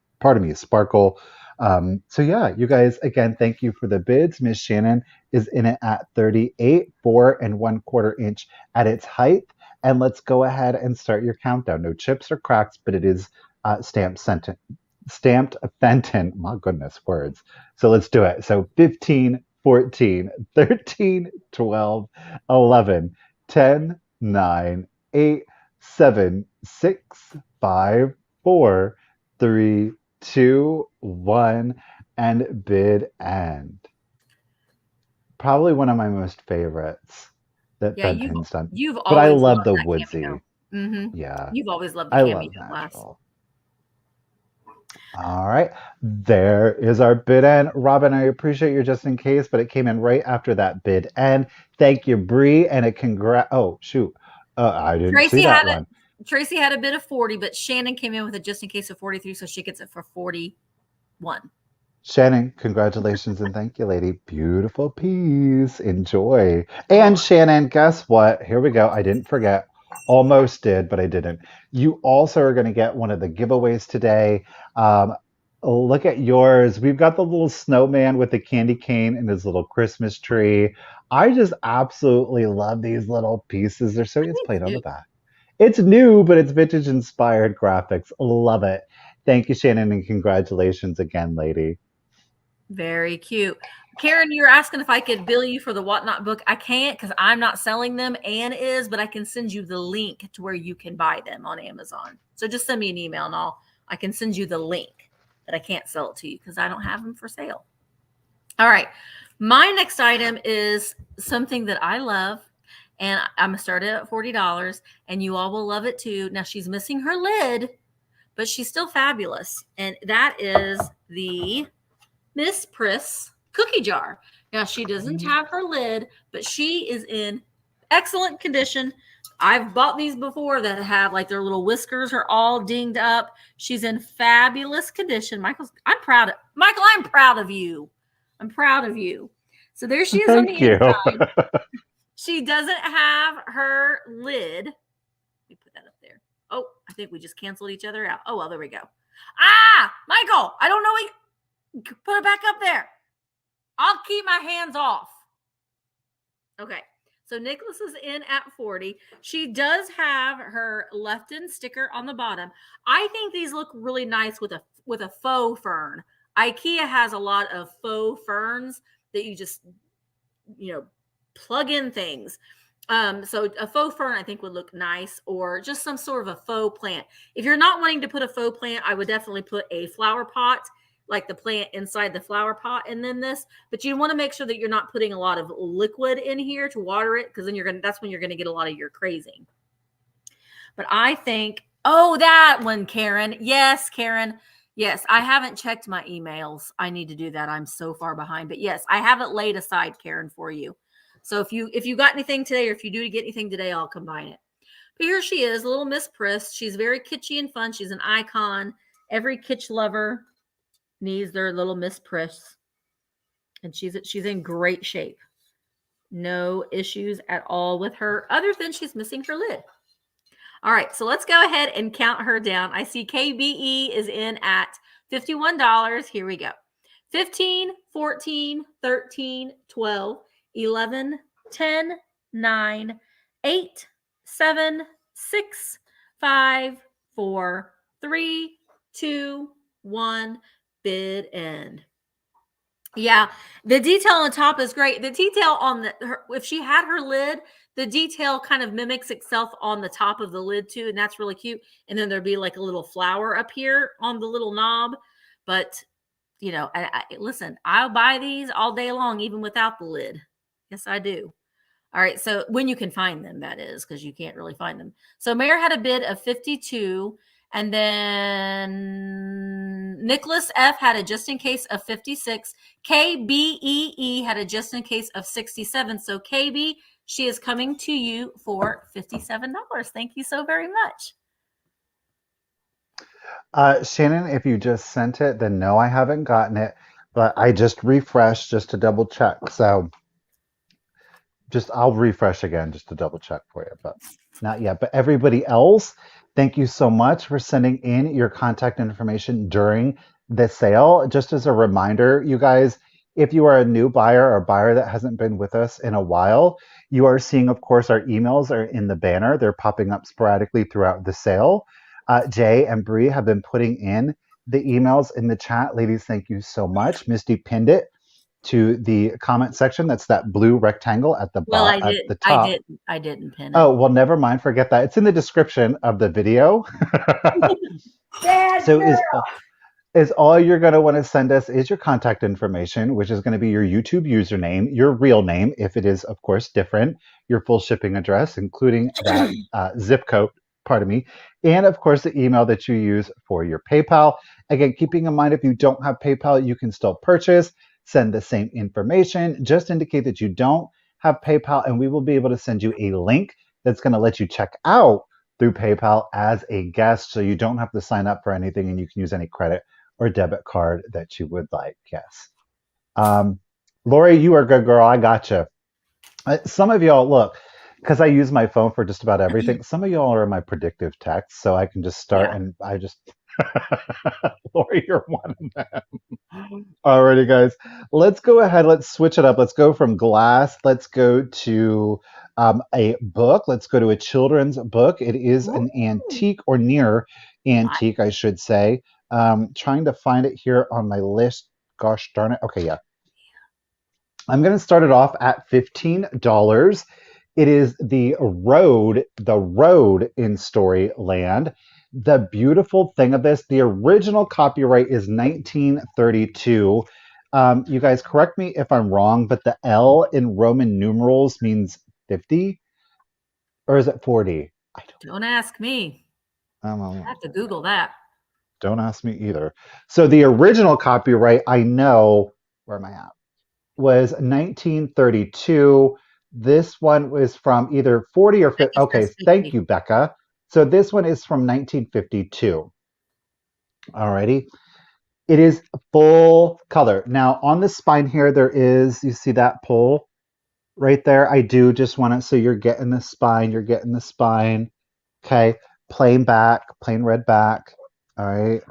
So yeah, you guys, again, thank you for the bids. Miss Shannon is in it at 38, 4 1/4 inch at its height. And let's go ahead and start your countdown. No chips or cracks, but it is stamped Fenton. My goodness, words. So let's do it. So 15, 14, 13, 12, 11, 10, 9, 8, 7, 6, 5, 4, 3, 2, 1. and bid end. Probably one of my most favorites that Yeah, Bedpin's done. you've But I always love loved the that cameo. woodsy. Mm-hmm. Yeah, You've always loved the I cameo love glass. natural. All right, there is our bid end. Robin, I appreciate your just in case, but it came in right after that bid end. Thank you, Bree, and a congrats. Oh, shoot. I didn't see that one. Tracy had a bid of 40, but Shannon came in with a just in case of 43, so she gets it for 41. Shannon, congratulations and thank you, lady. Beautiful piece. Enjoy. And Shannon, guess what? Here we go. I didn't forget. Almost did, but I didn't. You also are going to get one of the giveaways today. Look at yours. We've got the little snowman with the candy cane and his little Christmas tree. I just absolutely love these little pieces. They're so, it's plain on the back. It's new, but it's vintage inspired graphics. Love it. Thank you, Shannon, and congratulations again, lady. Very cute. Karen, you're asking if I could bill you for the Whatnot book. I can't because I'm not selling them. Anne is, but I can send you the link to where you can buy them on Amazon. So just send me an email and I can send you the link, but I can't sell it to you because I don't have them for sale. All right. My next item is something that I love, and I'm going to start it at $40, and you all will love it too. Now, she's missing her lid, but she's still fabulous, and that is the Miss Priss cookie jar. Now, she doesn't have her lid, but she is in excellent condition. I've bought these before that have like their little whiskers are all dinged up. She's in fabulous condition. I'm proud of you. I'm proud of you. So there she is on the inside. She doesn't have her lid. Let me put that up there. Oh, I think we just canceled each other out. Oh, well, there we go. Ah, Michael, I don't know what put it back up there. I'll keep my hands off. Okay. So Nicholas is in at 40. She does have her left-in sticker on the bottom. I think these look really nice with a faux fern. IKEA has a lot of faux ferns that you just, plug in things. So a faux fern I think would look nice, or just some sort of a faux plant. If you're not wanting to put a faux plant, I would definitely put a flower pot, like the plant inside the flower pot, and then this. But you want to make sure that you're not putting a lot of liquid in here to water it, because then that's when you're going to get a lot of your crazing. But I think, that one, Karen. Yes, Karen. Yes, I haven't checked my emails. I need to do that. I'm so far behind. But yes, I have it laid aside, Karen, for you. So if you got anything today, or if you do get anything today, I'll combine it. But here she is, little Miss Priss. She's very kitschy and fun. She's an icon. Every kitsch lover needs their little Miss Priss. And she's in great shape. No issues at all with her, other than she's missing her lid. All right, so let's go ahead and count her down. I see KBE is in at $51. Here we go. 15, 14, 13, 12, 11, 10, 9, 8, 7, 6, 5, 4, 3, 2, 1. Bid end. Yeah, the detail on the top is great. The detail on if she had her lid, the detail kind of mimics itself on the top of the lid too, and that's really cute. And then there'd be like a little flower up here on the little knob. But listen, I'll buy these all day long, even without the lid. Yes, I do. All right, so when you can find them, that is, because you can't really find them. So Mayor had a bid of 52. And then Nicholas F had a just in case of 56. KBEE had a just in case of 67. So KB, she is coming to you for $57. Thank you so very much. Shannon, if you just sent it, then no, I haven't gotten it, but I just refreshed just to double check. So I'll refresh again just to double check for you, but not yet. But everybody else, thank you so much for sending in your contact information during the sale. Just as a reminder, you guys, if you are a new buyer or a buyer that hasn't been with us in a while, you are seeing, of course, our emails are in the banner. They're popping up sporadically throughout the sale. Jay and Bree have been putting in the emails in the chat. Ladies, thank you so much. Misty pinned it to the comment section. That's that blue rectangle at the bottom, at the top. I didn't pin it. Oh, well, never mind. Forget that. It's in the description of the video. So is all you're going to want to send us is your contact information, which is going to be your YouTube username, your real name, if it is, of course, different, your full shipping address, including that zip code, pardon me, and of course, the email that you use for your PayPal. Again, keeping in mind, if you don't have PayPal, you can still purchase, send the same information, just indicate that you don't have PayPal, and we will be able to send you a link that's going to let you check out through PayPal as a guest, so you don't have to sign up for anything and you can use any credit or debit card that you would like. Yes. Lori, you are a good girl. I gotcha. Some of y'all, look, because I use my phone for just about everything, some of y'all are in my predictive text, so I can just start Yeah. and I just. Lori, you're one of them. Alrighty, guys. Let's go ahead. Let's switch it up. Let's go from glass. Let's go to a book. Let's go to a children's book. It is an Ooh. antique or near antique, I should say. Trying to find it here on my list. Gosh darn it. Okay, yeah. I'm going to start it off at $15. It is the road in Storyland. The beautiful thing of this, the original copyright is 1932. You guys correct me if I'm wrong, but the L in Roman numerals means 50, or is it 40? Don't ask me. I don't I know. have to Google that. Don't ask me either. So the original copyright, I know, where am I at? Was 1932. This one was from either 40 or 50. Becky Okay, says thank 50. you, Becca. So this one is from 1952. Alrighty. It is full color. Now on the spine here, there is, you see that pull right there? I do just want to, so you're getting the spine, you're getting the spine. Okay, plain back, plain red back. All right.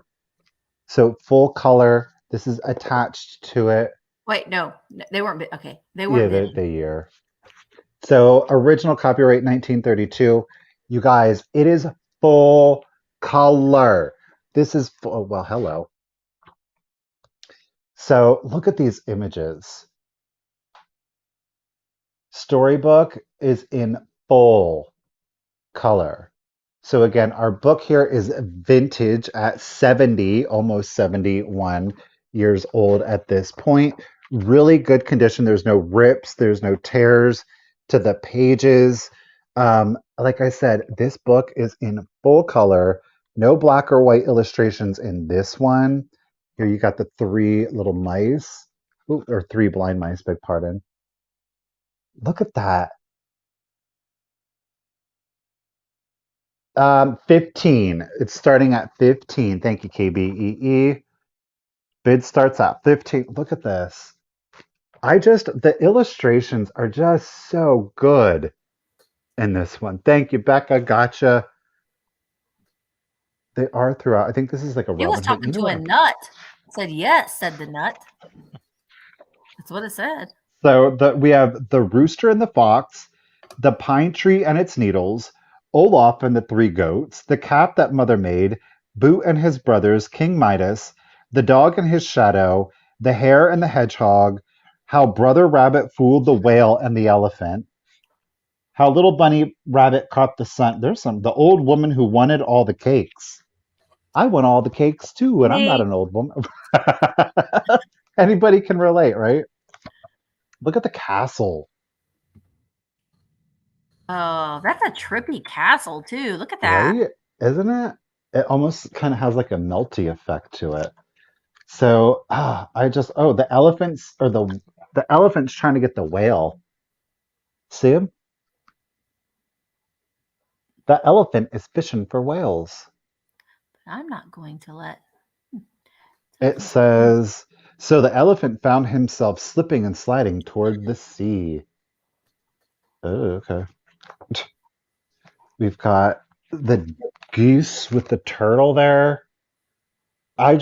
So full color. This is attached to it. Wait, no, they weren't. Okay, they Yeah, weren't big. the year. So original copyright 1932. You guys, it is full color. This is full, well, hello. So look at these images. Storybook is in full color. So again, our book here is vintage at 70, almost 71 years old at this point. Really good condition. There's no rips, there's no tears to the pages. Like I said, this book is in full color. No black or white illustrations in this one. Here you got the three little mice, or three blind mice, beg pardon. Look at that. 15. It's starting at 15. Thank you, KBEE. Bid starts at 15. Look at this. The illustrations are just so good in this one. Thank you, Becca. Gotcha. They are throughout. I think this is like a He was Robin Hood. talking You know to a what? nut. Said yes, said the nut. That's what it said. So we have the rooster and the fox, the pine tree and its needles, Olaf and the three goats, the cap that mother made, Boot and his brothers, King Midas, the dog and his shadow, the hare and the hedgehog, how brother rabbit fooled the whale and the elephant, how little bunny rabbit caught the sun. There's the old woman who wanted all the cakes. I want all the cakes too, and I'm not Me. an old woman. Anybody can relate, right? Look at the castle. Oh, that's a trippy castle too. Look at that. Right? Isn't it? It almost kind of has like a melty effect to it. So the elephants or the elephant's trying to get the whale. See him? The elephant is fishing for whales. I'm not going to let. It says so the elephant found himself slipping and sliding toward the sea. Oh, okay. We've got the goose with the turtle there. I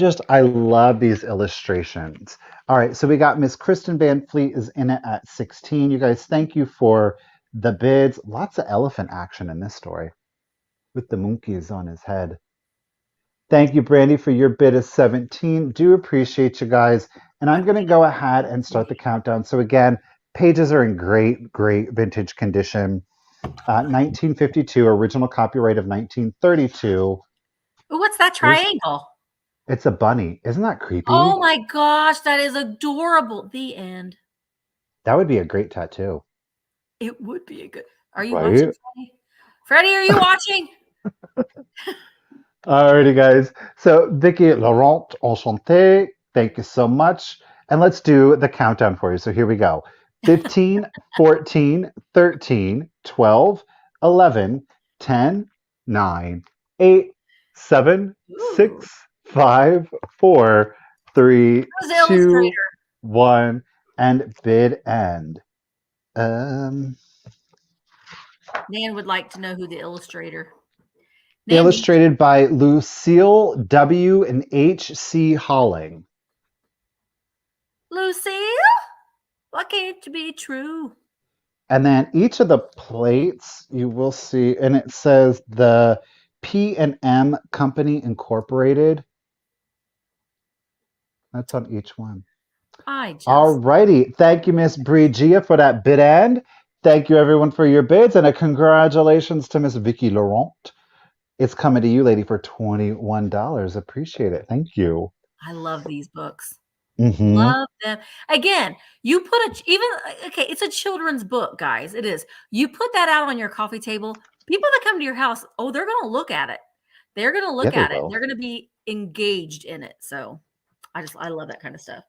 love these illustrations. All right, so we got Miss Kristen Van Fleet is in it at 16. You guys, thank you for the bids. Lots of elephant action in this story with the monkeys on his head. Thank you, Brandy, for your bid of 17. Do appreciate you guys. And I'm going to go ahead and start the countdown. So again, pages are in great, great vintage condition. 1952, original copyright of 1932. Ooh, what's that triangle? It's a bunny. Isn't that creepy? Oh my gosh, that is adorable. The end. That would be a great tattoo. It would be a good. Are you watching, Right? Freddie? Freddie, are you watching? Alrighty, guys. So, Vicky Laurent, enchanté. Thank you so much. And let's do the countdown for you. So, here we go 15, 14, 13, 12, 11, 10, 9, 8, 7, Ooh. 6, 5, 4, 3, Who's the 2, illustrator? 1, and bid end. Um, Nan would like to know who the illustrator. Nan needs Illustrated by Lucille W. and H.C. Holling. Lucille. Why can't it be true? And then each of the plates you will see, and it says the P&M Company Incorporated. That's on each one. I just. Alrighty. Thank you, Miss Brigia, for that bid end. Thank you, everyone, for your bids, and a congratulations to Miss Vicky Laurent. It's coming to you, lady, for $21. Appreciate it. Thank you. I love these books. Mm-hmm. Love them. Again, you put okay, it's a children's book, guys. It is. You put that out on your coffee table. People that come to your house, oh, they're going to look at it. They're going to Yeah, look they at it. will. They're going to be engaged in it. So I love that kind of stuff.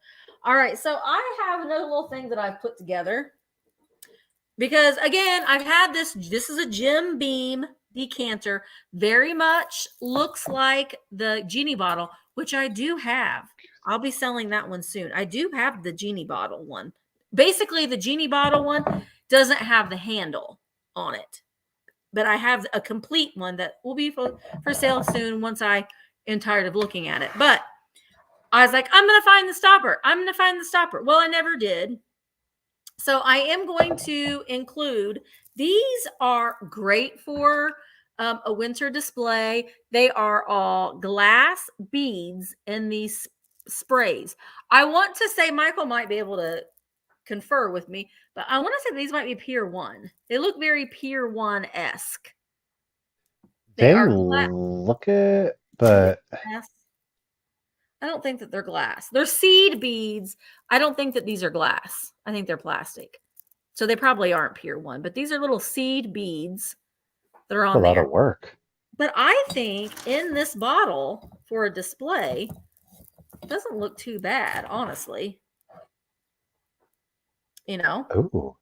All right. So I have another little thing that I've put together because again, I've had this is a Jim Beam decanter. Very much looks like the genie bottle, which I do have. I'll be selling that one soon. I do have the genie bottle one. Basically, the genie bottle one doesn't have the handle on it, but I have a complete one that will be for sale soon once I am tired of looking at it. But I was like, I'm going to find the stopper. I'm going to find the stopper. Well, I never did. So I am going to include, these are great for a winter display. They are all glass beads in these sprays. I want to say Michael might be able to confer with me, but I want to say these might be Pier 1. They look very Pier 1-esque. They They are glass. look it, Are they but glass? I don't think that they're glass. They're seed beads. I don't think that these are glass. I think they're plastic. So they probably aren't Pier 1, but these are little seed beads that are it's a on lot there. of work. But I think in this bottle for a display, it doesn't look too bad, honestly. You know, Oh,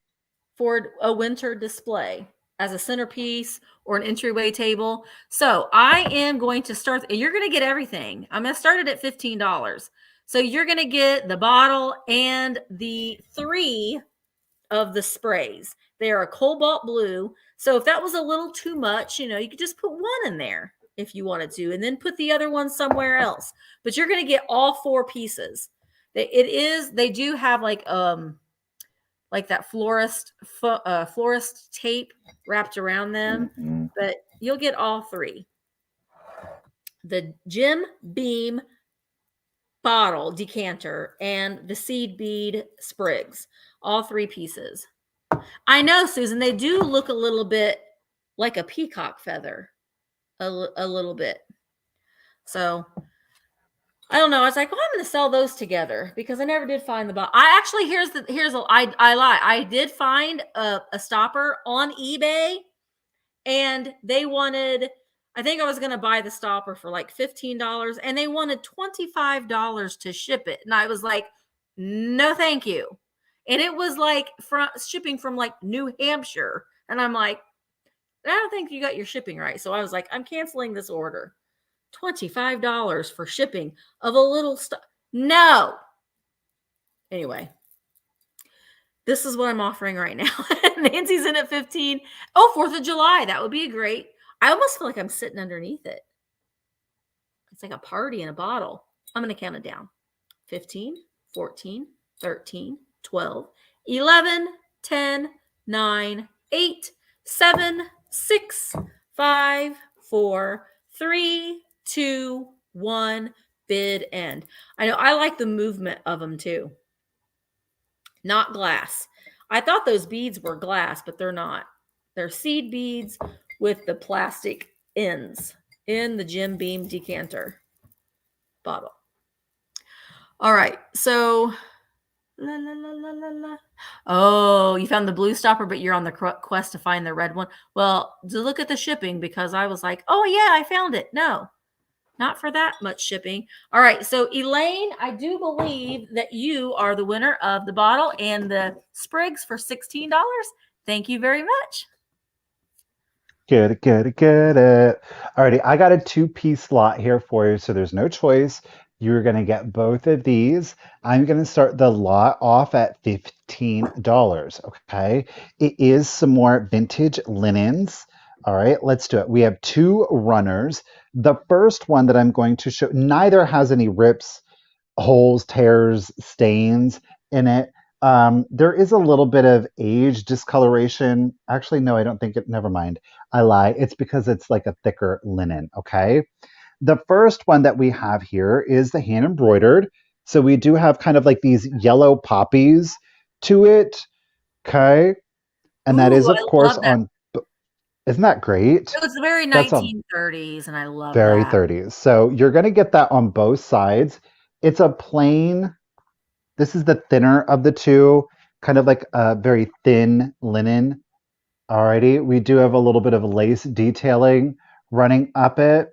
for a winter display as a centerpiece or an entryway table. So I am going to start, you're going to get everything. I'm going to start it at $15. So you're going to get the bottle and the 3 of the sprays. They are a cobalt blue. So if that was a little too much, you could just put one in there if you wanted to, and then put the other one somewhere else. But you're going to get all 4 pieces. They do have like that florist tape wrapped around them, mm-hmm. but you'll get all 3. The Jim Beam bottle decanter and the seed bead sprigs, all 3 pieces. I know, Susan, they do look a little bit like a peacock feather, a little bit. So I don't know. I was like, well, I'm going to sell those together because I never did find the bottle. I actually, I lie. I did find a stopper on eBay, and they wanted, I think I was going to buy the stopper for like $15, and they wanted $25 to ship it. And I was like, no, thank you. And it was like shipping from like New Hampshire. And I'm like, I don't think you got your shipping right. So I was like, I'm canceling this order. $25 for shipping of a little stuff. No. Anyway, this is what I'm offering right now. Nancy's in at 15. Oh, 4th of July. That would be great. I almost feel like I'm sitting underneath it. It's like a party in a bottle. I'm going to count it down. 15, 14, 13, 12, 11, 10, 9, 8, 7, 6, 5, 4, 3, 2, 1. Bid end. I know I like the movement of them too. Not glass. I thought those beads were glass, but they're not. They're seed beads with the plastic ends in the Jim Beam decanter. bottle. All right, so la, la, la, la, la, la. Oh, you found the blue stopper, but you're on the quest to find the red one. Well, to look at the shipping, because I was like, oh yeah, I found it. No, not for that much shipping. All right, so Elaine, I do believe that you are the winner of the bottle and the sprigs for $16. Thank you very much. Get it, get it, get it. Alrighty, I got a 2-piece lot here for you, so there's no choice. You're going to get both of these. I'm going to start the lot off at $15, okay? It is some more vintage linens. All right, let's do it. We have 2 runners. The first one that I'm going to show, neither has any rips, holes, tears, stains in it. There is a little bit of age discoloration. Actually, no, I don't think it, never mind. I lie. It's because it's like a thicker linen, okay? The first one that we have here is the hand embroidered. So we do have kind of like these yellow poppies to it, okay? And that Ooh, is, of I course, love that. on, isn't that great? It was very That's on 1930s, and I love very that. 30s. So you're going to get that on both sides. It's a plain, this is the thinner of the two, kind of like a very thin linen. Alrighty, we do have a little bit of lace detailing running up it.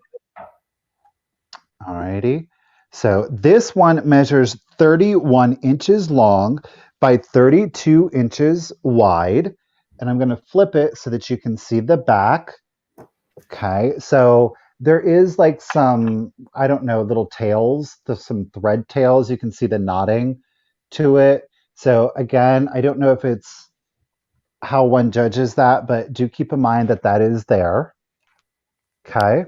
Alrighty, so this one measures 31 inches long by 32 inches wide. And I'm going to flip it so that you can see the back. Okay, so there is like some, I don't know, little tails, some thread tails. You can see the knotting to it. So again, I don't know if it's how one judges that, but do keep in mind that that is there. Okay,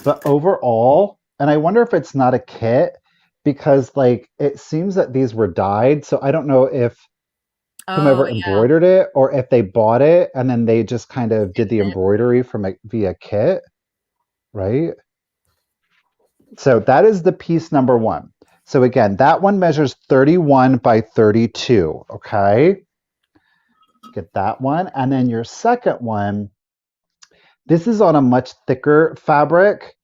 but overall, and I wonder if it's not a kit because like it seems that these were dyed. So I don't know if Oh, whomever yeah. embroidered it or if they bought it and then they just kind of did the Isn't it? embroidery from via kit, right? So that is the piece number one. So again, that one measures 31 by 32. Okay. Get that one. And then your second one, this is on a much thicker fabric.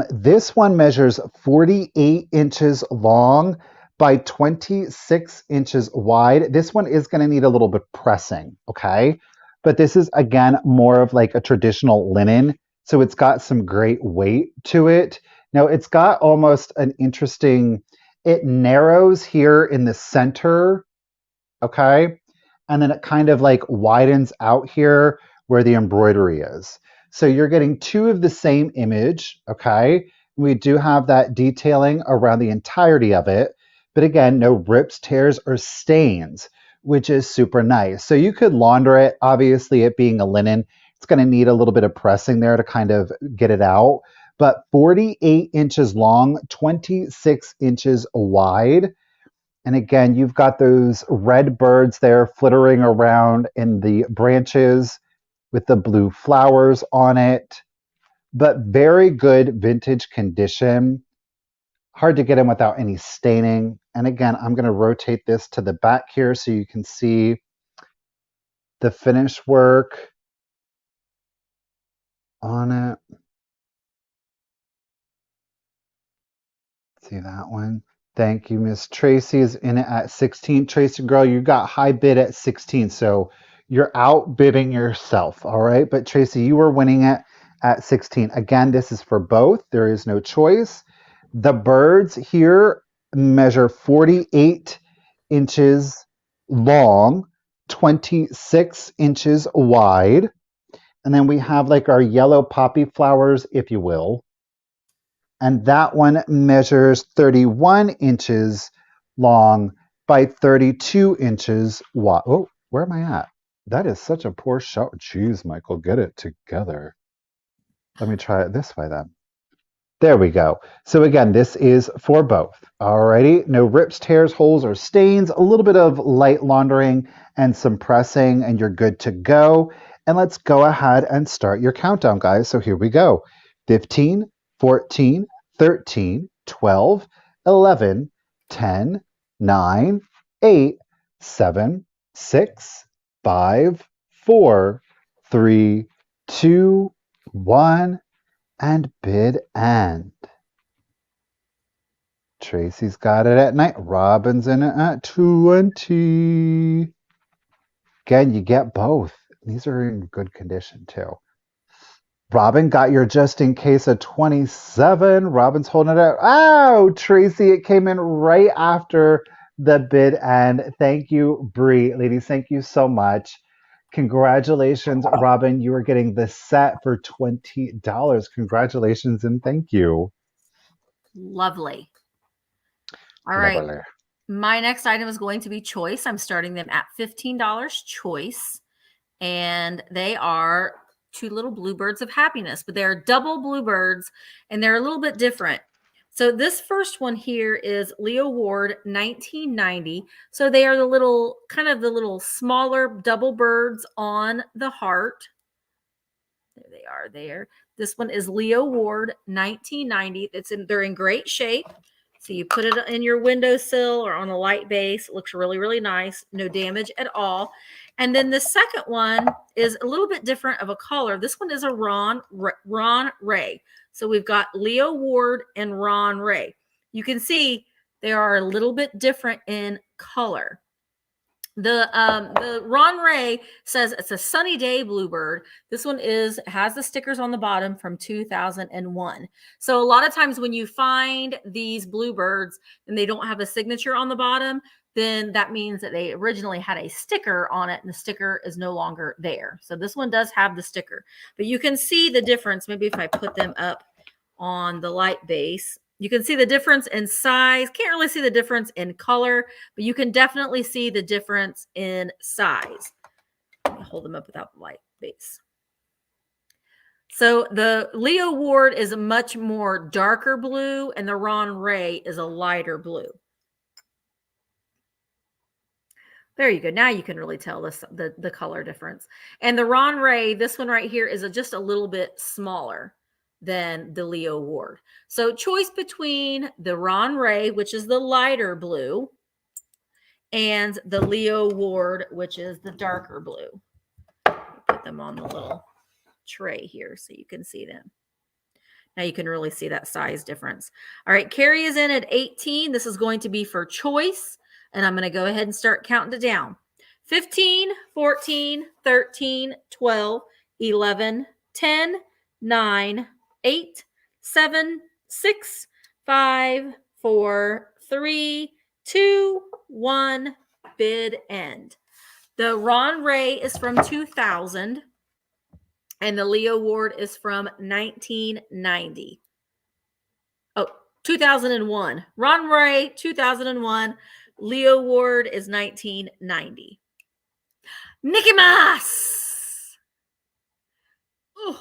This one measures 48 inches long by 26 inches wide. This one is going to need a little bit pressing, okay? But this is, again, more of like a traditional linen. So it's got some great weight to it. Now, it's got almost an interesting, it narrows here in the center, okay? And then it kind of like widens out here where the embroidery is. So you're getting 2 of the same image, okay? We do have that detailing around the entirety of it, but again, no rips, tears, or stains, which is super nice. So you could launder it. Obviously, it being a linen, it's going to need a little bit of pressing there to kind of get it out. But 48 inches long, 26 inches wide. And again, you've got those red birds there flittering around in the branches with the blue flowers on it, but very good vintage condition. Hard to get in without any staining. And again, I'm going to rotate this to the back here so you can see the finish work on it. See that one? Thank you, Miss Tracy is in it at 16. Tracy girl, you got high bid at 16, so you're outbidding yourself, all right? But Tracy, you were winning it at 16. Again, this is for both. There is no choice. The birds here measure 48 inches long, 26 inches wide. And then we have like our yellow poppy flowers, if you will, and that one measures 31 inches long by 32 inches wide. Oh, where am I at? That is such a poor shot. Jeez, Michael, get it together. Let me try it this way then. There we go. So again, this is for both. Alrighty, no rips, tears, holes, or stains. A little bit of light laundering and some pressing, and you're good to go. And let's go ahead and start your countdown, guys. So here we go. 15, 14, 13, 12, 11, 10, 9, 8, 7, 6, 5, 4, 3, 2, 1, and bid end. Tracy's got it at 9. Robin's in it at 20. Again, you get both. These are in good condition too. Robin got your just in case at 27. Robin's holding it out. Oh, Tracy, it came in right after the bid end. Thank you, Bree. Ladies, thank you so much. Congratulations, Robin. You are getting the set for $20. Congratulations and thank you. Lovely. All right. Lovely. My next item is going to be choice. I'm starting them at $15 choice. And they are two little bluebirds of happiness, but they're double bluebirds and they're a little bit different. So this first one here is Leo Ward 1990. So they are the little, kind of the little smaller double birds on the heart. There they are there. This one is Leo Ward 1990. They're in great shape. So you put it in your windowsill or on a light base. It looks really, really nice. No damage at all. And then the second one is a little bit different of a color. This one is a Ron Ray. So we've got Leo Ward and Ron Ray. You can see they are a little bit different in color. The Ron Ray says it's a sunny day bluebird. This one has the stickers on the bottom from 2001. So a lot of times when you find these bluebirds and they don't have a signature on the bottom, then that means that they originally had a sticker on it and the sticker is no longer there. So this one does have the sticker, but you can see the difference. Maybe if I put them up on the light base, you can see the difference in size. Can't really see the difference in color, but you can definitely see the difference in size. Let me hold them up without the light base. So the Leo Ward is a much more darker blue and the Ron Ray is a lighter blue. There you go. Now you can really tell the color difference. And the Ron Ray, this one right here, is just a little bit smaller than the Leo Ward. So choice between the Ron Ray, which is the lighter blue, and the Leo Ward, which is the darker blue. Put them on the little tray here so you can see them. Now you can really see that size difference. All right, Carrie is in at 18. This is going to be for choice, and I'm going to go ahead and start counting it down. 15, 14, 13, 12, 11, 10, 9, 8, 7, 6, 5, 4, 3, 2, 1, bid end. The Ron Ray is from 2000 and the Leo Ward is from 1990. Oh, 2001. Ron Ray, 2001. Leo Ward is 1990. Nikki Mas! Ooh.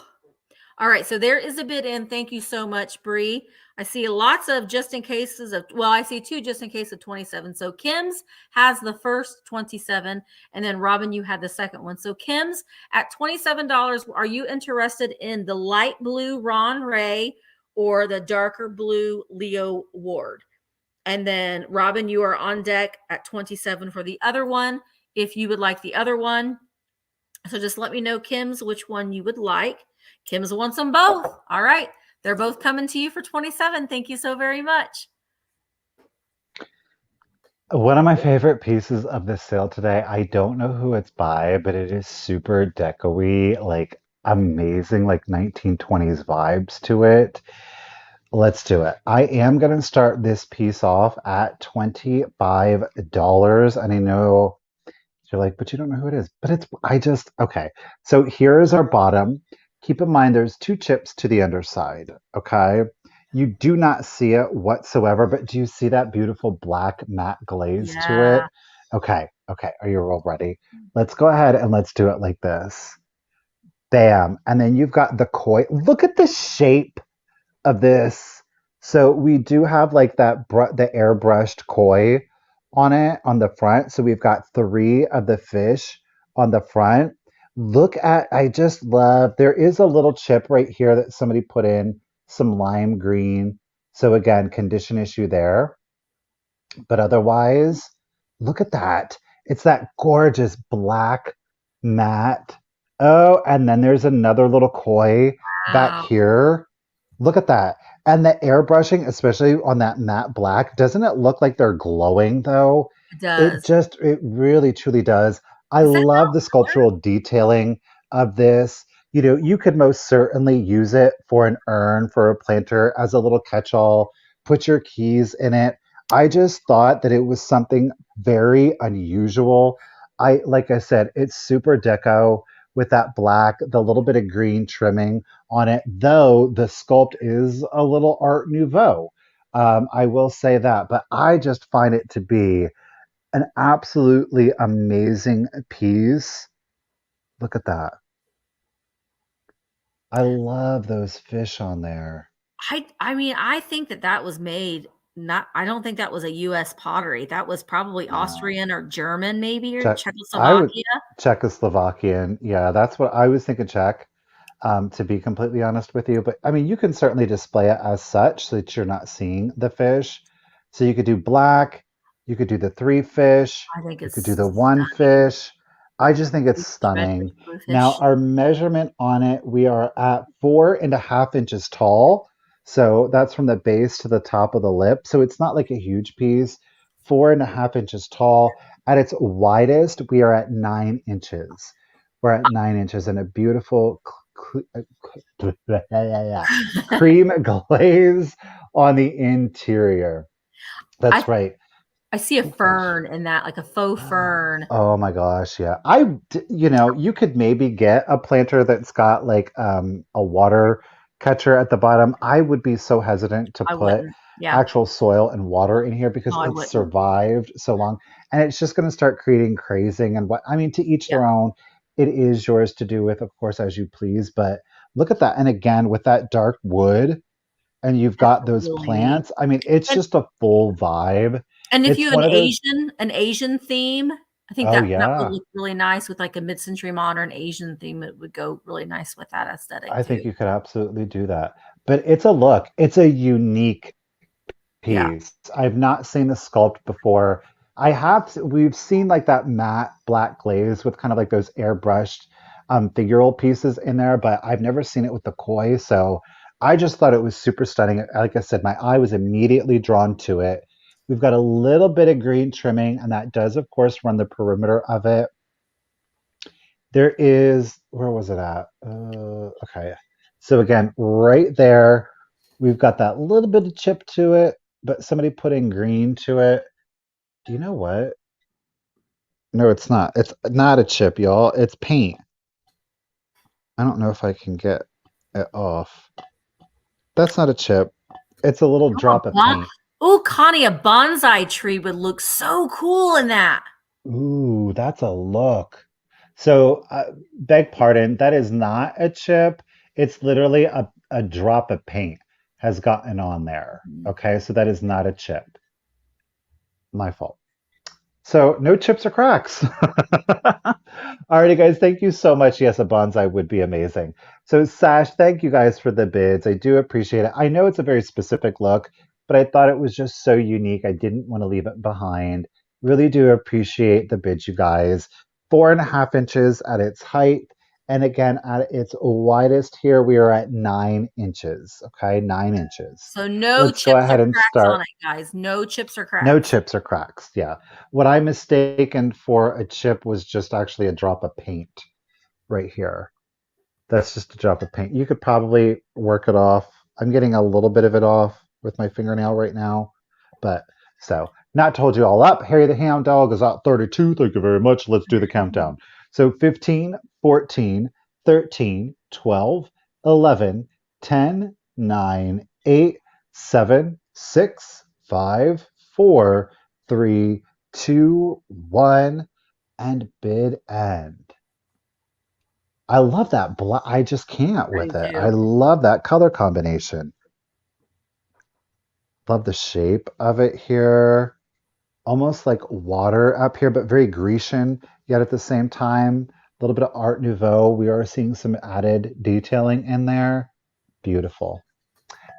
All right, so there is a bid in. Thank you so much, Bree. I see lots of just in cases of, well, I see two just in case of 27. So Kim's has the first 27, and then Robin, you had the second one. So Kim's at $27. Are you interested in the light blue Ron Ray or the darker blue Leo Ward? And then Robin, you are on deck at 27 for the other one, if you would like the other one. So just let me know, Kim's, which one you would like. Kim's wants them both. All right. They're both coming to you for 27. Thank you so very much. One of my favorite pieces of this sale today, I don't know who it's by, but it is super deco-y, like amazing, like 1920s vibes to it. Let's do it. I am going to start this piece off at $25. And I know you're like, but you don't know who it is. But okay. So here is our bottom. Keep in mind there's two chips to the underside, okay? You do not see it whatsoever, but do you see that beautiful black matte glaze to it? Okay. Are you all ready? Let's go ahead and let's do it like this. Bam. And then you've got the koi. Look at the shape of this. So we do have like that the airbrushed koi on it on the front. So we've got 3 of the fish on the front. Look at, I just love, there is a little chip right here that somebody put in, some lime green. So again, condition issue there. But otherwise, look at that. It's that gorgeous black matte. Oh, and then there's another little koi back here. Look at that. And the airbrushing, especially on that matte black, doesn't it look like they're glowing though? It does. It really truly does. I Is that love the not color? sculptural detailing of this. You know, you could most certainly use it for an urn, for a planter, as a little catch-all, put your keys in it. I just thought that it was something very unusual. Like I said, it's super deco with that black, the little bit of green trimming on it, though the sculpt is a little Art Nouveau. I will say that, but I just find it to be an absolutely amazing piece. Look at that. I love those fish on there. I mean, I think that that was made not I don't think that was a US pottery. That was probably No. Austrian or German maybe or Czech, I would Czechoslovakia. Czechoslovakian. Yeah, that's what I was thinking Czech, to be completely honest with you. But I mean, you can certainly display it as such so that you're not seeing the fish. So you could do black, you could do the three fish, I think you it's could do the one stunning. fish. I just think it's Red stunning. Now, bluefish. our measurement on it, we are at 4.5 inches tall. So that's from the base to the top of the lip. So it's not like a huge piece. 4.5 inches tall. At its widest, we are at 9 inches. We're at 9 inches and a beautiful cream glaze on the interior. I That's right. I see a Oh gosh. fern in that, like a faux fern. Oh my gosh, yeah. You could maybe get a planter that's got like a water catcher at the bottom. I would be so hesitant to I put wouldn't. Yeah. actual soil and water in here because No, I it's wouldn't. survived so long and it's just going to start creating crazing and what I mean to each Yeah. their own. It is yours to do with, of course, as you please, but look at that. And again, with that dark wood and you've That's got those really neat. plants, I mean, it's And just a full vibe. and if you It's have one of those, An Asian theme, I think oh that that would yeah. look really nice with like a mid-century modern Asian theme. It would go really nice with that aesthetic I too. think you could absolutely do that. But it's a look. It's a unique Yeah. piece. I've not seen the sculpt before. We've seen like that matte black glaze with kind of like those airbrushed figural pieces in there, but I've never seen it with the koi. So I just thought it was super stunning. Like I said, my eye was immediately drawn to it. We've got a little bit of green trimming, and that does, of course, run the perimeter of it. There is, where was it at? Okay. So again, right there, we've got that little bit of chip to it, but somebody putting green to it. You know what? No, it's not. It's not a chip, y'all. It's paint. I don't know if I can get it off. That's not a chip. It's a little Oh, drop of paint. oh, Connie, a bonsai tree would look so cool in that. Ooh, that's a look. So, beg pardon, that is not a chip. It's literally a drop of paint has gotten on there. Okay, so that is not a chip. My fault. So, no chips or cracks. Alrighty, guys, thank you so much. Yes, a bonsai would be amazing. So, Sash, thank you guys for the bids. I do appreciate it. I know it's a very specific look, but I thought it was just so unique. I didn't want to leave it behind. Really do appreciate the bids, you guys. 4.5 inches at its height. And again, at its widest here, we are at 9 inches. Okay, 9 inches. So no Let's go chips or ahead and cracks on start. it, guys. No chips or No cracks. chips or cracks. Yeah. What I mistaken for a chip was just actually a drop of paint right here. That's just a drop of paint. You could probably work it off. I'm getting a little bit of it off with my fingernail right now. But so, not told you all up. Harry the Hound Dog is at 32. Thank you very much. Let's do the countdown. So 15, 14, 13, 12, 11, 10, 9, 8, 7, 6, 5, 4, 3, 2, 1, and bid end. I love that black. I just can't I with it. I do love that color combination. Love the shape of it here. Almost like water up here, but very Grecian, yet at the same time, a little bit of Art Nouveau. We are seeing some added detailing in there. Beautiful.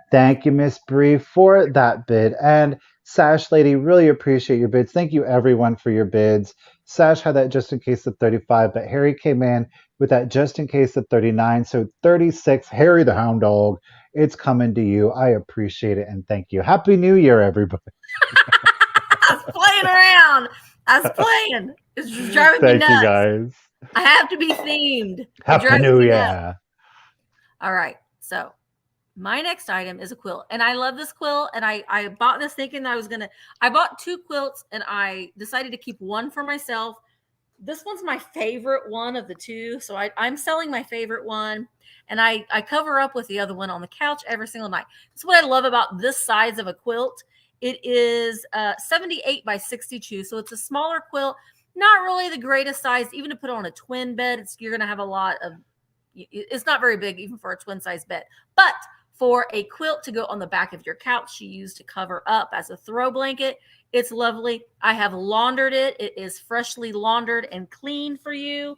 Thank you, Miss Bree, for that bid. And Sash Lady, really appreciate your bids. Thank you, everyone, for your bids. Sash had that just in case of 35, but Harry came in with that just in case of 39. So 36, Harry the Hound Dog, it's coming to you. I appreciate it and thank you. Happy New Year, everybody. I was playing around. I was playing. It's just driving me Thank you, nuts. guys. I have to be themed. It Happy drives New me nuts. Year. All right. So my next item is a quilt. And I love this quilt. And I bought this thinking I bought 2 quilts and I decided to keep one for myself. This one's my favorite one of the 2. So I'm selling my favorite one. And I cover up with the other one on the couch every single night. That's what I love about this size of a quilt. It is 78 by 62. So it's a smaller quilt. Not really the greatest size. Even to put on a twin bed, you're going to have a lot of, it's not very big even for a twin size bed. But for a quilt to go on the back of your couch, you use to cover up as a throw blanket. It's lovely. I have laundered it. It is freshly laundered and clean for you.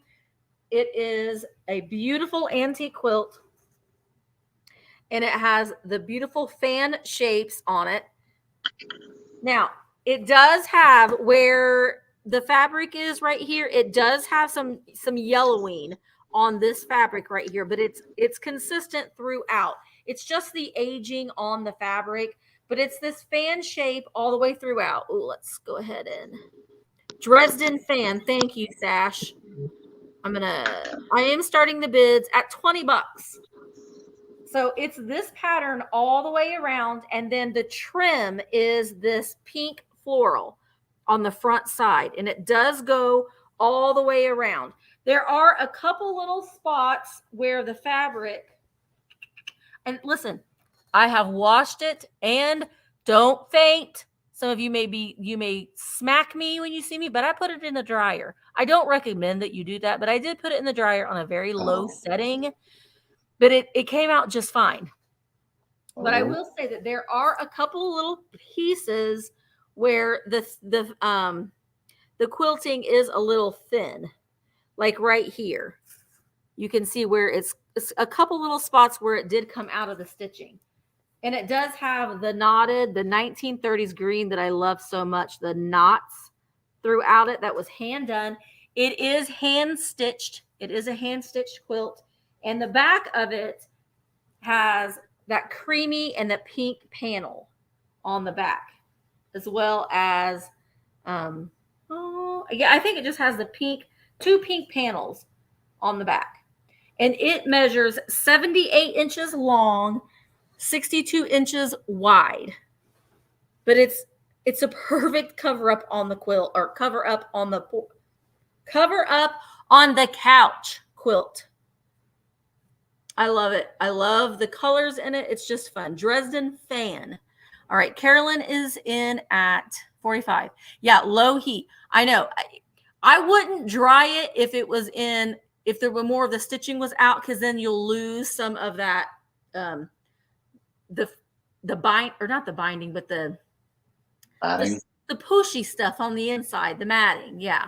It is a beautiful antique quilt. And it has the beautiful fan shapes on it. Now, it does have where the fabric is right here. It does have some yellowing on this fabric right here, but it's consistent throughout. It's just the aging on the fabric, but it's this fan shape all the way throughout. Oh, let's go ahead and Dresden fan. Thank you, Sash. I am starting the bids at $20. So it's this pattern all the way around. And then the trim is this pink floral on the front side. And it does go all the way around. There are a couple little spots where the fabric, and listen, I have washed it, and don't faint. Some of you may smack me when you see me, but I put it in the dryer. I don't recommend that you do that, but I did put it in the dryer on a very low setting, but it came out just fine. But I will say that there are a couple little pieces where the quilting is a little thin, like right here. You can see where it's a couple little spots where it did come out of the stitching. And it does have the 1930s green that I love so much, the knots throughout it. That was hand done. It is hand stitched. It is a hand stitched quilt. And the back of it has that creamy and the pink panel on the back, as well as, I think it just has the 2 pink panels on the back. And it measures 78 inches long, 62 inches wide. But it's a perfect cover up on the quilt, or cover up on the couch quilt. I love it. I love the colors in it. It's just fun. Dresden fan. All right, Carolyn is in at 45. Yeah, low heat. I know. I wouldn't dry it if there were more of the stitching was out, because then you'll lose some of that the bind, or not the binding, but the pushy stuff on the inside, the matting. Yeah.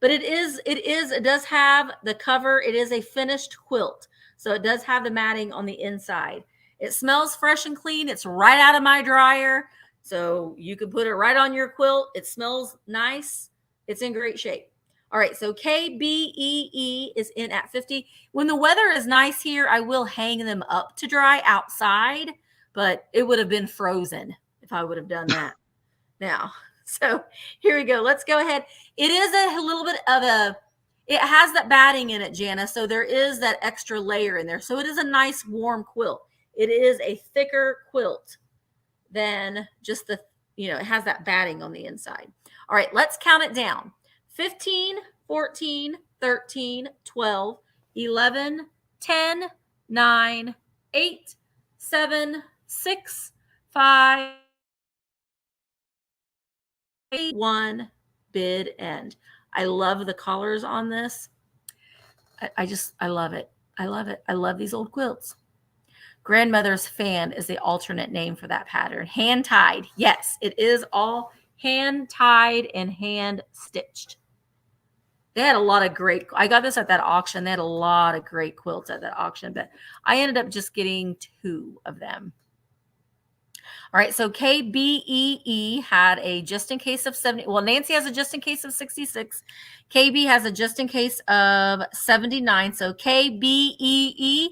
But it does have the cover. It is a finished quilt. So it does have the matting on the inside. It smells fresh and clean. It's right out of my dryer. So you can put it right on your quilt. It smells nice. It's in great shape. All right. So KBEE is in at 50. When the weather is nice here, I will hang them up to dry outside, but it would have been frozen if I would have done that now. So here we go. Let's go ahead. It is a little bit of it has that batting in it, Jana. So there is that extra layer in there. So it is a nice warm quilt. It is a thicker quilt than just it has that batting on the inside. All right, let's count it down. 15, 14, 13, 12, 11, 10, 9, 8, 7, 6, 5, 1, bid end. I love the colors on this. I love it. I love it. I love these old quilts. Grandmother's fan is the alternate name for that pattern. Hand tied. Yes, it is all hand tied and hand stitched. They had a lot of great, I got this at that auction. They had a lot of great quilts at that auction, but I ended up just getting 2 of them. All right, so KBEE had a just in case of 70. Well, Nancy has a just in case of 66. KB has a just in case of 79. So KBEE,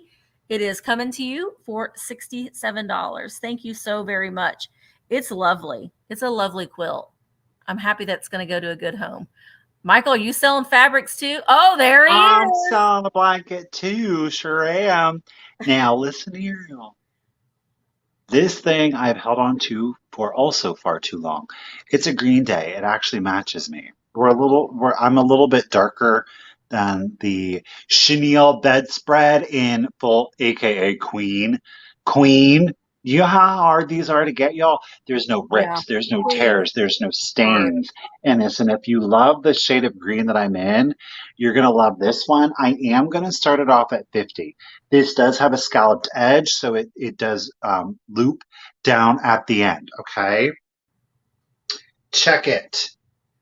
it is coming to you for $67. Thank you so very much. It's lovely. It's a lovely quilt. I'm happy that's going to go to a good home. Michael, are you selling fabrics too? Oh, there he I'm is. selling a blanket too, sure am. Now listen here, y'all. This thing I've held on to for also far too long. It's a Green Day. It actually matches me. I'm a little bit darker than the chenille bedspread in full, aka Queen. Queen. You know how hard these are to get, y'all? There's no Yeah. rips, there's no Queen tears, there's no hard. stains in this. And if you love the shade of green that I'm in, you're gonna love this one. I am gonna start it off at 50. This does have a scalloped edge, so it does loop down at the end, okay? Check it.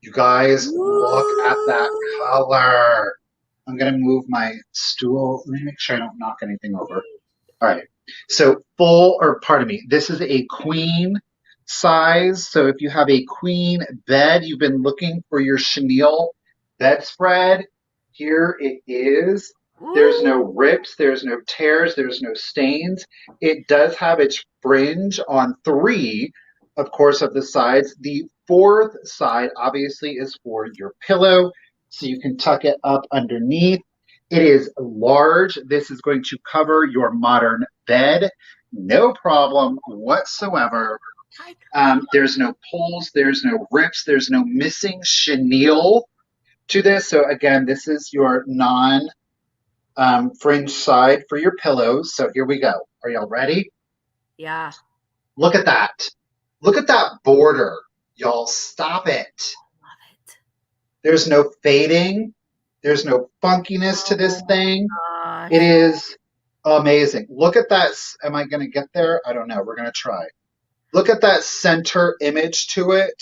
You guys, look at that Ooh. color. I'm going to move my stool. Let me make sure I don't knock anything over. All right. So pardon me, this is a queen size. So if you have a queen bed, you've been looking for your chenille bedspread. Here it is. There's no Ooh. rips, there's no tears, there's no stains. It does have its fringe on three, of course, of the sides. The fourth side obviously is for your pillow, so you can tuck it up underneath. It is large. This is going to cover your modern bed. No problem whatsoever. There's no pulls, there's no rips, there's no missing chenille to this. So again, this is your non fringe side for your pillows. So here we go. Are y'all ready? Yeah. Look at that. Look at that border. Y'all stop it. Love it. There's no fading. There's no funkiness to this Oh thing. my It gosh. is amazing. Look at that. Am I going to get there? I don't know. We're going to try. Look at that center image to it.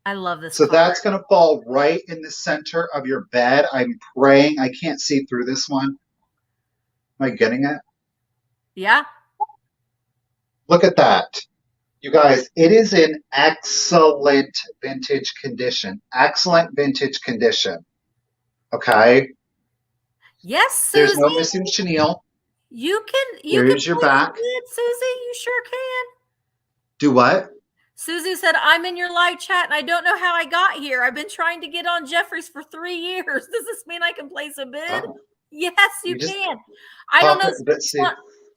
I love this So color. that's going to fall right in the center of your bed. I'm praying. I can't see through this one. Am I getting it? Yeah. Look at that. You guys, it is in excellent vintage condition. Excellent vintage condition. Okay? Yes, There's no Susie. missing chenille. You can There's your place back. it, Susie. You sure can. Do what? Susie said, I'm in your live chat and I don't know how I got here. I've been trying to get on Jeffries for 3 years. Does this mean I can place a bid? Oh, Yes, you you just can. I don't pop know. it. Let's see.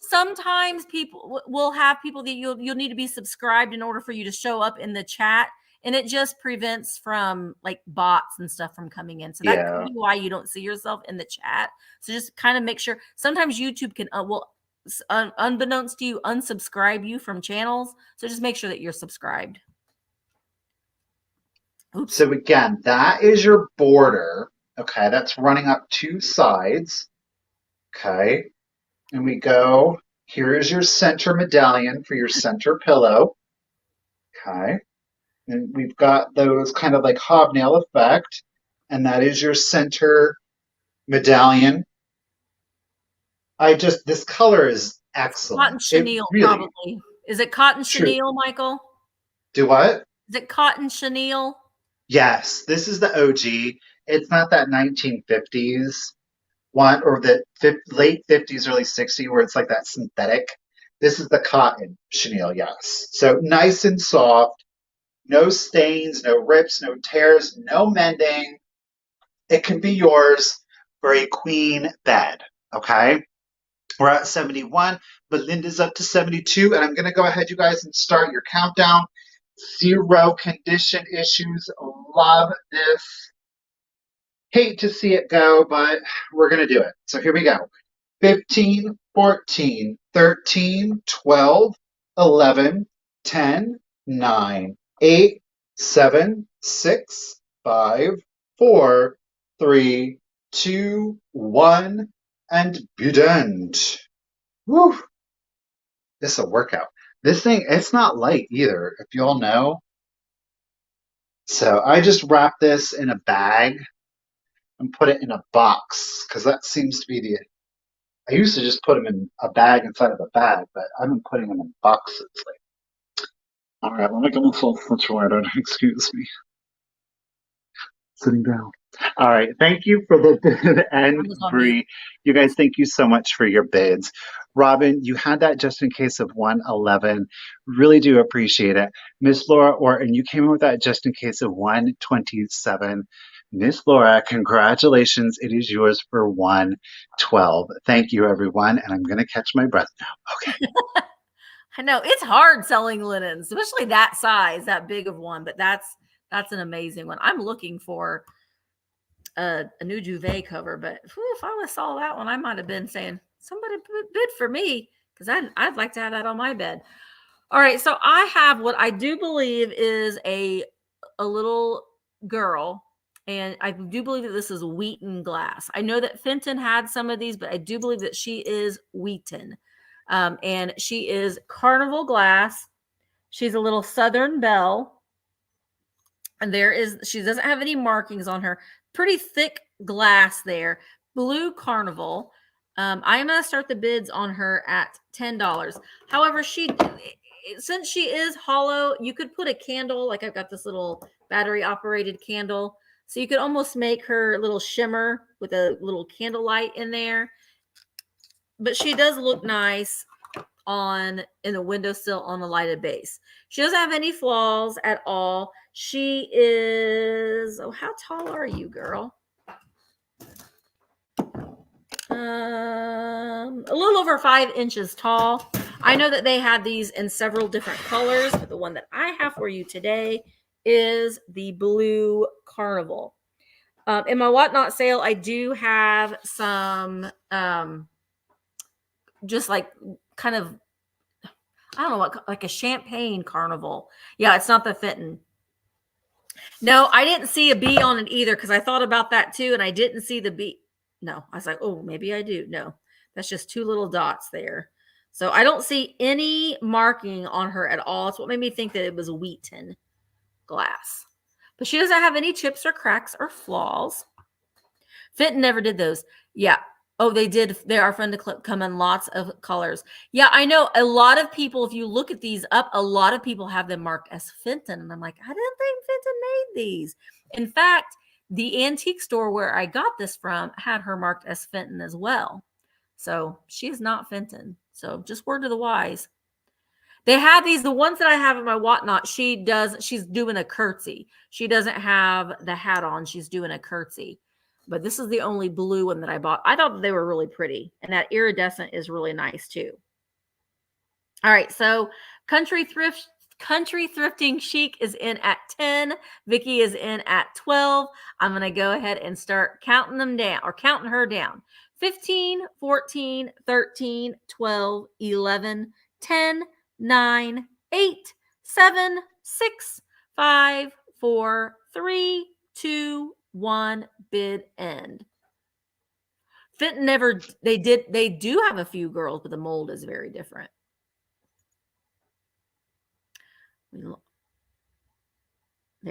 Sometimes people will have people that you'll need to be subscribed in order for you to show up in the chat. And it just prevents from like bots and stuff from coming in. So that could Yeah. be why you don't see yourself in the chat. So just kind of make sure. Sometimes YouTube can, unbeknownst to you, unsubscribe you from channels. So just make sure that you're subscribed. Oops. So again, that is your border. Okay, that's running up two sides. Okay, and we go, here is your center medallion for your center pillow. Okay, and we've got those kind of like hobnail effect, and that is your center medallion. This color is excellent. Cotton chenille, Really, probably. Is it cotton true. chenille, Michael? Do what? Is it cotton chenille? Yes, this is the OG. It's not that 1950s one or the late 50s, early 60s where it's like that synthetic. This is the cotton chenille, yes. So nice and soft, no stains, no rips, no tears, no mending. It can be yours for a queen bed, okay? We're at 71, but Linda's up to 72, and I'm going to go ahead, you guys, and start your countdown. 0 condition issues. Love this. Hate to see it go, but we're going to do it. So here we go. 15, 14, 13, 12, 11, 10, 9, 8, 7, 6, 5, 4, 3, 2, 1, and be done. Woo! This is a workout. This thing, it's not light either, if you all know. So I just wrap this in a bag and put it in a box because that seems to be I used to just put them in a bag inside of a bag, but I've been putting them in boxes lately. All right, let me get myself situated. Excuse me. Sitting down. All right, thank you for the bid, and I was on mute. Bree. You guys, thank you so much for your bids. Robin, you had that just in case of 111. Really do appreciate it. Miss Laura Orton, you came in with that just in case of 127. Miss Laura, congratulations. It is yours for 112. Thank you, everyone. And I'm going to catch my breath now. Okay. I know it's hard selling linens, especially that size, that big of one, but that's an amazing one. I'm looking for a new duvet cover, but whew, if I would have saw that one, I might have been saying somebody bid for me because I'd like to have that on my bed. All right, so I have what I do believe is a little girl, and I do believe that this is Wheaton glass. I know that Fenton had some of these, but I do believe that she is Wheaton. And she is carnival glass. She's a little Southern Belle. And she doesn't have any markings on her. Pretty thick glass there. Blue carnival. I am going to start the bids on her at $10. However, since she is hollow, you could put a candle. Like I've got this little battery operated candle. So you could almost make her a little shimmer with a little candlelight in there. But she does look nice in the windowsill on a lighted base. She doesn't have any flaws at all. She is, how tall are you, girl? A little over 5 inches tall. I know that they had these in several different colors, but the one that I have for you today is the blue carnival. In my whatnot sale, I do have some just like kind of, I don't know what, like a champagne carnival. Yeah, it's not the Fenton. No, I didn't see a bee on it either because I thought about that too, and I didn't see the bee. No, I was like, oh, maybe I do. No, that's just 2 little dots there. So I don't see any marking on her at all. It's what made me think that it was Wheaton glass. But she doesn't have any chips or cracks or flaws. Fenton never did those. Yeah. Oh, they did. They are fun to come in lots of colors. Yeah, I know a lot of people, if you look at these up, a lot of people have them marked as Fenton. And I'm like, I didn't think Fenton made these. In fact, the antique store where I got this from had her marked as Fenton as well. So she is not Fenton. So just word to the wise. They have these, the ones that I have in my whatnot, she's doing a curtsy. She doesn't have the hat on. She's doing a curtsy. But this is the only blue one that I bought. I thought they were really pretty. And that iridescent is really nice too. All right. So country thrifting chic is in at 10. Vicky is in at 12. I'm going to go ahead and start counting them down or counting her down. 15, 14, 13, 12, 11, 10, 9, 8, 7, 6, 5, 4, 3, 2, 1, bid end. Fenton they do have a few girls, but the mold is very different. There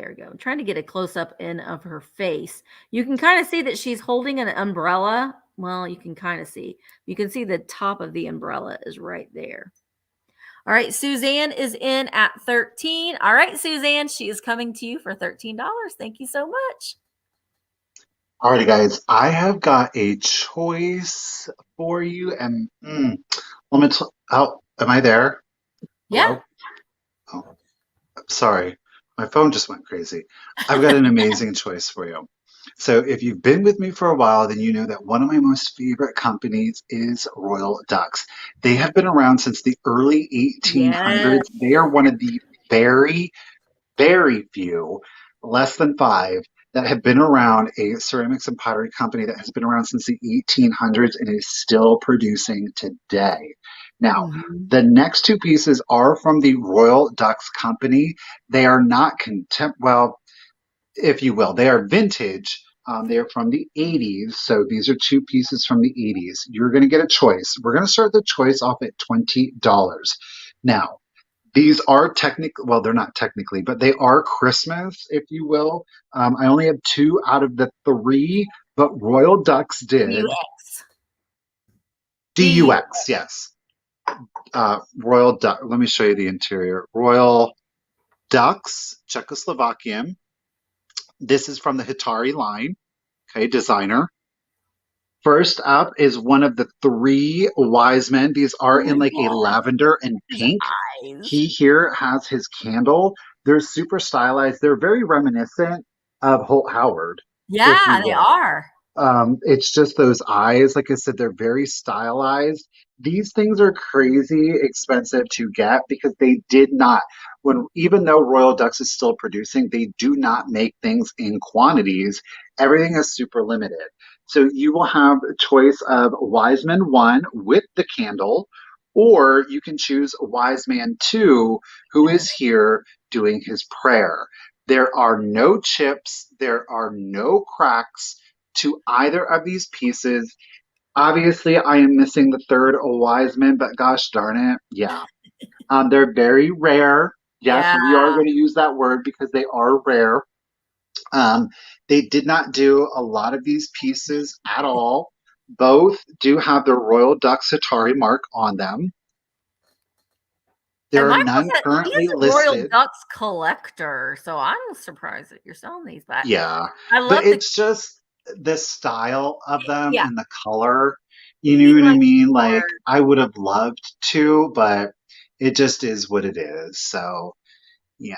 we go. I'm trying to get a close-up in of her face. You can kind of see that she's holding an umbrella. Well, you can kind of see. You can see the top of the umbrella is right there. All right, Suzanne is in at 13. All right, Suzanne, she is coming to you for $13. Thank you so much. Alrighty, guys, I have got a choice for you, and let me. Am I there? Yeah. Hello? Oh, sorry, my phone just went crazy. I've got an amazing choice for you. So, if you've been with me for a while, then you know that one of my most favorite companies is Royal Ducks. They have been around since the early 1800s. Yes. They are one of the very, very few, less than 5, that have been around, a ceramics and pottery company that has been around since the 1800s and is still producing today. Now, the next 2 pieces are from the Royal Ducks company. They are not well, if you will, they are vintage. They are from the 80s. So these are 2 pieces from the 80s. You're going to get a choice. We're going to start the choice off at $20. Now, these are well, they're not technically, but they are Christmas, if you will. I only have 2 out of the 3, but Royal Ducks did. DUX, yes. Royal Duck. Let me show you the interior. Royal Ducks, Czechoslovakian. This is from the Hitari line. Okay, designer. First up is one of the three wise men. These are Oh my in like a God. lavender and His pink. eyes. He here has his candle. They're super stylized. They're very reminiscent of Holt Howard, if you Yeah, they will. are. It's just those eyes. Like I said, they're very stylized. These things are crazy expensive to get because they did not, even though Royal Ducks is still producing, they do not make things in quantities. Everything is super limited. So you will have a choice of Wise Man 1 with the candle, or you can choose Wise Man 2, who is here doing his prayer. There are no chips, there are no cracks to either of these pieces. Obviously, I am missing the third wise man, but gosh darn it, yeah. They're very rare. Yes, Yeah. we are going to use that word because they are rare. They did not do a lot of these pieces at all. Both do have the Royal Duck Satari mark on them. There And are Michael none said currently he's a Royal listed. Ducks collector, so I'm surprised that you're selling these. But Yeah, I but love the it's just the style of them yeah. and the color. You He know what I likes mean? more. Like, I would have loved to, but it just is what it is. So, yeah,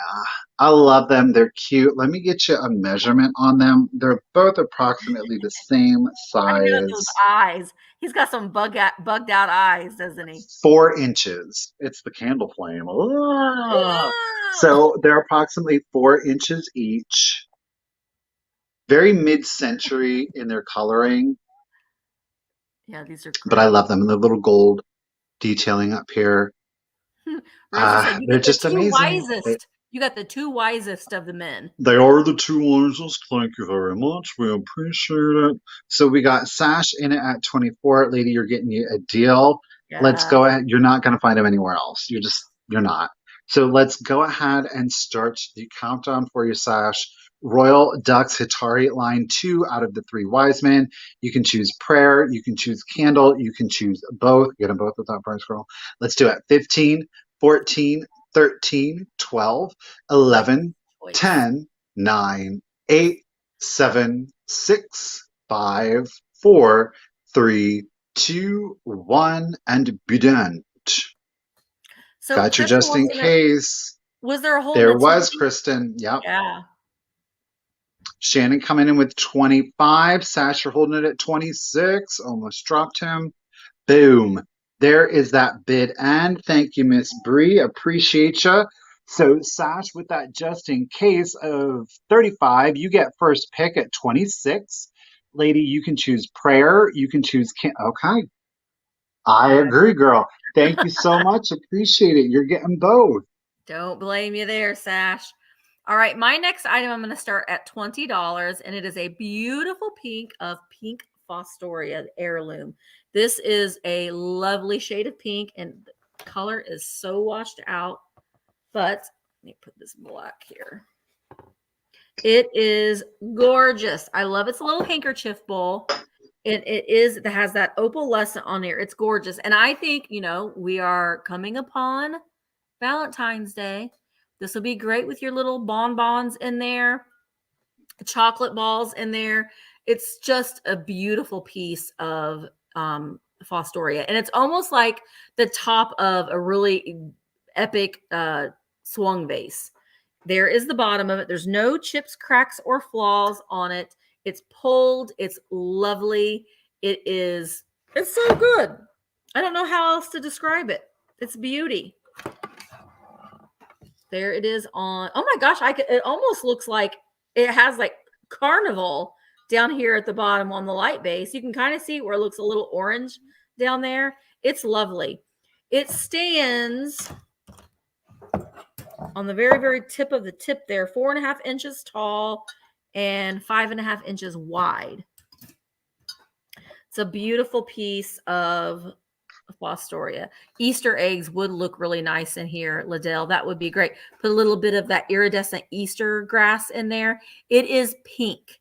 I love them. They're cute. Let me get you a measurement on them. They're both approximately the same I know those size. eyes. He's got some bugged out eyes, doesn't he? 4 inches. It's the candle flame. Ah! Ooh. So they're approximately 4 inches each. Very mid-century in their coloring, Yeah, these are but I great. love them. And the little gold detailing up here. Rosa said you They're get the just two amazing. wisest. You got the two wisest of the men. They are the two wisest. Thank you very much. We appreciate it. So we got Sash in it at 24. Lady, you're getting you a deal. Let's Yeah. go ahead. You're not going to find them anywhere else. You're not. So let's go ahead and start the countdown for you, Sash. Royal Ducks Hitari line 2 out of the 3 wise men. You can choose prayer. You can choose candle. You can choose both. Get them both without price scroll. Let's do it. 15, 14, 13, 12, I like 11, choice. 10, 9, 8, 7, 6, 5, 4, 3, 2, 1, and be done. So Got your Kristen just in case. was there a hole in There the was TV? Kristen. Yep. Yeah. Shannon coming in with 25. Sasha holding it at 26. Almost dropped him. Boom. There is that bid end. Thank you, Miss Bree. Appreciate you. So, Sash, with that just in case of 35, you get first pick at 26. Lady, you can choose prayer. You can choose. Okay. I agree, girl. Thank you so much. Appreciate it. You're getting both. Don't blame you there, Sash. All right, my next item I'm going to start at $20, and it is a beautiful pink of pink Fostoria heirloom. This is a lovely shade of pink, and the color is so washed out. But let me put this black here. It is gorgeous. I love its little handkerchief bowl. It has that opalescent on there. It's gorgeous. And I think, we are coming upon Valentine's Day. This will be great with your little bonbons in there, chocolate balls in there. It's just a beautiful piece of Fostoria. And it's almost like the top of a really epic swung vase. There is the bottom of it. There's no chips, cracks, or flaws on it. It's pulled. It's lovely. It's so good. I don't know how else to describe it. It's beauty. There it is on. Oh my gosh, it almost looks like it has like carnival down here at the bottom on the light base. You can kind of see where it looks a little orange down there. It's lovely. It stands on the very, very tip of the tip there, 4.5 inches tall and 5.5 inches wide. It's a beautiful piece of Fostoria. Easter eggs would look really nice in here, Liddell. That would be great. Put a little bit of that iridescent Easter grass in there. It is pink.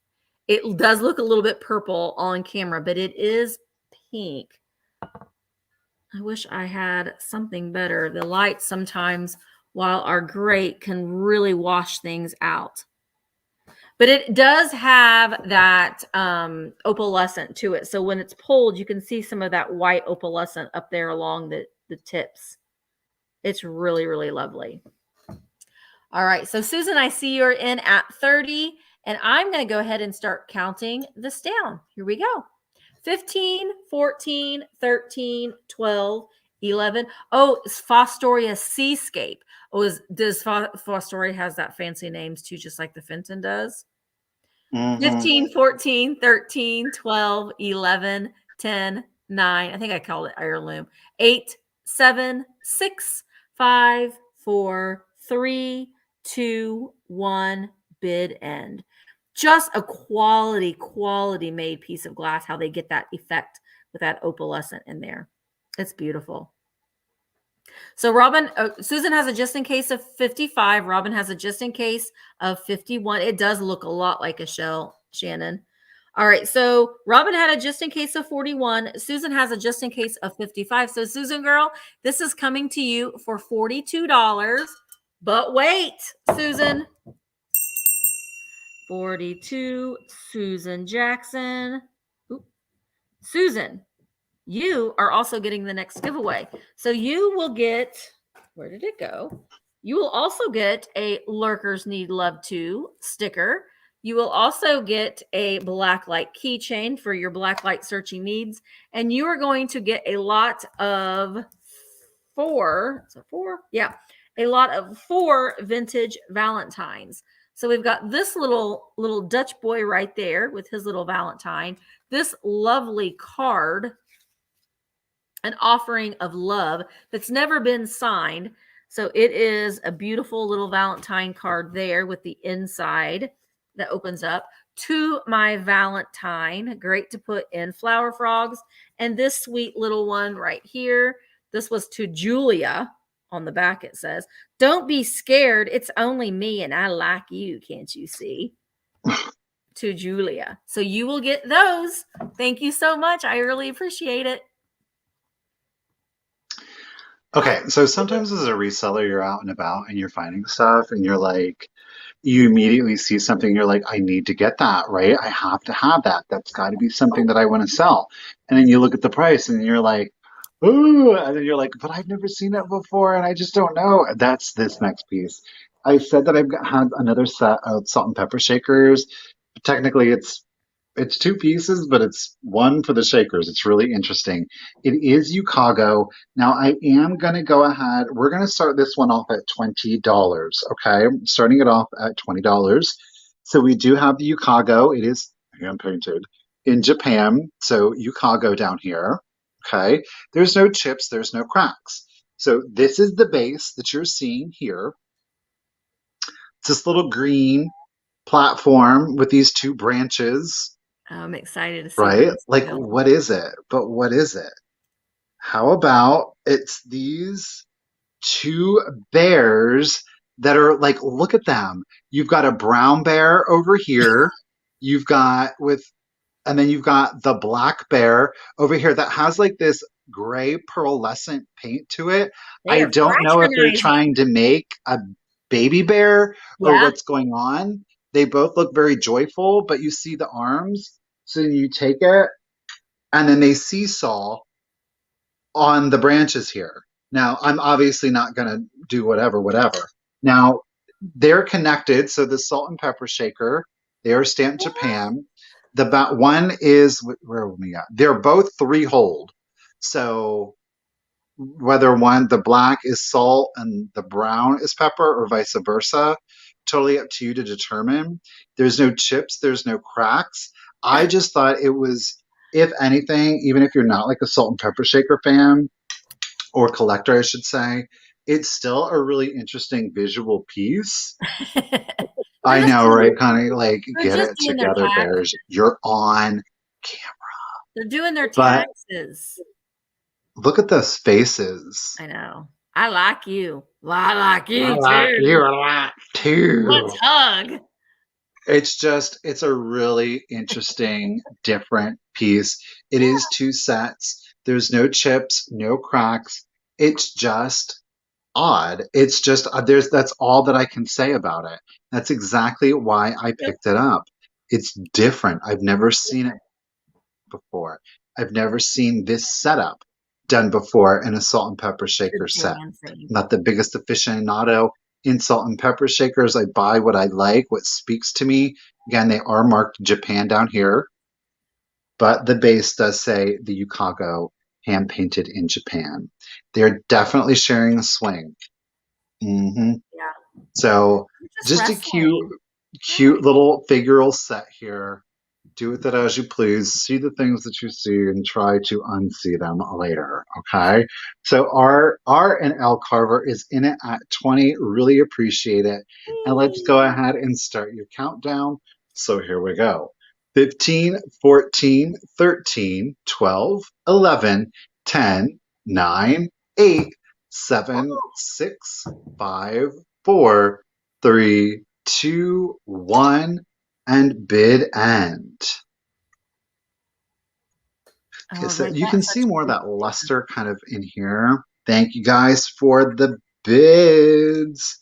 It does look a little bit purple on camera, but it is pink. I wish I had something better. The lights sometimes, while are great, can really wash things out. But it does have that opalescent to it. So when it's pulled, you can see some of that white opalescent up there along the tips. It's really, really lovely. All right. So Susan, I see you're in at 30, and I'm going to go ahead and start counting this down. Here we go. 15, 14, 13, 12, 11. Oh, it's Fostoria Seascape. Oh, does Fostoria has that fancy names too, just like the Fenton does? 15, 14, 13, 12, 11, 10, 9. I think I called it heirloom. 8, 7, 6, 5, 4, 3, 2, 1, bid end. Just a quality made piece of glass, how they get that effect with that opalescent in there. It's beautiful. So Susan has a just in case of 55. Robin has a just in case of 51. It does look a lot like a shell, Shannon. All right. So Robin had a just in case of 41. Susan has a just in case of 55. So Susan girl, this is coming to you for $42. But wait, Susan. 42, Susan Jackson. Ooh. Susan, you are also getting the next giveaway. So you will get, where did it go? You will also get a Lurkers Need Love Too sticker. You will also get a blacklight keychain for your blacklight searching needs. And you are going to get a lot of four vintage Valentines. So we've got this little Dutch boy right there with his little Valentine, this lovely card, an offering of love that's never been signed. So it is a beautiful little Valentine card there with the inside that opens up. To my Valentine, great to put in flower frogs. And this sweet little one right here, this was to Julia. On the back it says, "Don't be scared. It's only me and I like you. Can't you see?" To Julia. So you will get those. Thank you so much. I really appreciate it. Okay, so sometimes as a reseller, you're out and about and you're finding stuff and you're like, you immediately see something, you're like, I need to get that, right? I have to have that. That's got to be something that I want to sell. And then you look at the price and you're like, ooh, and then you're like, but I've never seen it before and I just don't know. That's this next piece. I said that had another set of salt and pepper shakers. Technically, it's two pieces, but it's one for the shakers. It's really interesting. It is Yukago. Now, I am going to go ahead. We're going to start this one off at $20. Okay. Starting it off at $20. So we do have the Yukago. It is hand painted in Japan. So Yukago down here. Okay. There's no chips. There's no cracks. So this is the base that you're seeing here. It's this little green platform with these two branches. I'm excited to see. Right? Like, what is it? But what is it? How about it's these two bears that are like, look at them. You've got a brown bear over here. And then you've got the black bear over here that has like this gray pearlescent paint to it. I don't know if they're trying to make a baby bear or what's going on. They both look very joyful, but you see the arms. So you take it, and then they seesaw on the branches here. Now, I'm obviously not going to do whatever. Now, they're connected. So the salt and pepper shaker, they are stamped Japan. The one is, where are we at? They're both 3-hold. So whether the black is salt and the brown is pepper or vice versa, totally up to you to determine. There's no chips. There's no cracks. I just thought it was, if anything, even if you're not like a salt and pepper shaker fan or collector, I should say, it's still a really interesting visual piece. I know, right? Kind of like, get it together, bears. You're on camera. They're doing their taxes. Look at those faces. I know. I like you. Well, I like you I too. like you a lot too. Let's hug. It's a really interesting, different piece. It is 2 sets. There's no chips, no cracks. It's just odd. It's just that's all that I can say about it. That's exactly why I Yep. picked it up. It's different. I've never seen it before. I've never seen this setup done before in a salt and pepper shaker set. Japan thing. I'm not the biggest aficionado in salt and pepper shakers. I buy what I like, what speaks to me. Again, they are marked Japan down here, but the base does say the Yukago hand painted in Japan. They're definitely sharing a swing. Yeah. So just a cute little figural set here. Do with it as you please. See the things that you see and try to unsee them later. Okay. So R and L Carver is in it at 20. Really appreciate it. And let's go ahead and start your countdown. So here we go. 15, 14, 13, 12, 11, 10, 9, 8, 7, 6, 5, 4, 3, 2, 1, and bid end. Okay, so you can see more of that luster kind of in here. Thank you guys for the bids.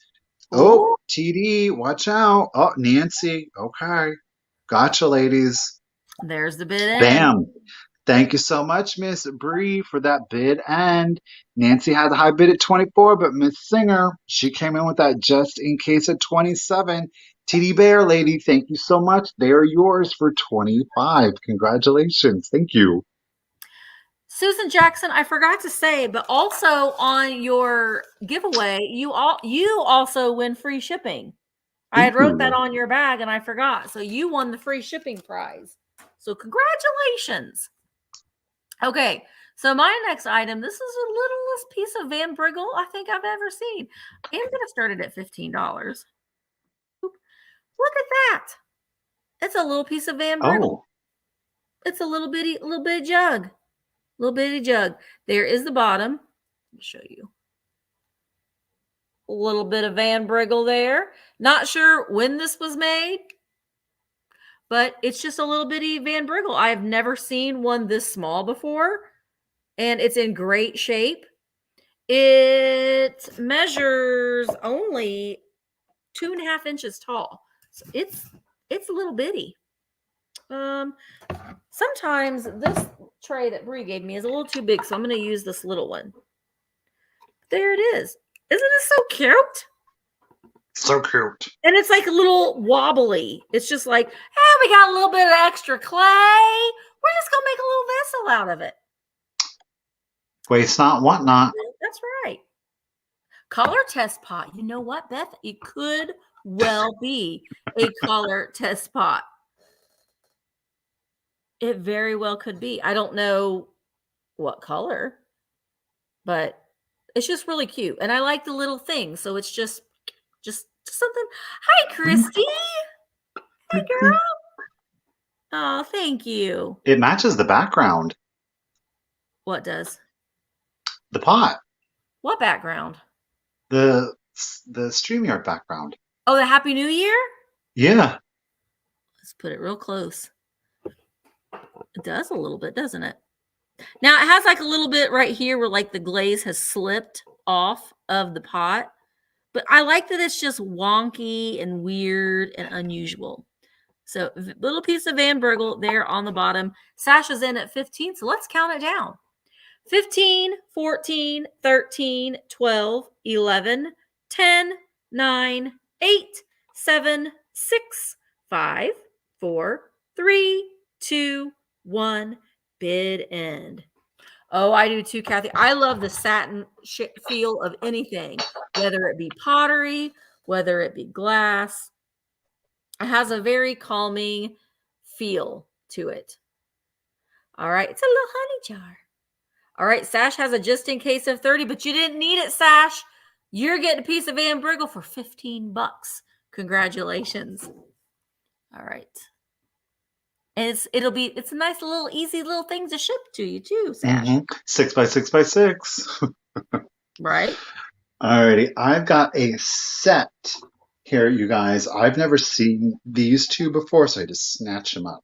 Oh, TD, watch out. Oh, Nancy. Okay. Gotcha, ladies. There's the bid end. Bam. Thank you so much, Miss Bree, for that bid end. Nancy had the high bid at 24, but Miss Singer, she came in with that just in case at 27. TD Bear, lady, thank you so much. They're yours for 25. Congratulations. Thank you. Susan Jackson, I forgot to say, but also on your giveaway, you also win free shipping. I had wrote that on your bag and I forgot. So you won the free shipping prize. So congratulations. Okay, so my next item, this is the littlest piece of Van Briggle I think I've ever seen. I'm going to start it at $15. Look at that. It's a little piece of Van Briggle. It's a little bitty jug. Little bitty jug. There is the bottom. Let me show you. A little bit of Van Briggle there. Not sure when this was made, but it's just a little bitty Van Briggle. I have never seen one this small before, and it's in great shape. It measures only 2.5 inches tall. So it's a little bitty. Sometimes this tray that Brie gave me is a little too big, so I'm going to use this little one. There it is. Isn't it so cute? So cute. And it's like a little wobbly. It's just like, hey, we got a little bit of extra clay. We're just going to make a little vessel out of it. Waste not, want not. That's right. Color test pot. You know what, Beth? It could well be a color test pot. It very well could be. I don't know what color, but it's just really cute. And I like the little things. So it's just something. Hi, Christy. Hi, girl. Oh, thank you. It matches the background. What does? The pot. What background? The StreamYard background. Oh, the Happy New Year? Yeah. Let's put it real close. It does a little bit, doesn't it? Now, it has like a little bit right here where like the glaze has slipped off of the pot. But I like that it's just wonky and weird and unusual. So little piece of Van Briggle there on the bottom. Sasha's in at 15, so let's count it down. 15, 14, 13, 12, 11, 10, 9, 8, 7, 6, 5, 4, 3, 2, 1. Bid end. Oh, I do too, Kathy. I love the satin feel of anything, whether it be pottery, whether it be glass. It has a very calming feel to it. All right. It's a little honey jar. All right. Sash has a just in case of 30, but you didn't need it, Sash. You're getting a piece of Van Briggle for $15. Congratulations. All right. And it's a nice little easy little thing to ship to you too, Sash. 6 by 6 by 6. Right. Alrighty, I've got a set here, you guys. I've never seen these two before, so I just snatched them up.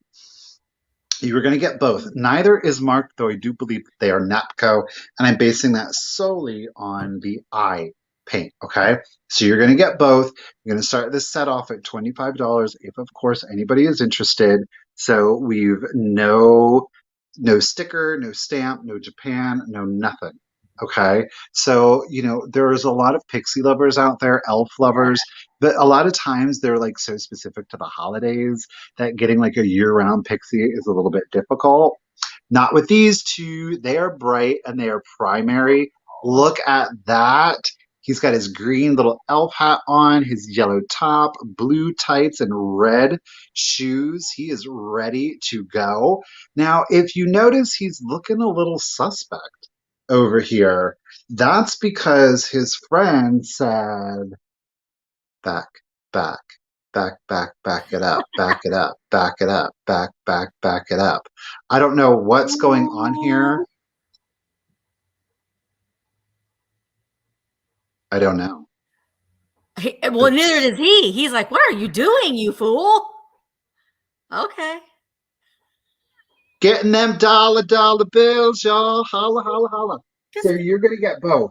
You are going to get both. Neither is marked, though I do believe that they are Napco, and I'm basing that solely on the eye paint, okay? So you're going to get both. You're going to start this set off at $25 if, of course, anybody is interested. So we've no sticker, no stamp, no Japan, no nothing. Okay. So, there's a lot of pixie lovers out there, elf lovers, but a lot of times they're like so specific to the holidays that getting like a year-round pixie is a little bit difficult. Not with these two. They are bright and they are primary. Look at that. He's got his green little elf hat on, his yellow top, blue tights, and red shoes. He is ready to go. Now, if you notice, he's looking a little suspect over here. That's because his friend said, back, back, back it up, back it up, back it up, back it up. I don't know what's going on here. I don't know. Well, neither does he. He's like, what are you doing, you fool? Okay. Getting them dollar bills, y'all. Holla, holla, holla. So you're going to get both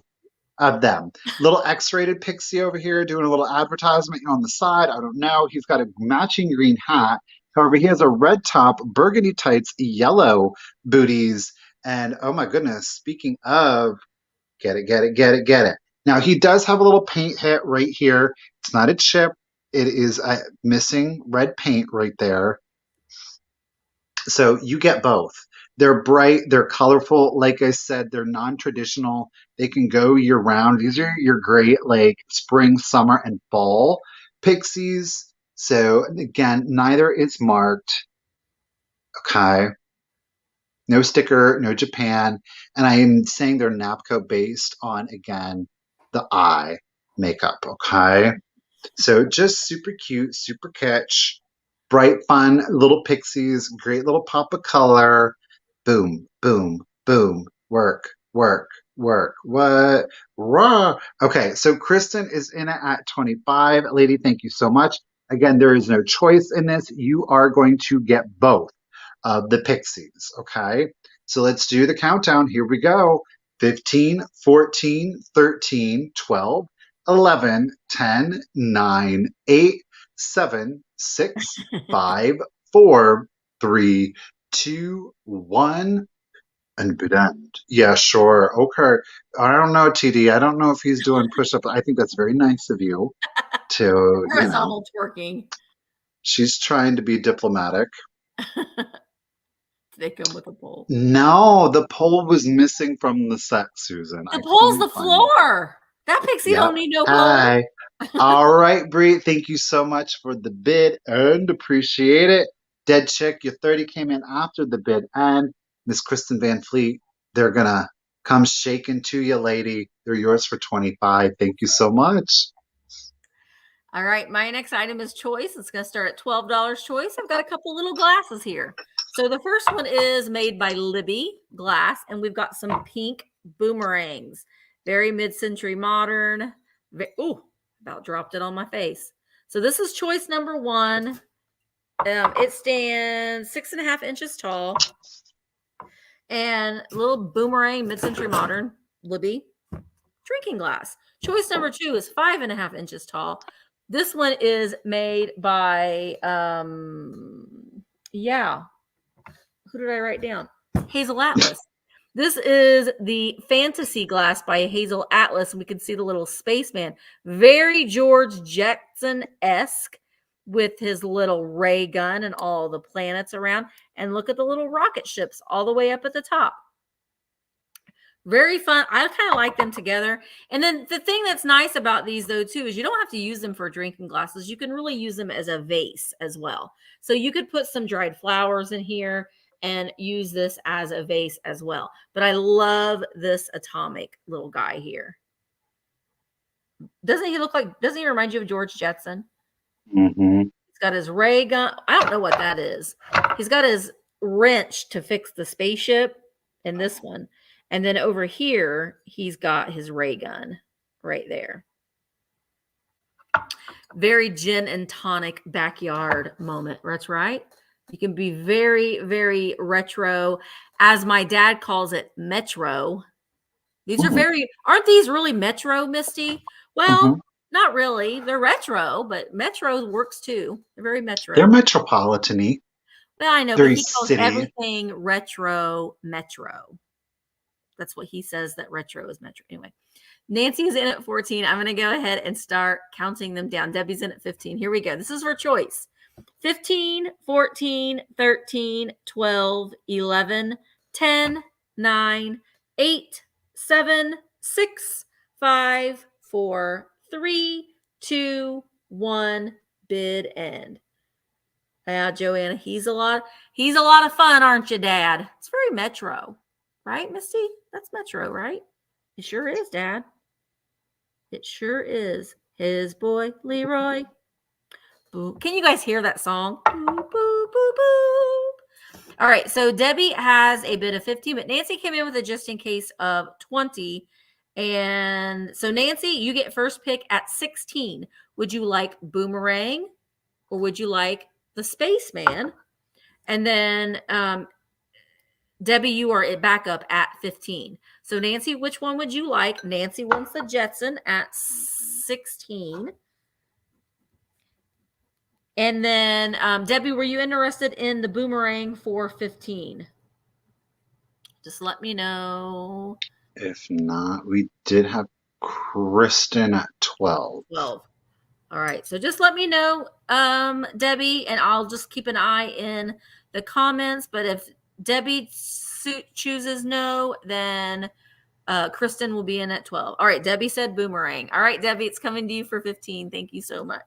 of them. Little X-rated pixie over here doing a little advertisement on the side. I don't know. He's got a matching green hat. However, he has a red top, burgundy tights, yellow booties, and oh my goodness, speaking of, get it. Now, he does have a little paint hit right here. It's not a chip. It is a missing red paint right there. So you get both. They're bright, they're colorful. Like I said, they're non-traditional. They can go year round. These are your great like spring, summer, and fall pixies. So again, neither is marked. Okay. No sticker, no Japan. And I am saying they're Napco based on, again, the eye makeup. Okay. So just super cute, super kitsch, bright, fun little pixies, great little pop of color. Boom, boom, boom. Work. What? Raw. Okay, so Kristen is in it at 25. Lady, thank you so much. Again, there is no choice in this. You are going to get both of the pixies. Okay, so let's do the countdown. Here we go. 15, 14, 13, 12, 11, 10, 9, 8, 7, 6, 5, 4, 3, 2, 1. And bedend. Yeah, sure. Okay. I don't know, TD. I don't know if he's doing push-ups. I think that's very nice of you to, Horizontal twerking. She's trying to be diplomatic. They come with a pole. No, the pole was missing from the set, Susan. The pole's the floor. That pixie don't need no pole. All right, Bree. Thank you so much for the bid and appreciate it. Dead Chick, your 30 came in after the bid and Miss Kristen Van Fleet, they're going to come shaking to you, lady. They're yours for 25. Thank you so much. All right. My next item is choice. It's going to start at $12 choice. I've got a couple little glasses here. So the first one is made by Libby Glass, and we've got some pink boomerangs. Very mid-century modern. Ooh, about dropped it on my face. So this is choice number one. It stands 6.5 inches tall. And little boomerang mid-century modern Libby drinking glass. Choice number two is 5.5 inches tall. This one is made by who did I write down? Hazel Atlas. This is the Fantasy Glass by Hazel Atlas, and we can see the little spaceman. Very George Jetson-esque with his little ray gun and all the planets around. And look at the little rocket ships all the way up at the top. Very fun. I kind of like them together. And then the thing that's nice about these, though, too, is you don't have to use them for drinking glasses. You can really use them as a vase as well. So you could put some dried flowers in here and use this as a vase as well. But I love this atomic little guy here. Doesn't he remind you of George Jetson? Mm-hmm. He's got his ray gun. I don't know what that is. He's got his wrench to fix the spaceship in this one. And then over here, he's got his ray gun right there. Very gin and tonic backyard moment. That's right. You can be very, very retro, as my dad calls it, metro. These are aren't these really metro, Misty? Well, not really. They're retro, but metro works too. They're very metro. They're metropolitan-y. Well, I know, Very but he calls city. everything retro metro. That's what he says, that retro is metro. Anyway, Nancy's in at 14. I'm going to go ahead and start counting them down. Debbie's in at 15. Here we go. This is her choice. 15, 14, 13, 12, 11, 10, 9, 8, 7, 6, 5, 4, 3, 2, 1, bid end. Yeah, Joanna, he's a lot of fun, aren't you, Dad? It's very metro, right, Misty? That's metro, right? It sure is, Dad. It sure is. His boy, Leroy. Boo. Can you guys hear that song? Boo, boo, boo, boo. All right, so Debbie has a bid of 15, but Nancy came in with a just in case of 20. And so, Nancy, you get first pick at 16. Would you like Boomerang or would you like the Spaceman? And then Debbie, you are back up at 15. So Nancy, which one would you like? Nancy wants the Jetson at 16. And then Debbie, were you interested in the Boomerang for 15? Just let me know. If not, we did have Kristen at 12. 12. All right. So just let me know, Debbie, and I'll just keep an eye in the comments. But if Debbie chooses no, then Kristen will be in at 12. All right. Debbie said Boomerang. All right, Debbie, it's coming to you for 15. Thank you so much.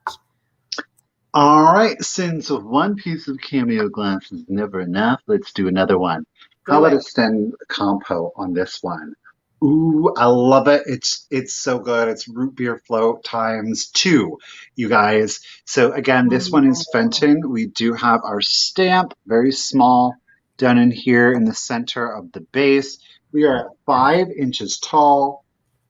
All right. Since one piece of cameo glass is never enough, let's do another one. How about a stem compo on this one? Ooh, I love it. It's so good. It's root beer float times 2, you guys. So again, this one is Fenton. We do have our stamp, very small, done in here in the center of the base. We are at 5 inches tall.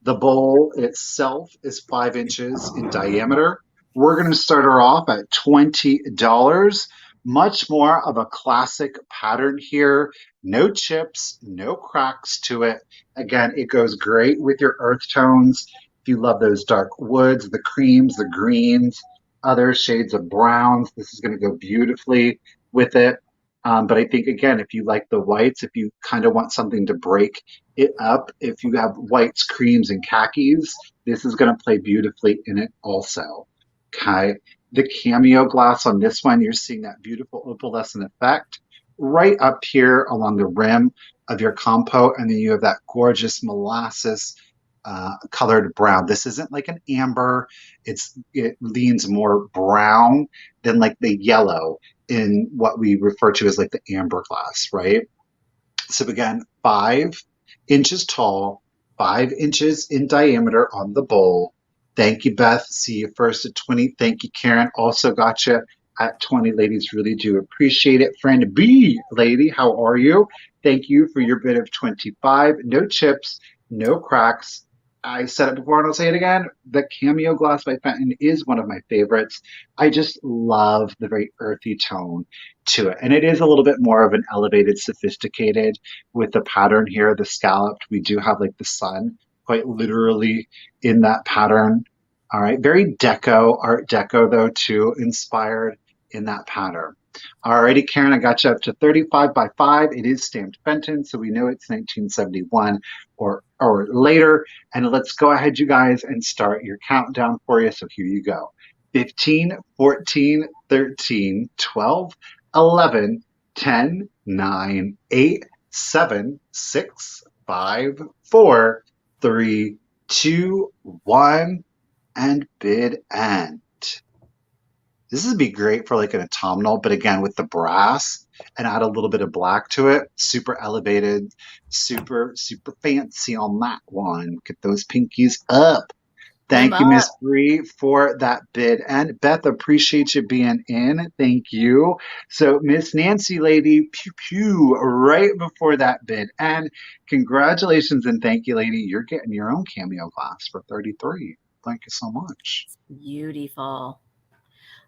The bowl itself is 5 inches in diameter. We're going to start her off at $20. Much more of a classic pattern here. No chips, no cracks to it. Again, it goes great with your earth tones. If you love those dark woods, the creams, the greens, other shades of browns, this is going to go beautifully with it. But I think, again, if you like the whites, if you kind of want something to break it up, if you have whites, creams, and khakis, this is going to play beautifully in it also. Okay. The cameo glass on this one, you're seeing that beautiful opalescent effect right up here along the rim of your compo, and then you have that gorgeous molasses colored brown. This isn't like an amber. It leans more brown than like the yellow in what we refer to as like the amber glass, right? So again, 5 inches tall, 5 inches in diameter on the bowl. Thank you, Beth. See you first at 20. Thank you, Karen. Also got you at 20. Ladies, really do appreciate it. Friend B, lady, how are you? Thank you for your bid of 25. No chips, no cracks. I said it before and I'll say it again. The cameo glass by Fenton is one of my favorites. I just love the very earthy tone to it. And it is a little bit more of an elevated, sophisticated with the pattern here, the scalloped. We do have like the sun quite literally in that pattern. All right, very deco, art deco though too, inspired in that pattern. Alrighty, Karen, I got you up to 35 by 5. It is stamped Fenton, so we know it's 1971 or later. And let's go ahead, you guys, and start your countdown for you. So here you go. 15, 14, 13, 12, 11, 10, 9, 8, 7, 6, 5, 4, 3, 2, 1, and bid end. This would be great for like an autumnal, but again, with the brass and add a little bit of black to it. Super elevated, super, super fancy on that one. Get those pinkies up. Thank you, Miss Bree, for that bid. And Beth, appreciate you being in. Thank you. So Miss Nancy, lady, pew pew, right before that bid. And congratulations and thank you, lady. You're getting your own cameo glass for 33. Thank you so much. Beautiful.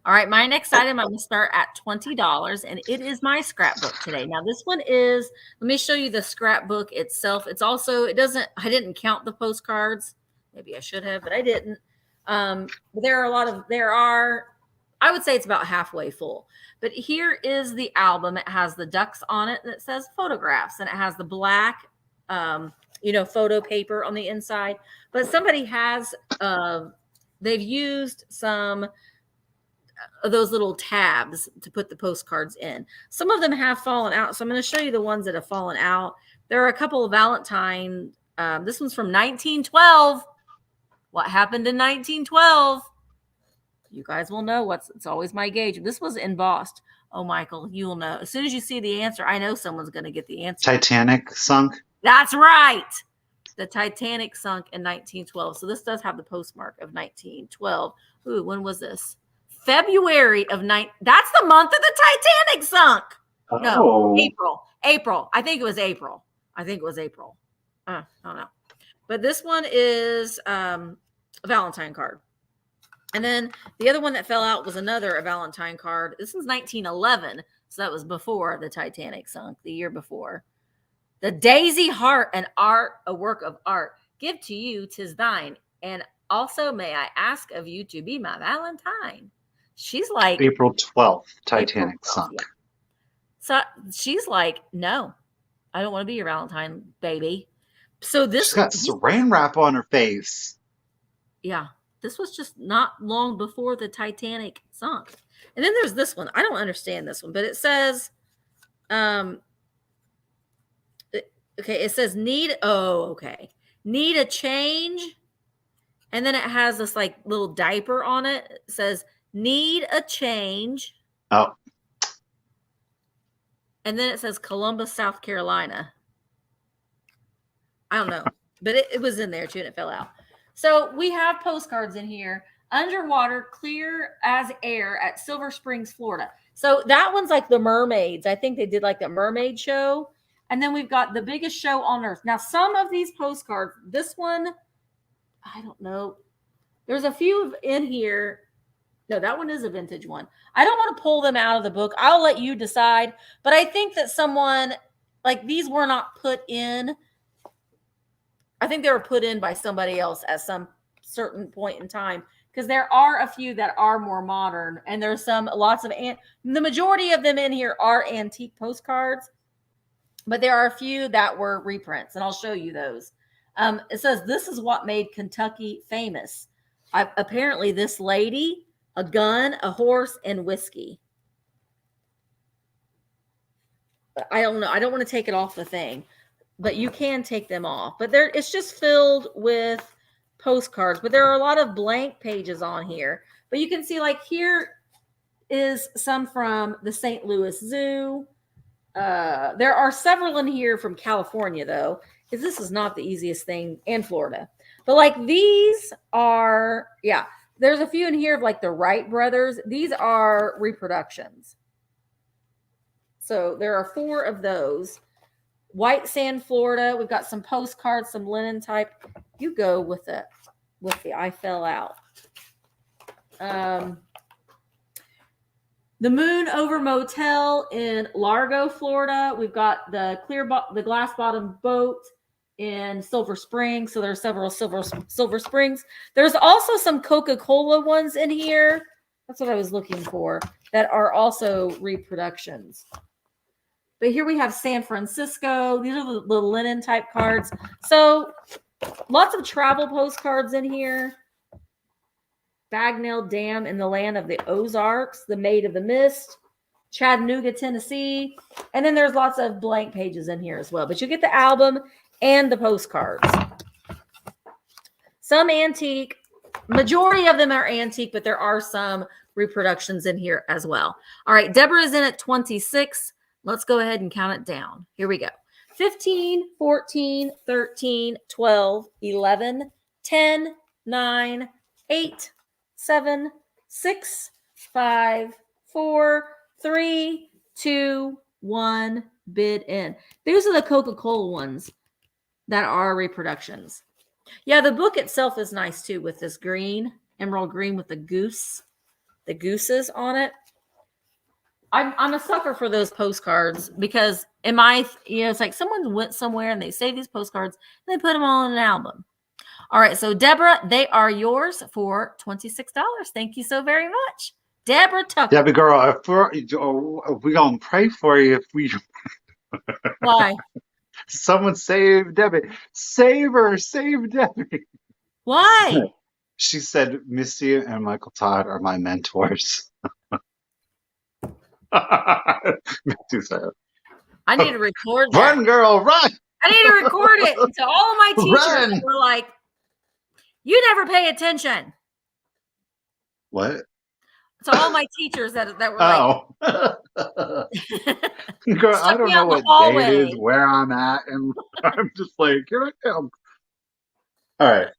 All right, my next item, I'm going to start at $20, and it is my scrapbook today. Now, this one is, let me show you the scrapbook itself. It's also, I didn't count the postcards. Maybe I should have, but I didn't. I would say it's about halfway full. But here is the album. It has the ducks on it, and it says photographs, and it has the black, photo paper on the inside. But somebody has, they've used some of those little tabs to put the postcards in. Some of them have fallen out, so I'm going to show you the ones that have fallen out. There are a couple of Valentine. This one's from 1912. What happened in 1912? You guys will know. It's always my gauge. This was embossed. Oh, Michael, you will know. As soon as you see the answer, I know someone's going to get the answer. Titanic sunk. That's right. The Titanic sunk in 1912. So this does have the postmark of 1912. Ooh, when was this? February of That's the month that the Titanic sunk. Oh. No, April. I think it was April. I don't know. But this one is a Valentine card. And then the other one that fell out was a Valentine card. This one's 1911. So that was before the Titanic sunk, the year before. The Daisy Heart, a work of art. Give to you, 'tis thine. And also may I ask of you to be my Valentine. She's like April 12th, Titanic sunk. Yeah. So she's like, no, I don't want to be your Valentine, baby. So She's got saran wrap on her face. Yeah. This was just not long before the Titanic sunk. And then there's this one. I don't understand this one, but it says, it says need a change. And then it has this like little diaper on it. It says need a change. Oh. And then it says Columbus, South Carolina. I don't know, but it was in there too, and it fell out. So we have postcards in here. Underwater, clear as air at Silver Springs, Florida. So that one's like the mermaids. I think they did like the mermaid show. And then we've got the biggest show on earth. Now, some of these postcards, this one, I don't know. There's a few in here. No, that one is a vintage one. I don't want to pull them out of the book. I'll let you decide. But I think that someone, like these were not put in. I think they were put in by somebody else at some certain point in time, because there are a few that are more modern, and there's the majority of them in here are antique postcards, but there are a few that were reprints, and I'll show you those. It says, this is what made Kentucky famous. Apparently this lady, a gun, a horse, and whiskey. I don't know. I don't want to take it off the thing, but you can take them off. But it's just filled with postcards. But there are a lot of blank pages on here. But you can see, like, here is some from the St. Louis Zoo. There are several in here from California, though, because this is not the easiest thing, and Florida. But, like, these are, there's a few in here of, like, the Wright brothers. These are reproductions. So there are 4 of those. White Sand, Florida. We've got some postcards, some linen type. You go with the I fell out. The Moon Over Motel in Largo, Florida. We've got the glass bottom boat in Silver Springs. So there's several Silver Springs. There's also some Coca-Cola ones in here. That's what I was looking for. That are also reproductions. But here we have San Francisco. These are the linen type cards. So lots of travel postcards in here. Bagnell Dam in the land of the Ozarks. The Maid of the Mist. Chattanooga, Tennessee. And then there's lots of blank pages in here as well. But you get the album and the postcards. Some antique. Majority of them are antique, but there are some reproductions in here as well. All right, Deborah is in at 26. Let's go ahead and count it down. Here we go. 15, 14, 13, 12, 11, 10, 9, 8, 7, 6, 5, 4, 3, 2, 1, bid in. These are the Coca-Cola ones that are reproductions. Yeah, the book itself is nice too, with this green, emerald green with the goose the gooses on it. I'm a sucker for those postcards because it's like someone went somewhere and they save these postcards and they put them all in an album. All right, so Deborah, they are yours for $26. Thank you so very much, Deborah Tucker. Debbie girl, if we gonna pray for you if we Why? someone save Debbie. Save her, save Debbie. Why? She said Misty and Michael Todd are my mentors. Misty said, I need to record that. run, girl, run! I need to record it to all of my teachers Run! that were like, you never pay attention. What? To all my teachers that were like, Oh. Girl, I don't know what day it is, where I'm at, and I'm just like, here I am. All right.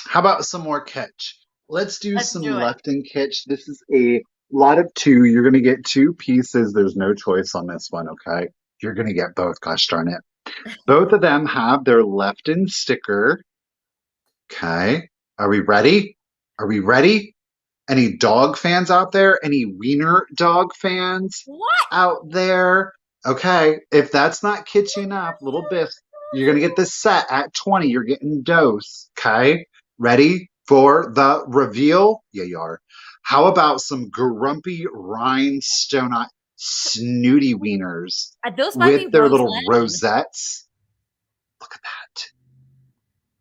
How about some more catch? Let's do some left and catch. This is a lot of two. You're going to get two pieces. There's no choice on this one, okay? You're going to get both, gosh darn it. Both of them have their left in sticker. Okay. Are we ready? Are we ready? Any dog fans out there? Any wiener dog fans out there? Okay. If that's not kitschy enough, little bit, you're going to get this set at 20. You're getting dose. Okay. Ready for the reveal? Yeah, you are. How about some grumpy rhinestone snooty wieners with their little rosettes? Look at that.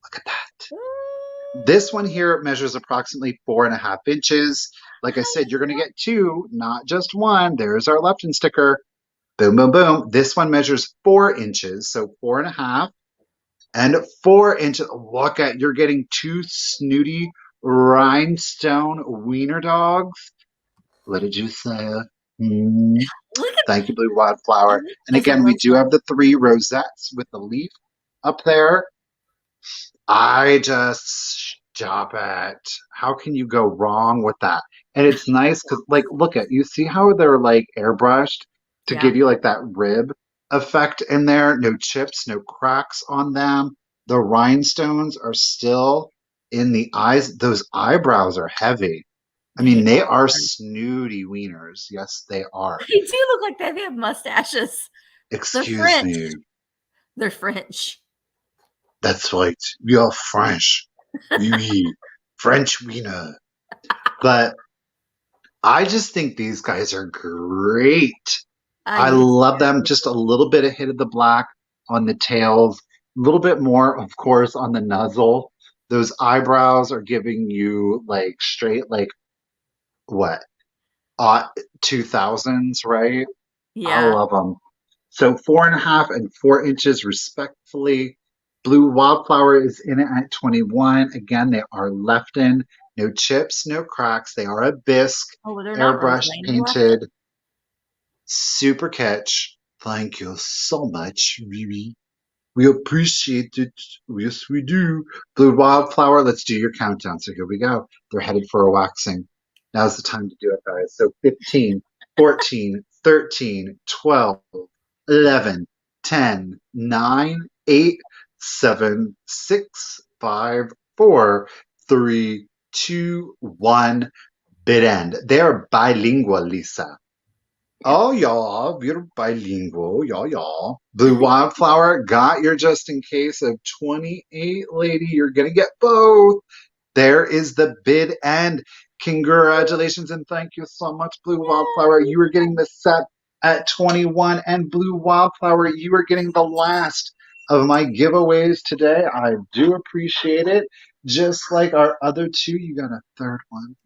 Look at that. This one here measures approximately 4.5 inches. Like I said, you're going to get two, not just one. There's our left in sticker. Boom, boom, boom. This one measures 4 inches, so 4.5 and 4 inches. Look at, you're getting two snooty rhinestone wiener dogs. What did you say? Thank you, Blue Wildflower. And again, we do have the 3 rosettes with the leaf up there. I just stop it. How can you go wrong with that? And it's nice because, like, look at, you see how they're like airbrushed to give you like that rib effect in there. No chips, no cracks on them. The rhinestones are still in the eyes. Those eyebrows are heavy. I mean, they are snooty wieners. Yes, they are. They do look like they have mustaches. Excuse me. They're French. That's right. We are French. Oui, French wiener. But I just think these guys are great. I love them. Just a little bit of hit of the black on the tails. A little bit more, of course, on the nuzzle. Those eyebrows are giving you like straight, like what? 2000s, right? Yeah. I love them. So 4.5 and 4 inches respectfully. Blue Wildflower is in it at 21. Again, they are left in. No chips, no cracks. They are a bisque, airbrushed, painted. Super catch. Thank you so much, Riri. We appreciate it. Yes, we do. Blue Wildflower, let's do your countdown. So here we go. They're headed for a waxing. Now's the time to do it, guys. So 15, 14, 13, 12, 11, 10, 9, 8, 7, 6, 5, 4, 3, 2, 1. Bid end. They're bilingual, Lisa. Oh, y'all, we're bilingual. Y'all. Blue Wildflower got your just in case of 28, lady. You're going to get both. There is the bid end. Congratulations and thank you so much, Blue Wildflower. You are getting the set at 21. And Blue Wildflower, you are getting the last of my giveaways today. I do appreciate it. Just like our other two, you got a third one.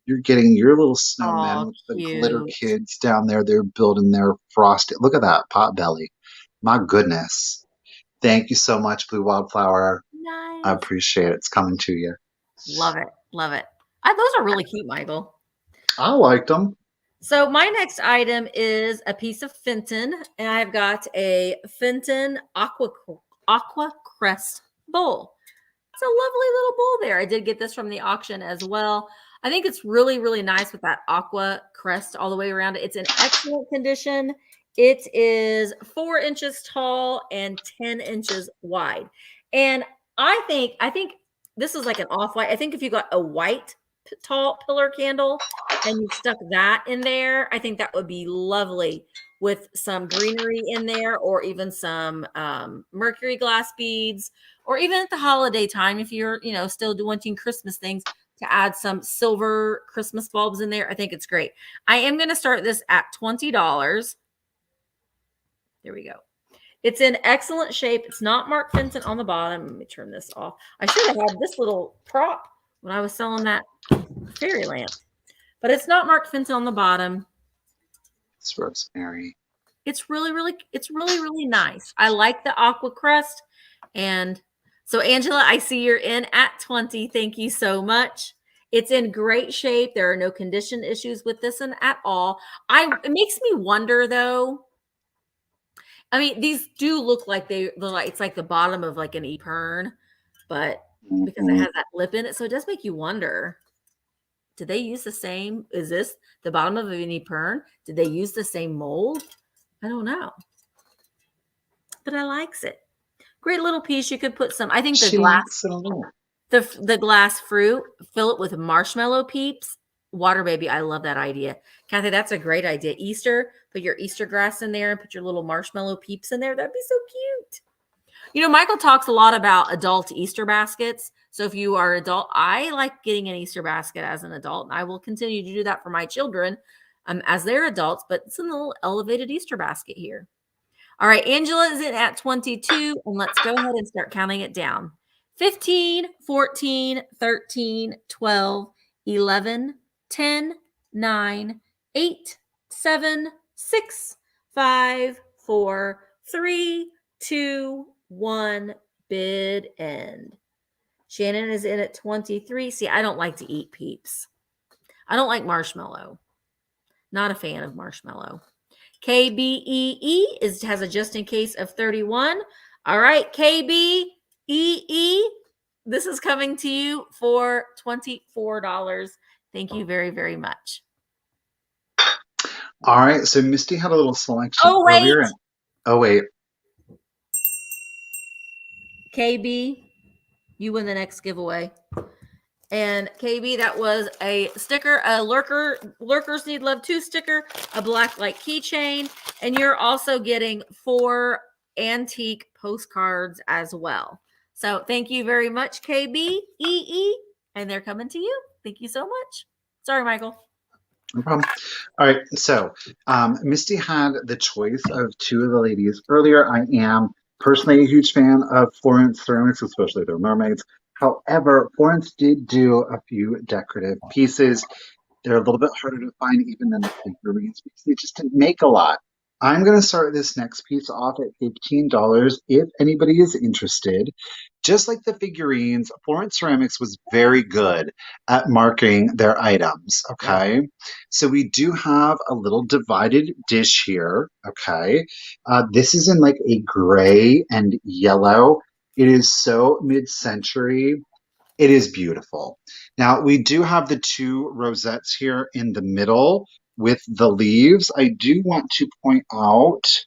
You're getting your little snowman with the glitter kids down there. They're building their frosted. Look at that pot belly. My goodness. Thank you so much, Blue Wildflower. Nice. I appreciate it. It's coming to you. Love it. Love it. Those are really cute, Michael. I liked them. So my next item is a piece of Fenton, and I've got a Fenton Aqua Crest bowl. It's a lovely little bowl there. I did get this from the auction as well. I think it's really, really nice with that aqua crest all the way around it. It's in excellent condition. It is 4 inches tall and 10 inches wide. And I think this is like an off-white. I think if you got a white tall pillar candle, and you stuck that in there, I think that would be lovely with some greenery in there, or even some mercury glass beads, or even at the holiday time, if you're, still wanting Christmas things, to add some silver Christmas bulbs in there. I think it's great. I am going to start this at $20. There we go. It's in excellent shape. It's not Mark Vincent on the bottom. Let me turn this off. I should have had this little prop when I was selling that fairy lamp, but it's not Mark Vincent on the bottom. It's rosemary. It's really, really nice. I like the aqua crust. And so, Angela, I see you're in at 20. Thank you so much. It's in great shape. There are no condition issues with this one at all. It makes me wonder, though. I mean, these do look like it's like the bottom of like an ephemera, but because it has that lip in it, so it does make you wonder. Did they use the same? Is this the bottom of an ephemera? Did they use the same mold? I don't know, but I likes it. Great little piece. You could put some. I think the glass fruit, fill it with marshmallow peeps. Water baby, I love that idea. Kathy, that's a great idea. Easter, put your Easter grass in there and put your little marshmallow peeps in there. That'd be so cute. Michael talks a lot about adult Easter baskets. So if you are adult, I like getting an Easter basket as an adult, and I will continue to do that for my children as they're adults, but it's a little elevated Easter basket here. All right, Angela is in at 22, and let's go ahead and start counting it down. 15, 14, 13, 12, 11, 10, 9, 8, 7, 6, 5, 4, 3, 2, 1, bid end. Shannon is in at 23. See, I don't like to eat peeps. I don't like marshmallow. Not a fan of marshmallow. KBEE has a just in case of 31. All right, KBEE, this is coming to you for $24. Thank you very, very much. All right, so Misty had a little selection earlier. Oh, wait. KB, you win the next giveaway. And KB, that was a sticker, a Lurkers Need Love 2 sticker, a black light keychain, and you're also getting 4 antique postcards as well. So thank you very much, KBEE, and they're coming to you. Thank you so much. Sorry, Michael. No problem. All right, so Misty had the choice of 2 of the ladies earlier. I am personally a huge fan of Florence ceramics, especially their mermaids. However, Florence did do a few decorative pieces. They're a little bit harder to find even than the figurines because they just didn't make a lot. I'm going to start this next piece off at $15 if anybody is interested. Just like the figurines, Florence Ceramics was very good at marking their items, okay? So we do have a little divided dish here, okay? This is in like a gray and yellow. It is so mid-century. It is beautiful. Now, we do have the 2 rosettes here in the middle with the leaves. I do want to point out,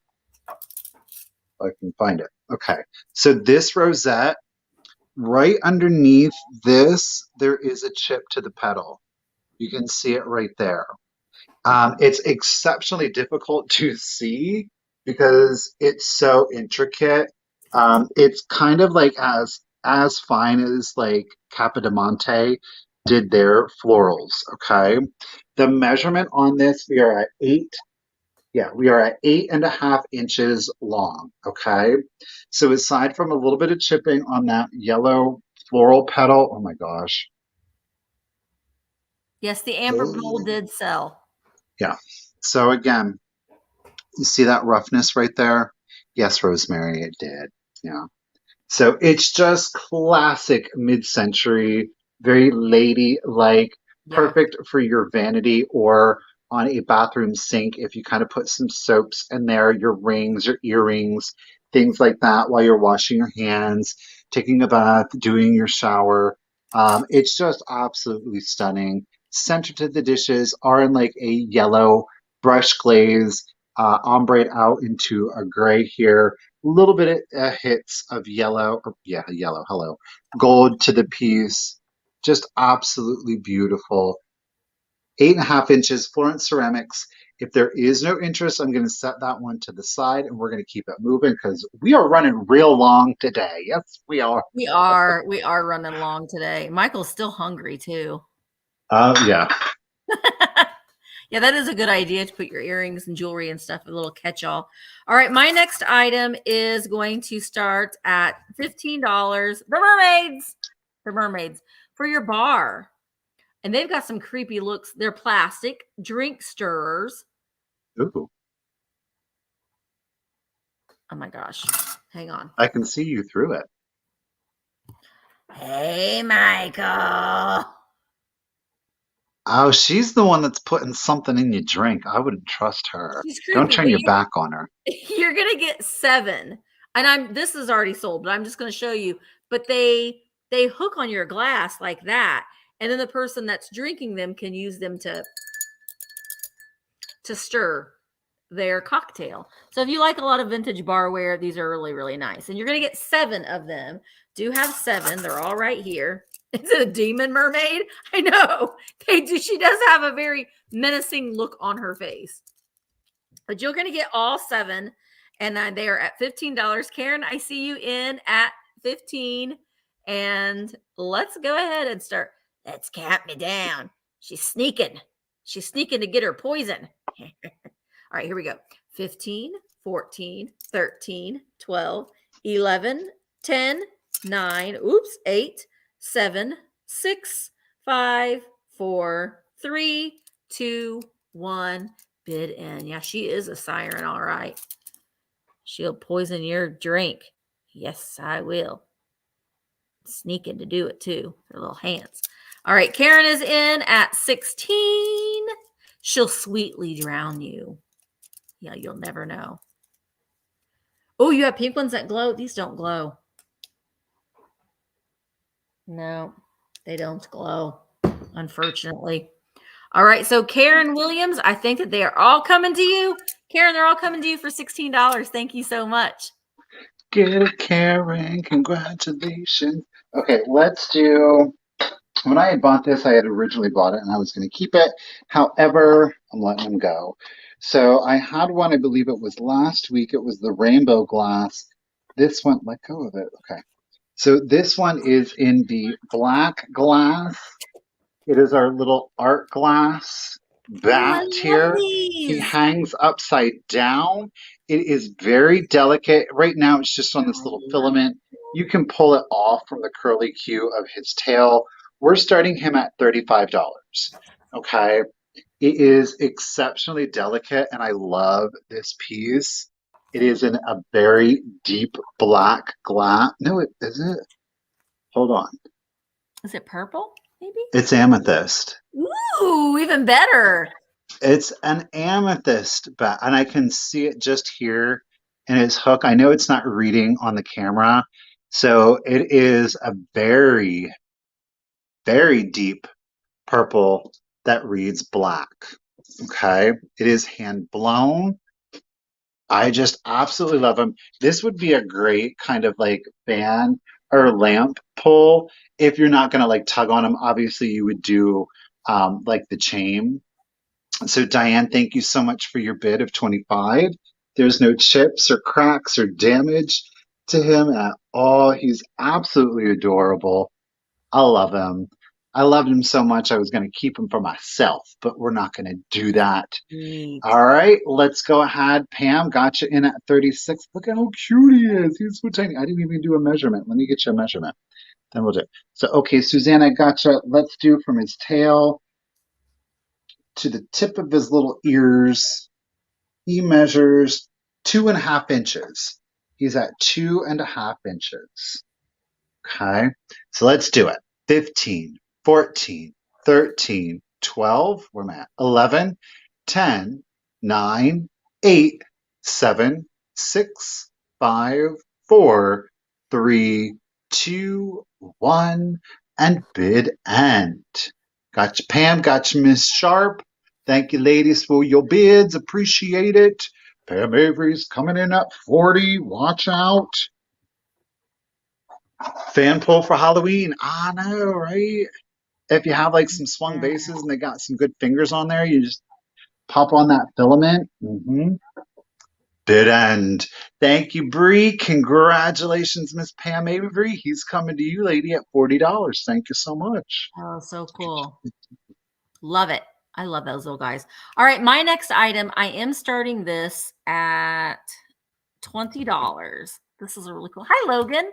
if I can find it. Okay, so this rosette, right underneath this, there is a chip to the petal. You can see it right there. It's exceptionally difficult to see because it's so intricate. It's kind of like as fine as like Capodimonte did their florals, okay? The measurement on this, we are at 8.5 inches long, okay? So aside from a little bit of chipping on that yellow floral petal, oh my gosh. Yes, the amber bowl did sell. Yeah. So again, you see that roughness right there? Yes, Rosemary, it did. Yeah. So it's just classic mid-century, very lady-like, perfect for your vanity or on a bathroom sink if you kind of put some soaps in there, your rings, your earrings, things like that while you're washing your hands, taking a bath, doing your shower. It's just absolutely stunning. Center to the dishes are in like a yellow brush glaze, ombre out into a gray here. A little bit of hits of yellow, gold to the piece. Just absolutely beautiful. 8.5 inches, Florence Ceramics. If there is no interest, I'm going to set that one to the side and we're going to keep it moving because we are running real long today. Yes, we are. We are running long today. Michael's still hungry too. Yeah. Yeah, that is a good idea to put your earrings and jewelry and stuff, a little catch-all. All right, my next item is going to start at $15. The mermaids for your bar. And they've got some creepy looks. They're plastic drink stirrers. Ooh. Oh my gosh. Hang on. I can see you through it. Hey, Michael. Oh, she's the one that's putting something in your drink. I wouldn't trust her. She's creepy, Don't turn but your back on her. You're gonna get 7. And this is already sold, but I'm just gonna show you. But they hook on your glass like that. And then the person that's drinking them can use them to stir their cocktail. So if you like a lot of vintage barware, these are really, really nice. And you're going to get 7 of them. Do have 7. They're all right here. Is it a demon mermaid? I know. They do. She does have a very menacing look on her face. But you're going to get all 7. And they are at $15. Karen, I see you in at 15. And let's go ahead and start. Let's count me down. She's sneaking. She's sneaking to get her poison. All right, here we go. 15, 14, 13, 12, 11, 10, 9, 8, 7, 6, 5, 4, 3, 2, 1. Bid in. Yeah, she is a siren, all right. She'll poison your drink. Yes, I will. Sneaking to do it too. Her little hands. All right, Karen is in at 16. She'll sweetly drown you. Yeah, you'll never know. Oh, you have pink ones that glow? These don't glow. No, they don't glow, unfortunately. All right, so Karen Williams, I think that they are all coming to you. Karen, they're all coming to you for $16. Thank you so much. Get it, Karen. Congratulations. Okay, let's do... When I had bought this, I had originally bought it and I was going to keep it. However, I'm letting them go. So I had one, I believe it was last week. It was the rainbow glass. This one, let go of it. Okay. So this one is in the black glass. It is our little art glass bat here. He hangs upside down. It is very delicate. Right now, it's just on this little filament. You can pull it off from the curly Q of his tail. We're starting him at $35. Okay. It is exceptionally delicate, and I love this piece. It is in a very deep black glass. No, it isn't. Hold on. Is it purple, maybe? It's amethyst. Ooh, even better. It's an amethyst, and I can see it just here in its hook. I know it's not reading on the camera. So it is a very, very deep purple that reads black. Okay. It is hand blown. I just absolutely love them. This would be a great kind of like fan or lamp pull. If you're not going to like tug on them, obviously you would do like the chain. So Diane, thank you so much for your bid of 25. There's no chips or cracks or damage to him at all. He's absolutely adorable. I love him. I loved him so much I was going to keep him for myself, but we're not going to do that. All right, let's go ahead. Pam, got you in at 36. Look at how cute he is. He's so tiny. I didn't even do a measurement. Let me get you a measurement. Then we'll do it. So, okay, Suzanne, I got you. Let's do from his tail to the tip of his little ears. He measures 2.5 inches. He's at 2.5 inches. Okay, so let's do it. 15, 14, 13, 12, where am I at? 11, 10, 9, 8, 7, 6, 5, 4, 3, 2, 1, and bid end. Got you, Pam. Got you, Miss Sharp. Thank you, ladies, for your bids. Appreciate it. Pam Avery's coming in at 40. Watch out. Fan pull for Halloween. I know, right? If you have like some swung bases and they got some good fingers on there, you just pop on that filament. Bid end. Thank you, Bree. Congratulations, Miss Pam Avery. He's coming to you, lady, at $40. Thank you so much. Oh, so cool. Love it. I love those little guys. All right, my next item, I am starting this at $20. This is a really cool. Hi, Logan.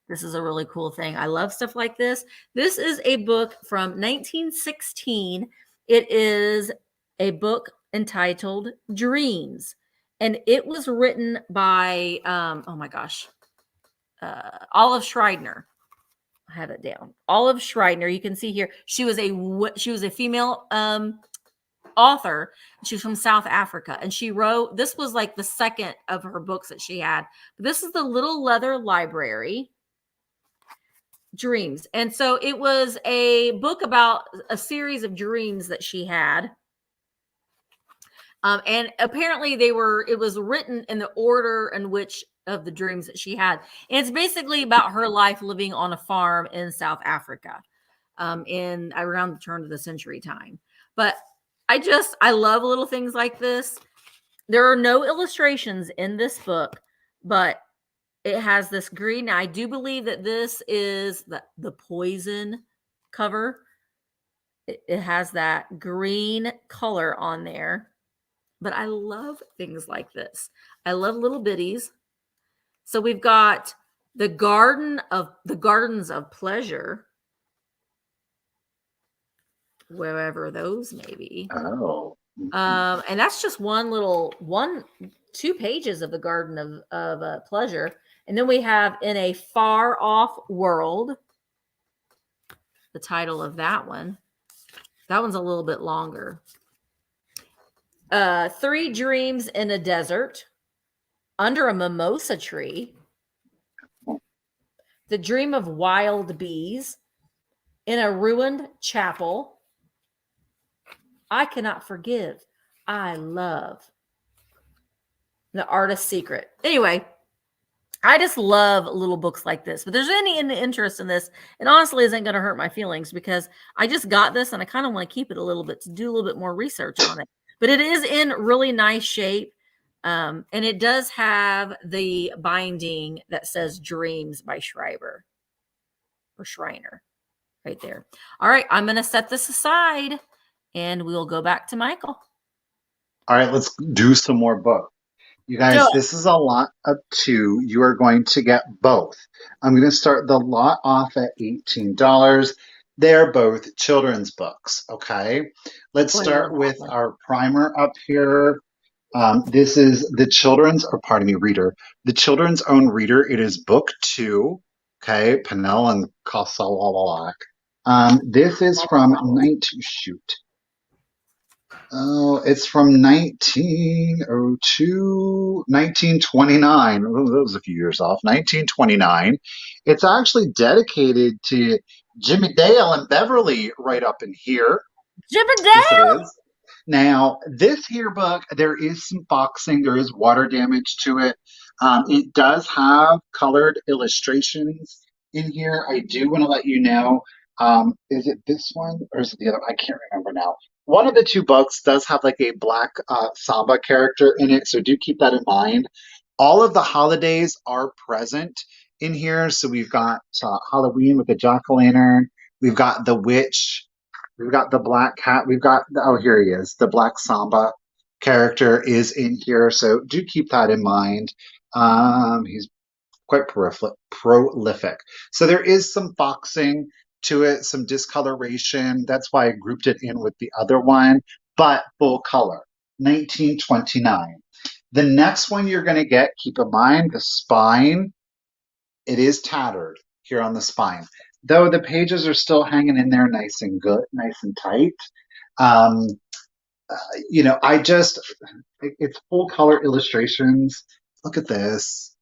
This is a really cool thing. I love stuff like this. This is a book from 1916. It is a book entitled Dreams, and it was written by oh my gosh, Olive Schreiner. I have it down. Olive Schreiner. You can see here. She was a female author. She's from South Africa, and she wrote. This was like the second of her books that she had. But this is the Little Leather Library. Dreams. And so it was a book about a series of dreams that she had. And apparently it was written in the order in which of the dreams that she had. And it's basically about her life living on a farm in South Africa in around the turn of the century time. But I love little things like this. There are no illustrations in this book, but it has this green. Now, I do believe that this is the poison cover. It has that green color on there. But I love things like this. I love little bitties. So we've got the Gardens of Pleasure, wherever those may be. Oh. And that's just two pages of the Garden of Pleasure. And then we have In a Far Off World, the title of that one. That one's a little bit longer. 3 Dreams in a Desert, Under a Mimosa Tree, The Dream of Wild Bees, In a Ruined Chapel, I Cannot Forgive, I Love, The Artist's Secret. Anyway, I just love little books like this. But there's any interest in this, it honestly isn't going to hurt my feelings because I just got this and I kind of want to keep it a little bit to do a little bit more research on it. But it is in really nice shape. And it does have the binding that says Dreams by Schreiber or Schreiner right there. All right, I'm going to set this aside and we'll go back to Michael. All right, let's do some more books. You guys, this is a lot of 2. You are going to get both. I'm going to start the lot off at $18. They're both children's books, okay? Let's start with our primer up here. This is the reader. The Children's Own Reader. It is book 2, okay? Penel and Kosalawak. This is from it's from 1929. Oh, that was a few years off. 1929. It's actually dedicated to Jimmy Dale and Beverly right up in here. Jimmy Dale? Yes, it is. Now, this here book, there is some boxing. There is water damage to it. It does have colored illustrations in here. I do want to let you know. Is it this one or is it the other? I can't remember now. One of the 2 books does have like a black samba character in it, so do keep that in mind. All of the holidays are present in here. So we've got Halloween with the jack-o'-lantern. We've got the witch. We've got the black cat. We've got, here he is. The black samba character is in here, so do keep that in mind. He's quite prolific. So there is some boxing to it, some discoloration. That's why I grouped it in with the other one, but full color, 1929. The next one you're going to get, keep in mind, the spine, it is tattered here on the spine, though the pages are still hanging in there nice and good, nice and tight. It's full color illustrations. Look at this.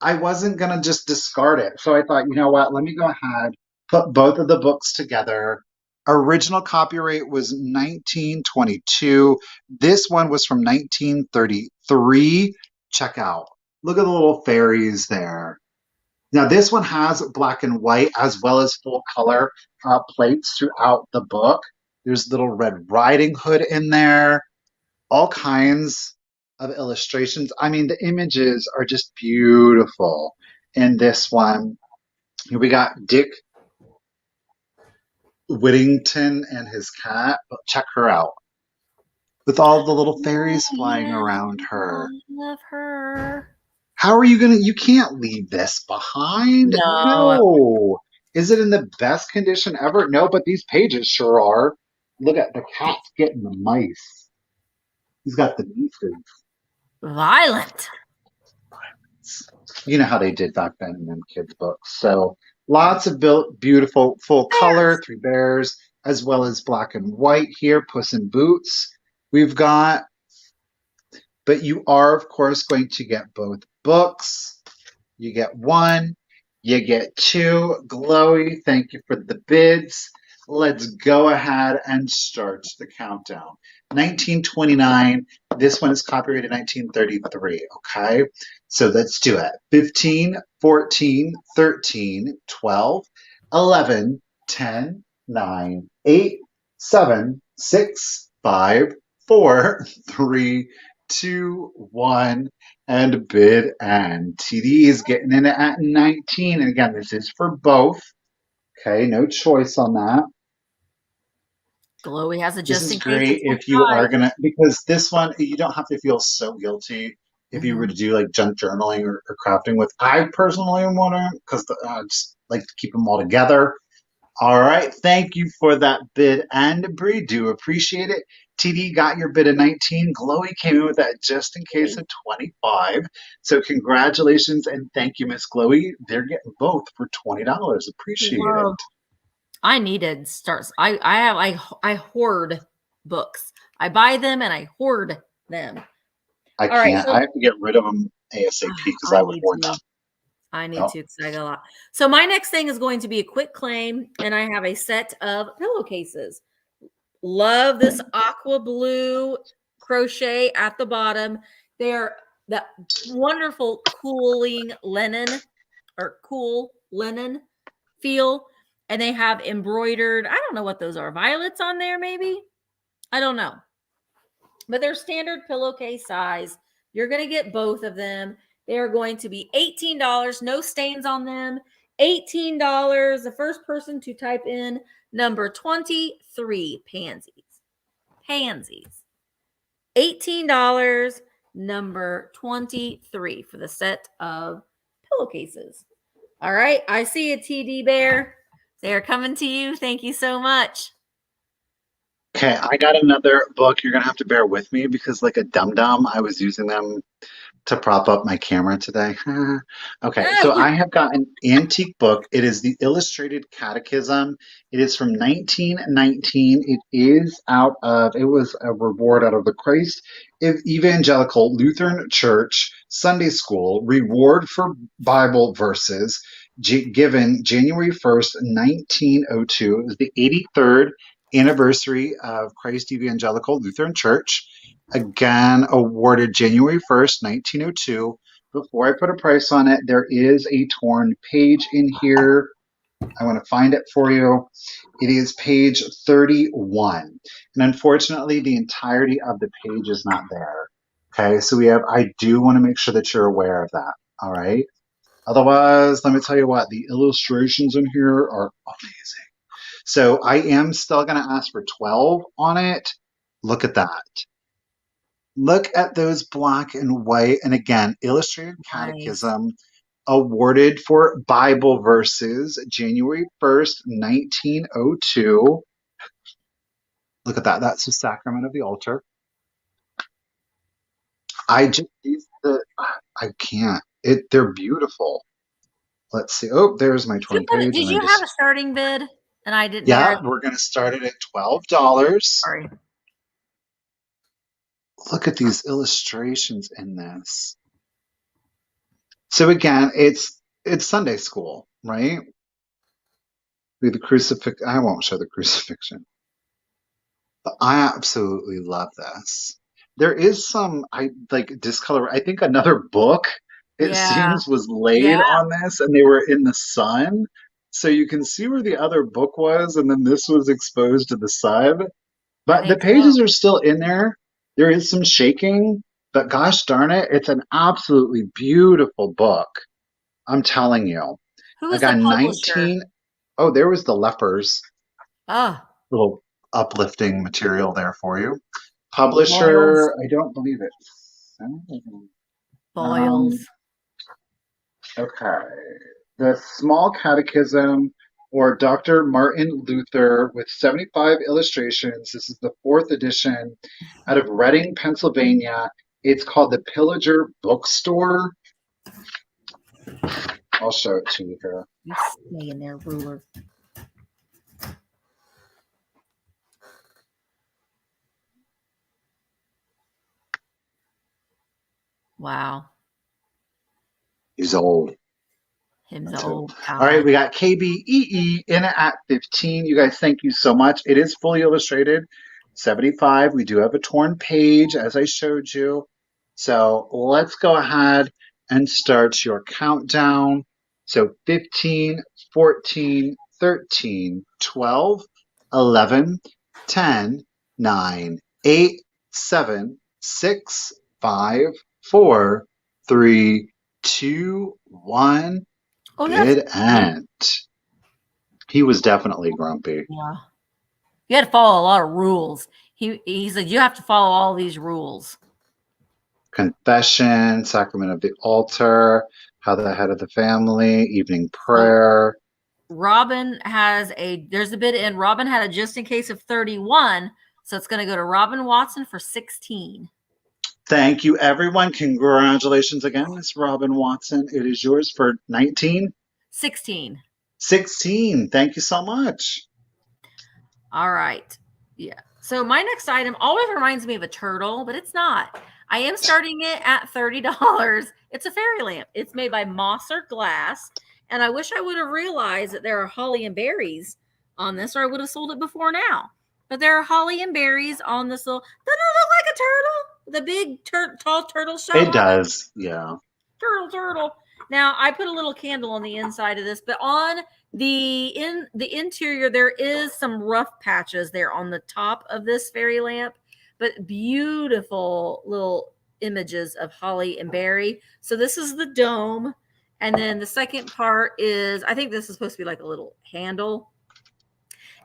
I wasn't going to just discard it. So I thought, you know what, let me go ahead, put both of the books together. Original copyright was 1922. This one was from 1933. Check out. Look at the little fairies there. Now, this one has black and white as well as full color plates throughout the book. There's little Red Riding Hood in there, all kinds of illustrations. I mean, the images are just beautiful in this one. Here we got Dick Whittington and his cat. Check her out with all the little fairies flying Yeah, around her. I love her. How are you you can't leave this behind. No. No. Is it in the best condition ever? No, but these pages sure are. Look at the cat's getting the mice. He's got the nieces. Violent. You know how they did back then in them kids' books. So lots of beautiful full color, three bears, as well as black and white here, Puss in Boots. We've got, but you are, of course, going to get both books. You get one, you get two. Glowy, thank you for the bids. Let's go ahead and start the countdown. 1929. This one is copyrighted 1933. Okay, so let's do it. 15, 14, 13, 12, 11, 10, 9, 8, 7, 6, 5, 4, 3, 2, 1, and bid and TD is getting in it at 19. And again, this is for both. Okay, no choice on that. Glowy has a This just is in case. great if you are gonna, because this one you don't have to feel so guilty if you were to do like junk journaling or crafting with. I personally want to, because I just like to keep them all together. All right, thank you for that bid and Bree. Do appreciate it. TD got your bid of 19. Glowy came in with that just in case of 25. So congratulations and thank you, Miss Glowy. They're getting both for $20. Appreciate it. I needed starts. I hoard books. I buy them and I hoard them. I All right, can't. so I have to get rid of them ASAP because I would hoard them. I need to because I got a lot. So my next thing is going to be a quick claim, and I have a set of pillowcases. Love this aqua blue crochet at the bottom. They're that wonderful cooling linen or cool linen feel. And they have embroidered, I don't know what those are, violets on there maybe? I don't know. But they're standard pillowcase size. You're going to get both of them. They are going to be $18, no stains on them. $18. The first person to type in number 23, pansies. $18, number 23 for the set of pillowcases. All right, I see a TD Bear. They are coming to you. Thank you so much. Okay, I got another book. You're gonna have to bear with me because, like a dum-dum, I was using them to prop up my camera today. Okay, so I have got an antique book. It is the Illustrated Catechism. It is from 1919. It is it was a reward out of the Christ Evangelical Lutheran Church Sunday School Reward for Bible Verses, given January 1st, 1902. It was the 83rd anniversary of Christ Evangelical Lutheran Church. Again, awarded January 1st, 1902. Before I put a price on it, there is a torn page in here. I want to find it for you. It is page 31. And unfortunately, the entirety of the page is not there. Okay, so I do want to make sure that you're aware of that. All right. Otherwise, let me tell you what, the illustrations in here are amazing. So I am still going to ask for 12 on it. Look at that. Look at those black and white. And again, Illustrated Catechism, awarded for Bible verses, January 1st, 1902. Look at that. That's the sacrament of the altar. I can't. They're beautiful. Let's see. Oh, there's my 20 page. Did you have a starting bid? And I didn't. Yeah, we're going to start it at $12. Sorry. Look at these illustrations in this. So again, it's Sunday school, right? The crucifix. I won't show the crucifixion, but I absolutely love this. There is some discolor. I think another book it Yeah. seems, was laid Yeah. on this, and they were in the sun. So you can see where the other book was, and then this was exposed to the sun. I But the think so. pages are still in there. There is some shaking, but gosh darn it, it's an absolutely beautiful book. I'm telling you. Who I is the got publisher? 19. Oh, there was the lepers. Oh, Little uplifting material there for you. Boils. Publisher, I don't believe it. Um, Boils. okay. The Small Catechism or Dr. Martin Luther with 75 illustrations. This is the fourth edition out of Reading, Pennsylvania. It's called the Pillager Bookstore. I'll show it to you here. You stay in there, ruler. Wow. He's old. Him's That's an who. old All right, guy. we got KBEE in it at 15. You guys, thank you so much. It is fully illustrated. 75. We do have a torn page, as I showed you. So let's go ahead and start your countdown. So 15, 14, 13, 12, 11, 10, 9, 8, 7, 6, 5, 4, 3, 2, 1. Oh, Good end. He was definitely grumpy. Yeah. You had to follow a lot of rules. He said you have to follow all these rules. Confession, sacrament of the altar, how the head of the family, evening prayer. Robin there's a bid in. Robin had a just in case of 31. So it's going to go to Robin Watson for 16. Thank you, everyone. Congratulations again, Miss Robin Watson. It is yours for 19? 16. 16. Thank you so much. All right. Yeah. So my next item always reminds me of a turtle, but it's not. I am starting it at $30. It's a fairy lamp. It's made by Mosser Glass. And I wish I would have realized that there are holly and berries on this, or I would have sold it before now. But there are holly and berries on this little. Doesn't it look like a turtle? The big tall turtle shell. It does. Yeah. Turtle. Now I put a little candle on the inside of this, but on the interior there is some rough patches there on the top of this fairy lamp, but beautiful little images of holly and berry. So this is the dome, and then the second part is, I think this is supposed to be like a little handle,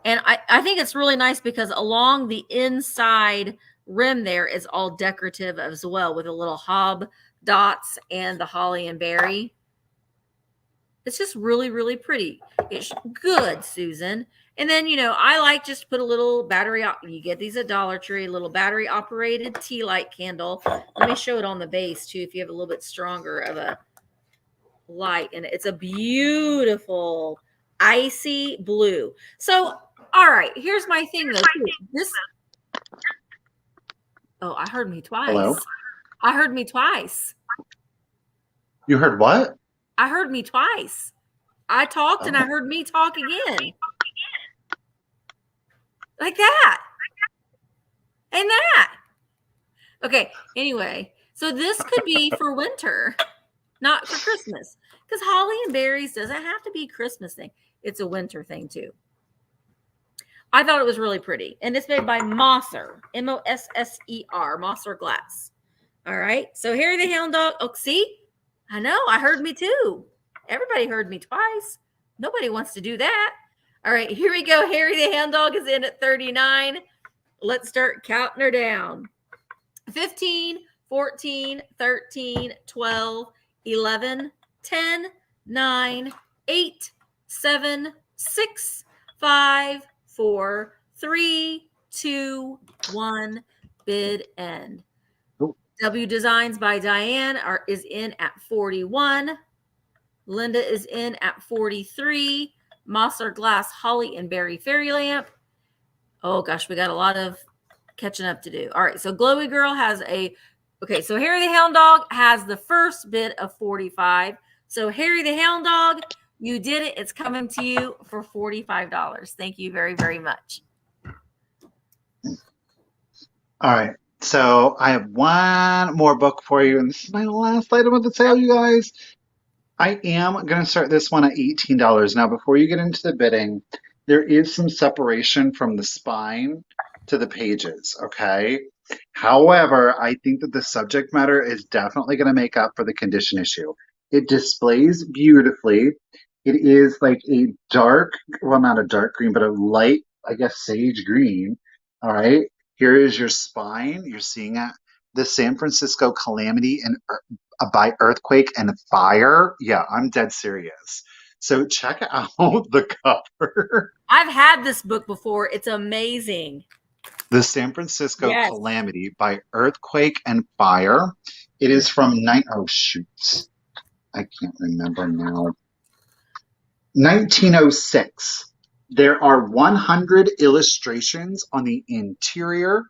and I think it's really nice because along the inside rim there is all decorative as well, with a little hob dots and the holly and berry. It's just really, really pretty. It's good, Susan. And then, I like just to put a little battery. You get these at Dollar Tree, a little battery operated tea light candle. Let me show it on the base too, if you have a little bit stronger of a light. And it's a beautiful icy blue. So, all right, here's my thing though. Oh, I heard me twice. Hello? I heard me twice. You heard what? I heard me twice. I talked and I heard me talk again. Like that. And that. Okay. Anyway, so this could be for winter, not for Christmas. Because holly and berries doesn't have to be a Christmas thing. It's a winter thing too. I thought it was really pretty. And it's made by Mosser. Mosser. Mosser Glass. All right. So Harry the Hound Dog. Oh, see? I know. I heard me too. Everybody heard me twice. Nobody wants to do that. All right. Here we go. Harry the Hound Dog is in at 39. Let's start counting her down. 15, 14, 13, 12, 11, 10, 9, 8, 7, 6, 5, 4, 3, 2, 1. Bid end. W Designs by Diane is in at 41. Linda is in at 43. Mosser Glass Holly and Berry Fairy Lamp. Oh gosh, we got a lot of catching up to do. All right, so Glowy Girl has okay, so Harry the Hound Dog has the first bid of 45. So Harry the Hound Dog, you did it. It's coming to you for $45. Thank you very, very much. All right. So I have one more book for you, and this is my last item of the sale, you guys. I am going to start this one at $18. Now, before you get into the bidding, there is some separation from the spine to the pages, okay? However, I think that the subject matter is definitely going to make up for the condition issue. It displays beautifully. It is like a dark, well, not a dark green, but a light, I guess, sage green. All right. Here is your spine. You're seeing it. The San Francisco calamity and by earthquake and fire. Yeah, I'm dead serious. So check out the cover. I've had this book before. It's amazing. The San Francisco Yes. Calamity by Earthquake and Fire. It is from oh shoot. I can't remember now. 1906. There are 100 illustrations on the interior.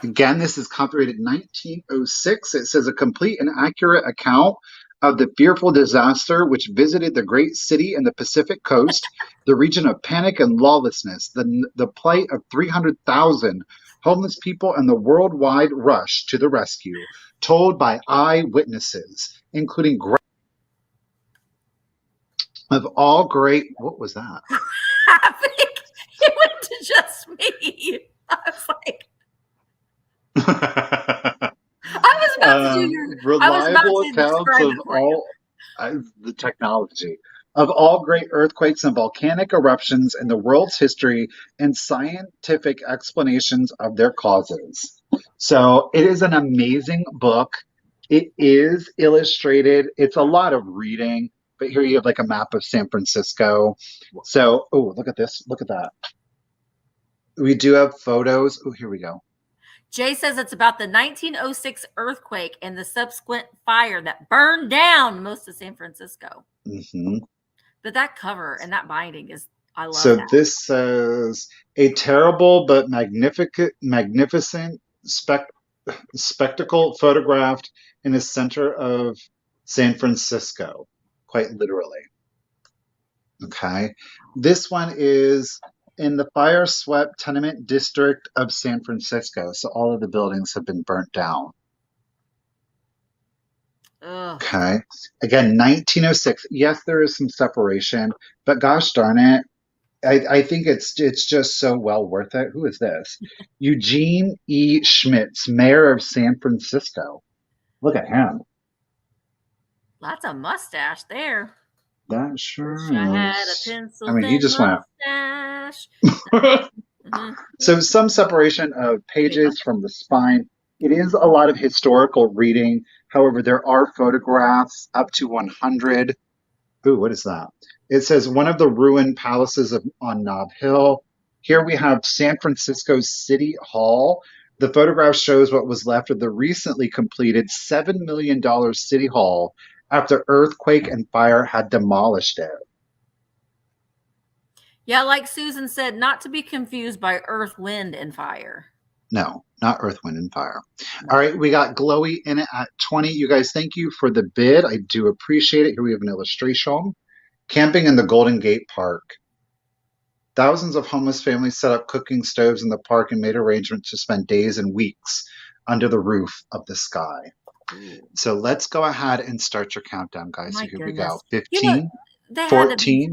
Again, this is copyrighted 1906. It says a complete and accurate account of the fearful disaster which visited the great city and the Pacific coast, the region of panic and lawlessness, the plight of 300,000 homeless people, and the worldwide rush to the rescue, told by eyewitnesses, including of all great. What was that? I think it went to just me. I was like, I was about to do your reliable accounts of all the technology of all great earthquakes and volcanic eruptions in the world's history and scientific explanations of their causes. So it is an amazing book. It is illustrated. It's a lot of reading, but here you have like a map of San Francisco. So, oh, look at this. Look at that. We do have photos. Oh, here we go. Jay says it's about the 1906 earthquake and the subsequent fire that burned down most of San Francisco. Mm-hmm. But that cover and that binding is, I love so that. This says a terrible but magnificent spectacle photographed in the center of San Francisco, quite literally. Okay. This one is in the fire-swept tenement district of San Francisco. So all of the buildings have been burnt down. Ugh. Okay. Again, 1906. Yes, there is some separation, but gosh darn it. I think it's just so well worth it. Who is this? Eugene E. Schmitz, mayor of San Francisco. Look at him. Lots of mustache there. That sure Wish is. I had a pencil. I mean, he just went. So some separation of pages from the spine. It is a lot of historical reading. However, there are photographs up to 100. Ooh, what is that? It says one of the ruined palaces on Nob Hill. Here we have San Francisco City Hall. The photograph shows what was left of the recently completed $7 million City Hall after earthquake and fire had demolished it. Yeah, like Susan said, not to be confused by earth, wind, and fire. No, not earth, wind, and fire. All right, we got Glowy in it at 20. You guys, thank you for the bid. I do appreciate it. Here we have an illustration. Camping in the Golden Gate Park. Thousands of homeless families set up cooking stoves in the park and made arrangements to spend days and weeks under the roof of the sky. So let's go ahead and start your countdown, guys. So here we go. 15, 14,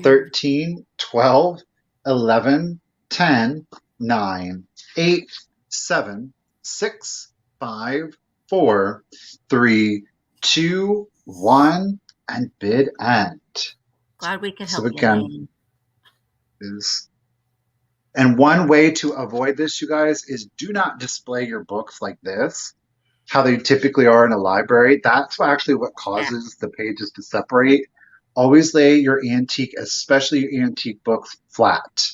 13, 12, 11, 10, 9, 8, 7, 6, 5, 4, 3, 2, 1, and bid end. Glad we could help so again, and one way to avoid this, you guys, is do not display your books like this, how they typically are in a library. That's actually what causes the pages to separate. Always lay your antique, especially your antique books, flat.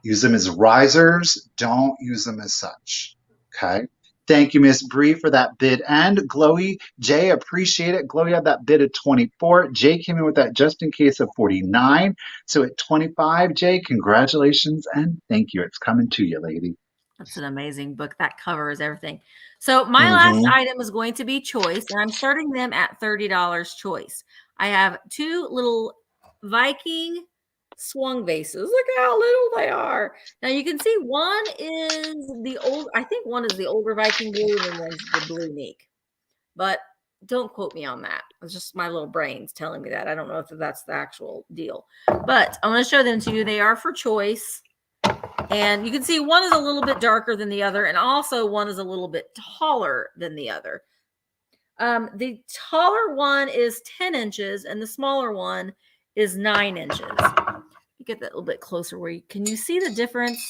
Use them as risers. Don't use them as such. Okay. Thank you, Miss Bree, for that bid. And Glowy, Jay, appreciate it. Glowy had that bid of 24. Jay came in with that just in case of 49. So at 25, Jay, congratulations and thank you. It's coming to you, lady. That's an amazing book. That covers everything. So my last item is going to be choice, and I'm starting them at $30 choice. I have two little Viking swung vases. Look how little they are. Now you can see one is the old, I think one is the older Viking blue and one's the blue Neek. But don't quote me on that. It's just my little brain's telling me that. I don't know if that's the actual deal. But I'm going to show them to you. They are for choice. And you can see one is a little bit darker than the other. And also one is a little bit taller than the other. The taller one is 10 inches and the smaller one is 9 inches. Get that a little bit closer where can you see the difference?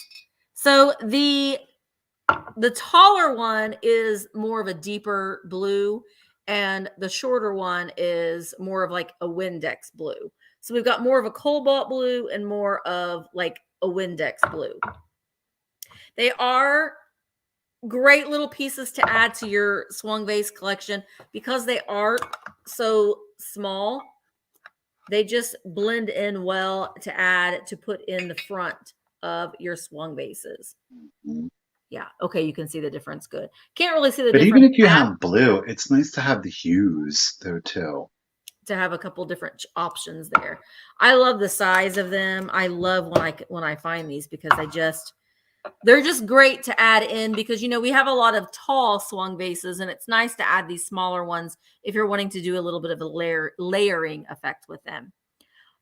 So the taller one is more of a deeper blue and the shorter one is more of like a Windex blue. So we've got more of a cobalt blue and more of like a Windex blue. They are great little pieces to add to your swung vase collection because they are so small. They just blend in well to add to put in the front of your swung vases. Yeah. Okay. You can see the difference. Good. Can't really see the difference. But even if you have blue, it's nice to have the hues though too. To have a couple different options there. I love the size of them. I love when I find these because they're just great to add in because, we have a lot of tall swung vases and it's nice to add these smaller ones if you're wanting to do a little bit of a layering effect with them.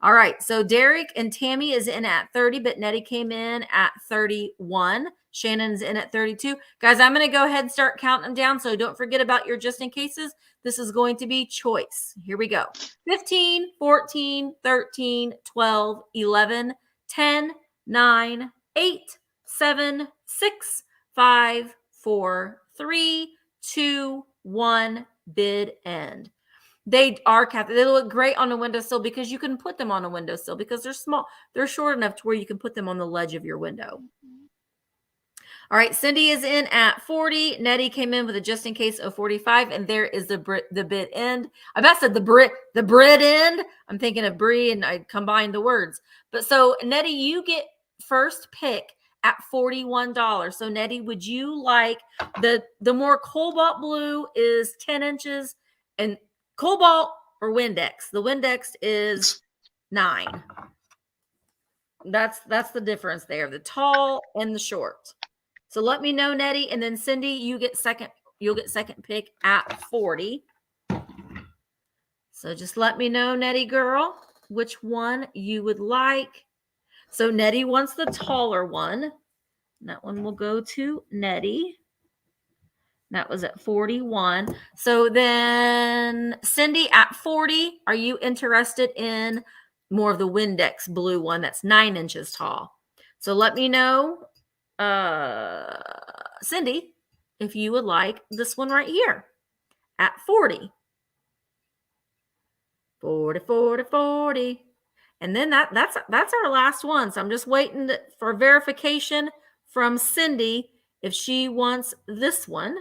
All right. So Derek and Tammy is in at 30, but Nettie came in at 31. Shannon's in at 32. Guys, I'm going to go ahead and start counting them down. So don't forget about your just in cases. This is going to be choice. Here we go. 15, 14, 13, 12, 11, 10, 9, 8, 7, 6, 5, 4, 3, 2, 1, bid end. They are Kathy. They look great on a windowsill because you can put them on a windowsill because they're small. They're short enough to where you can put them on the ledge of your window. All right, Cindy is in at 40. Nettie came in with a just in case of 45, and there is the bid end. I about said the bid end. I'm thinking of Brie, and I combined the words. But so Nettie, you get first pick at $41. So Nettie, would you like the more cobalt blue is 10 inches and cobalt or Windex? The Windex is 9. That's the difference there. The tall and the short. So let me know, Nettie, and then Cindy, you'll get second pick at 40. So just let me know, Nettie girl, which one you would like. So Nettie wants the taller one. That one will go to Nettie. That was at 41. So then Cindy at 40, are you interested in more of the Windex blue one that's 9 inches tall? So let me know, Cindy, if you would like this one right here at 40. 40, 40, 40. And then that's our last one. So I'm just waiting for verification from Cindy if she wants this one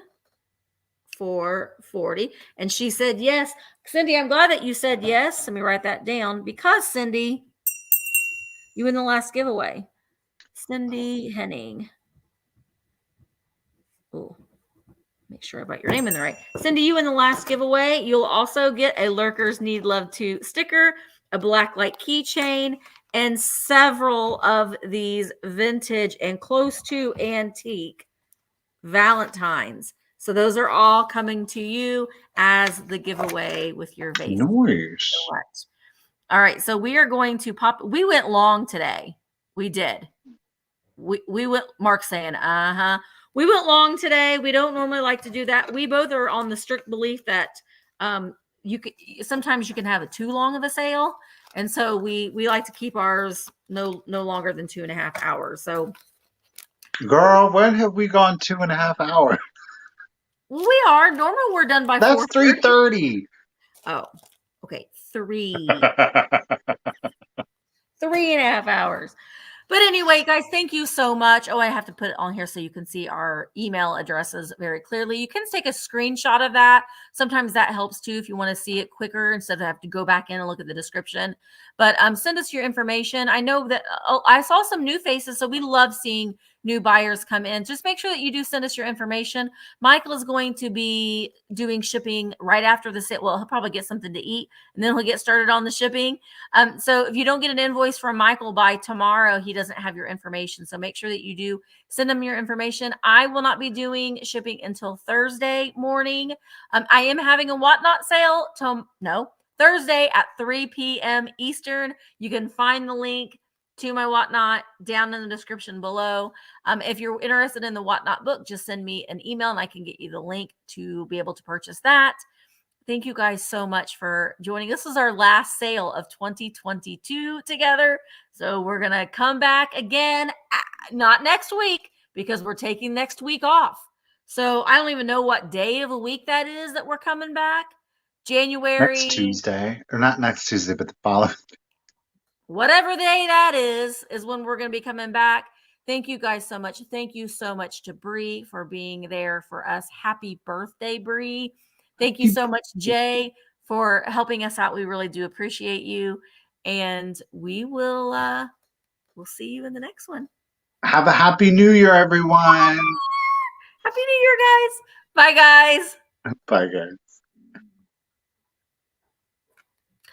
for 40. And she said yes. Cindy, I'm glad that you said yes. Let me write that down because Cindy, you win the last giveaway. Cindy Henning. Oh, make sure I write your name in the right. Cindy, you in the last giveaway. You'll also get a Lurkers Need Love Too sticker, a blacklight keychain, and several of these vintage and close to antique Valentines. So those are all coming to you as the giveaway with your vase. Nice. All right, so we are going to pop. We went long today. We did. We went. Mark's saying, we went long today. We don't normally like to do that. We both are on the strict belief that sometimes you can have too long of a sale, and so we like to keep ours no longer than 2.5 hours. So, girl, when have we gone 2.5 hours? Well, we are. Normally we're done by 4:30. That's 3:30. Oh, okay. 3.5 hours. But anyway, guys, thank you so much. Oh, I have to put it on here so you can see our email addresses very clearly. You can take a screenshot of that. Sometimes that helps too if you want to see it quicker instead of have to go back in and look at the description. But send us your information. I know that I saw some new faces, so we love seeing new buyers come in, just make sure that you do send us your information. Michael is going to be doing shipping right after the sale. Well, he'll probably get something to eat and then he'll get started on the shipping. So if you don't get an invoice from Michael by tomorrow, he doesn't have your information. So make sure that you do send him your information. I will not be doing shipping until Thursday morning. I am having a whatnot sale Thursday at 3 p.m. Eastern. You can find the link to my whatnot down in the description below. If you're interested in the whatnot book, just send me an email and I can get you the link to be able to purchase that. Thank you guys so much for joining. This is our last sale of 2022 together. So we're going to come back again, not next week because we're taking next week off. So I don't even know what day of the week that is that we're coming back. January. Next Tuesday, or not next Tuesday, but the following. Whatever day that is when we're going to be coming back. Thank you guys so much. Thank you so much to Bree for being there for us. Happy birthday, Bree. Thank you so much, Jay, for helping us out. We really do appreciate you. And we will we'll see you in the next one. Have a happy New Year, everyone. Happy New Year, guys. Bye, guys. Bye, guys.